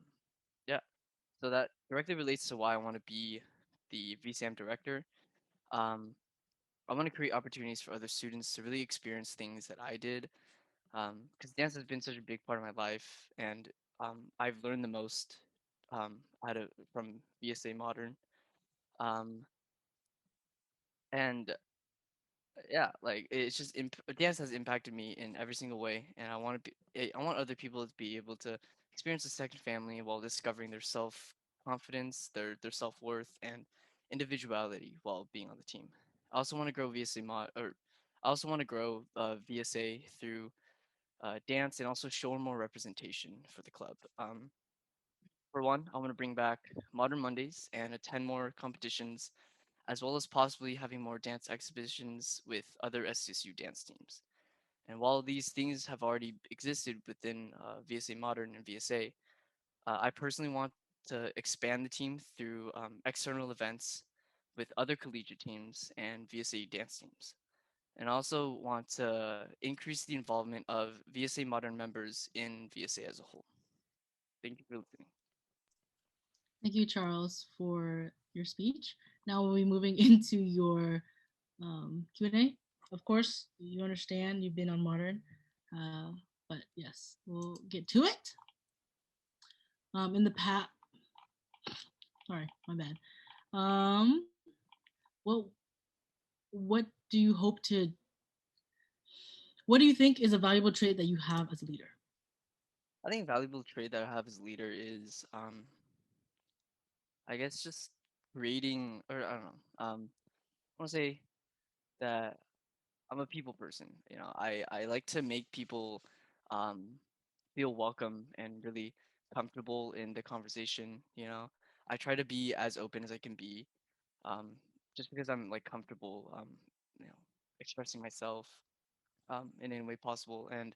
yeah, so that directly relates to why I want to be the VSAM director. Um, I want to create opportunities for other students to really experience things that I did, because dance has been such a big part of my life, and I've learned the most out of from VSA Modern, um, and yeah, like it's just dance has impacted me in every single way, and I want other people to be able to experience a second family while discovering their self confidence, their self worth, and individuality while being on the team. I also want to grow VSA mod, or I also want to grow VSA through dance and also show more representation for the club. For one, I want to bring back Modern Mondays and attend more competitions, as well as possibly having more dance exhibitions with other SDSU dance teams. And while these things have already existed within VSA Modern and VSA, I personally want to expand the team through external events with other collegiate teams and VSA dance teams. And I also want to increase the involvement of VSA Modern members in VSA as a whole. Thank you for listening. Thank you, Charles, for your speech. Now we'll be moving into your Q&A. Of course, you understand you've been on Modern, but yes, we'll get to it. In the past, sorry, my bad. Well, what do you hope to? What do you think is a valuable trait that you have as a leader? I think a valuable trait that I have as a leader is, I guess, just creating, or I don't know. I want to say that I'm a people person. You know, I like to make people um, feel welcome and really comfortable in the conversation. You know, I try to be as open as I can be, um, just because I'm like comfortable, you know, expressing myself in any way possible. And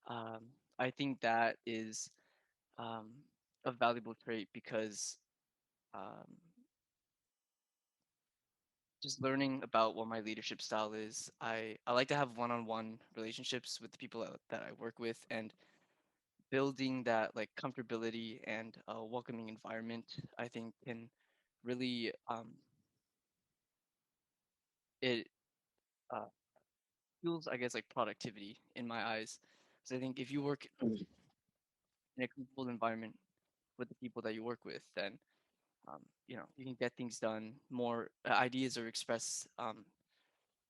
um, I think that is um, a valuable trait because um, just learning about what my leadership style is. I like to have one-on-one relationships with the people that I work with, and building that like comfortability and welcoming environment, I think can really it uh, fuels, I guess, like productivity in my eyes. So I think if you work in a comfortable environment with the people that you work with, then you know, you can get things done. More ideas are expressed,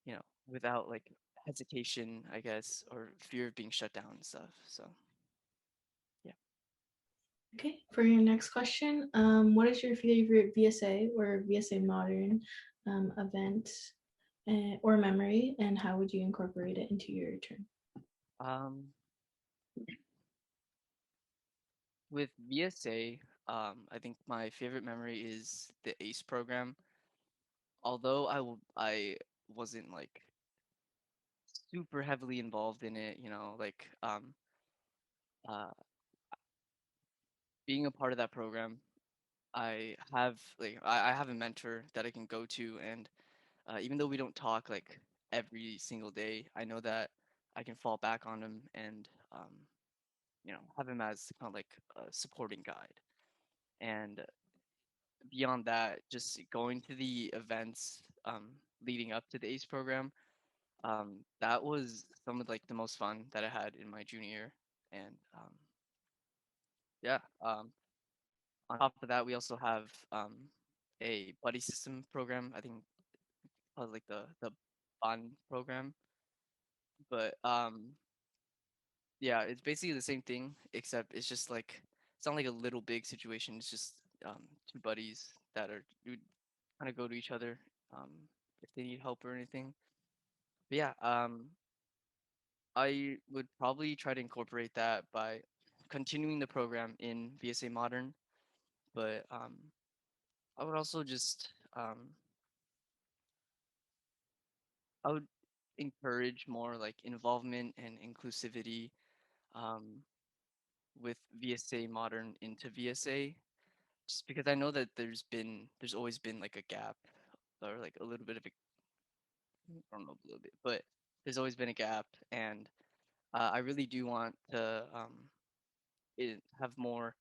you know, without like hesitation, I guess, or fear of being shut down and stuff. So yeah. Okay, for your next question, what is your favorite VSA or VSA Modern event or memory, and how would you incorporate it into your term? With VSA, I think my favorite memory is the ACE program. Although I wasn't like super heavily involved in it, you know, like uh, being a part of that program, I have a mentor that I can go to, and even though we don't talk like every single day, I know that I can fall back on him and you know, have him as kind of like a supporting guide. And beyond that, just going to the events leading up to the ACE program, that was some of like the most fun that I had in my junior year. And yeah, on top of that, we also have a buddy system program. I think like the Bond program, but yeah, it's basically the same thing, except it's just like it's not like a little big situation. It's just two buddies that are kind of go to each other um, if they need help or anything. But yeah, I would probably try to incorporate that by continuing the program in VSA Modern, but I would also just I would encourage more like involvement and inclusivity um, with VSA Modern into VSA, just because I know that there's always been like a gap or like a little bit of a I don't know a little bit, but there's always been a gap, and I really do want to have more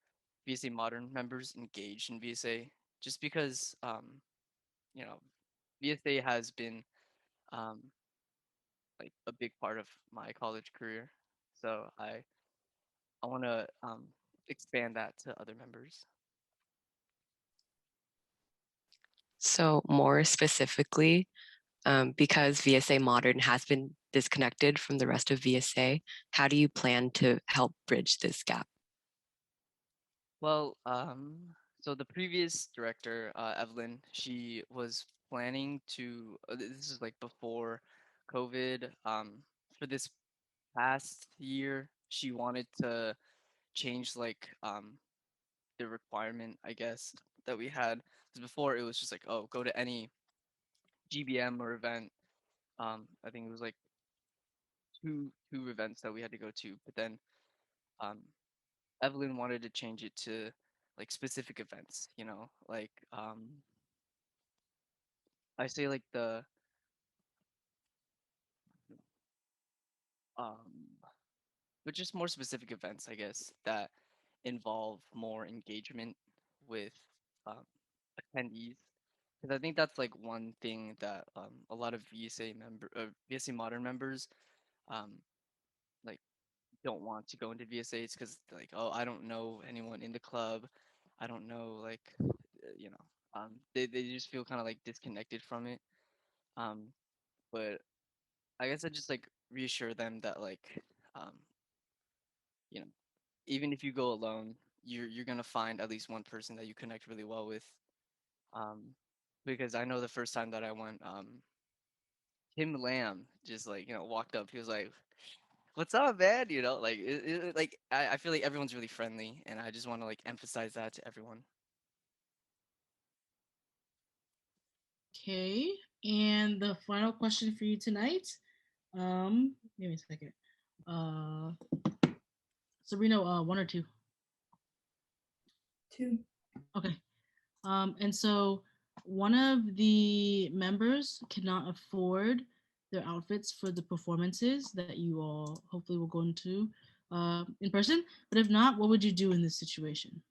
VSA Modern members engaged in VSA, just because you know VSA has been um, like a big part of my college career, so I want to expand that to other members. So more specifically, Because VSA Modern has been disconnected from the rest of VSA, how do you plan to help bridge this gap? Well, so the previous director, Evelyn, she was planning to, this is like before COVID, for this past year, she wanted to change like the requirement, I guess, that we had. 'Cause before it was just like, oh, go to any GBM or event. I think it was like two events that we had to go to, but then um Evelyn wanted to change it to like specific events, like I say like the um but just more specific events, I guess, that involve more engagement with um attendees. Because I think that's like one thing that a lot of VSA modern members um like don't want to go into VSAs because like, oh, I don't know anyone in the club. I don't know like they just feel kind of like disconnected from it. Um, but I guess I just like reassure them that like um, you know, even if you go alone, you're gonna find at least one person that you connect really well with. Um, because I know the first time that I went, Kim Lam just like walked up. He was like, "What's up, man?" Like like I feel like everyone's really friendly, and I just want to like emphasize that to everyone. Okay, and the final question for you tonight. Give me a second. Sabrina, one or two? Two. Okay. And so one of the members cannot afford their outfits for the performances that you all hopefully will go into in person. But if not, what would you do in this situation?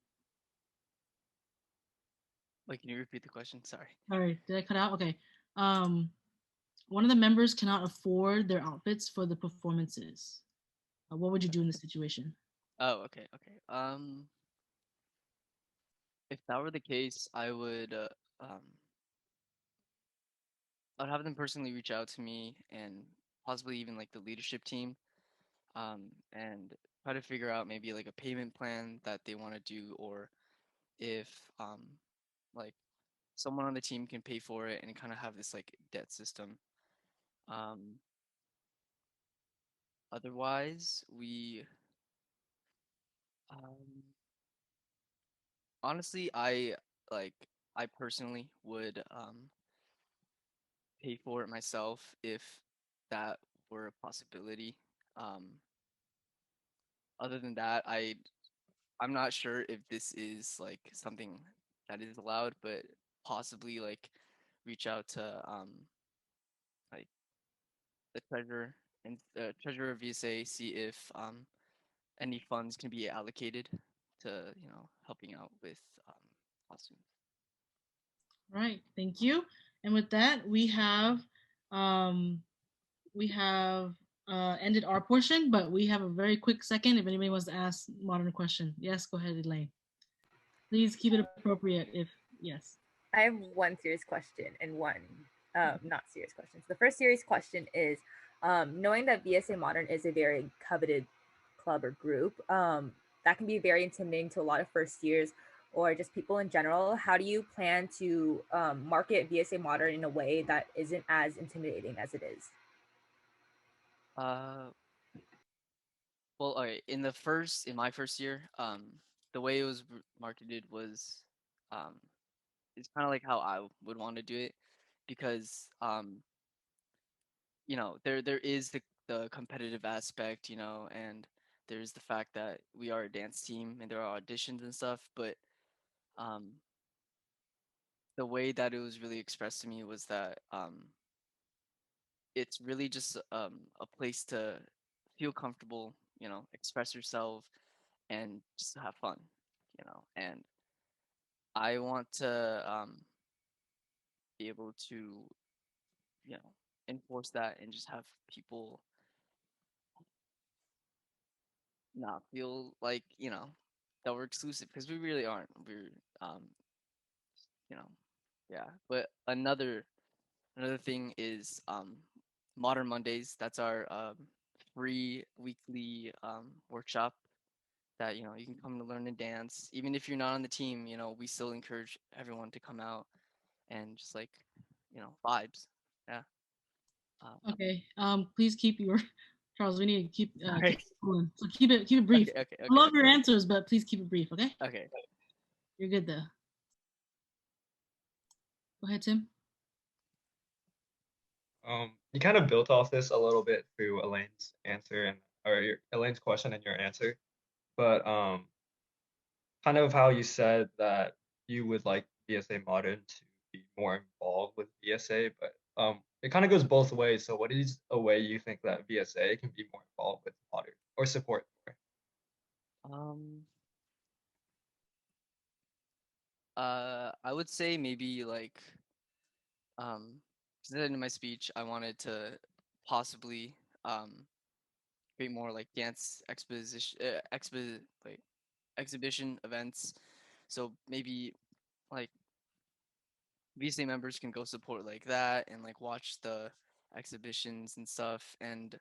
Wait, can you repeat the question? Sorry. Sorry, did I cut out? Okay. One of the members cannot afford their outfits for the performances. What would you do in this situation? Oh, okay, okay. If that were the case, um, I'd have them personally reach out to me and possibly even like the leadership team, and try to figure out maybe like a payment plan that they want to do, or if like someone on the team can pay for it and kind of have this like debt system. Um, Otherwise, um, honestly, like I personally would pay for it myself if that were a possibility. Um, Other than that, I'm not sure if this is like something that is allowed, but possibly like reach out to like the treasurer of VSA, see if any funds can be allocated to helping out with costumes. Right, thank you. And with that, um, we have ended our portion, but we have a very quick second if anybody wants to ask modern question. Yes, go ahead, Elaine. Please keep it appropriate if yes. I have one serious question and one not serious question. So the first serious question is, knowing that VSA Modern is a very coveted club or group, that can be very intimidating to a lot of first years or just people in general. How do you plan to market VSA Modern in a way that isn't as intimidating as it is? Well, all right. In my first year, the way it was marketed was, um, it's kind of like how I would want to do it, because there is the competitive aspect, and there's the fact that we are a dance team and there are auditions and stuff, but um, the way that it was really expressed to me was that it's really just a place to feel comfortable, express yourself and just have fun, and I want to be able to, enforce that and just have people not feel like, that we're exclusive, because we really aren't. We're, you know, yeah. But another Another thing is Modern Mondays. That's our free weekly workshop that you can come to learn and dance. Even if you're not on the team, we still encourage everyone to come out and just like vibes. Yeah. Okay. Please keep your Charles. We need to keep Sorry. keep going. So keep it brief. Okay, I love your answers, but please keep it brief. Okay. Okay. You're good there. Go ahead, Tim. You kind of built off this a little bit through Elaine's answer or Elaine's question and your answer, but kind of how you said that you would like VSA Modern to be more involved with VSA, but it kind of goes both ways. So what is a way you think that VSA can be more involved with Modern or support more? I would say maybe like because in my speech I wanted to possibly create more like dance exhibition events. So maybe like VSA members can go support like that and like watch the exhibitions and stuff. And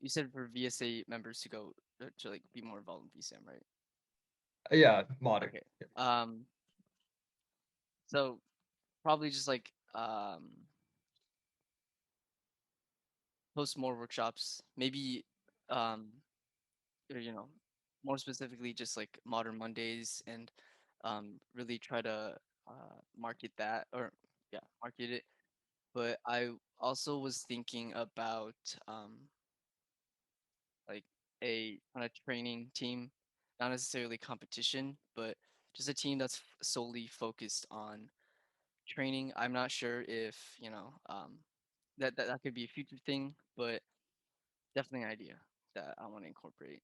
you said for VSA members to go to like be more involved in VSAM, right? Yeah, Modern. Okay. So probably just like host more workshops, maybe or, more specifically just like Modern Mondays, and really try to market that, or yeah, market it. But I also was thinking about like a kind of training team, not necessarily competition, but just a team that's solely focused on training. I'm not sure if that could be a future thing, but definitely an idea that I want to incorporate.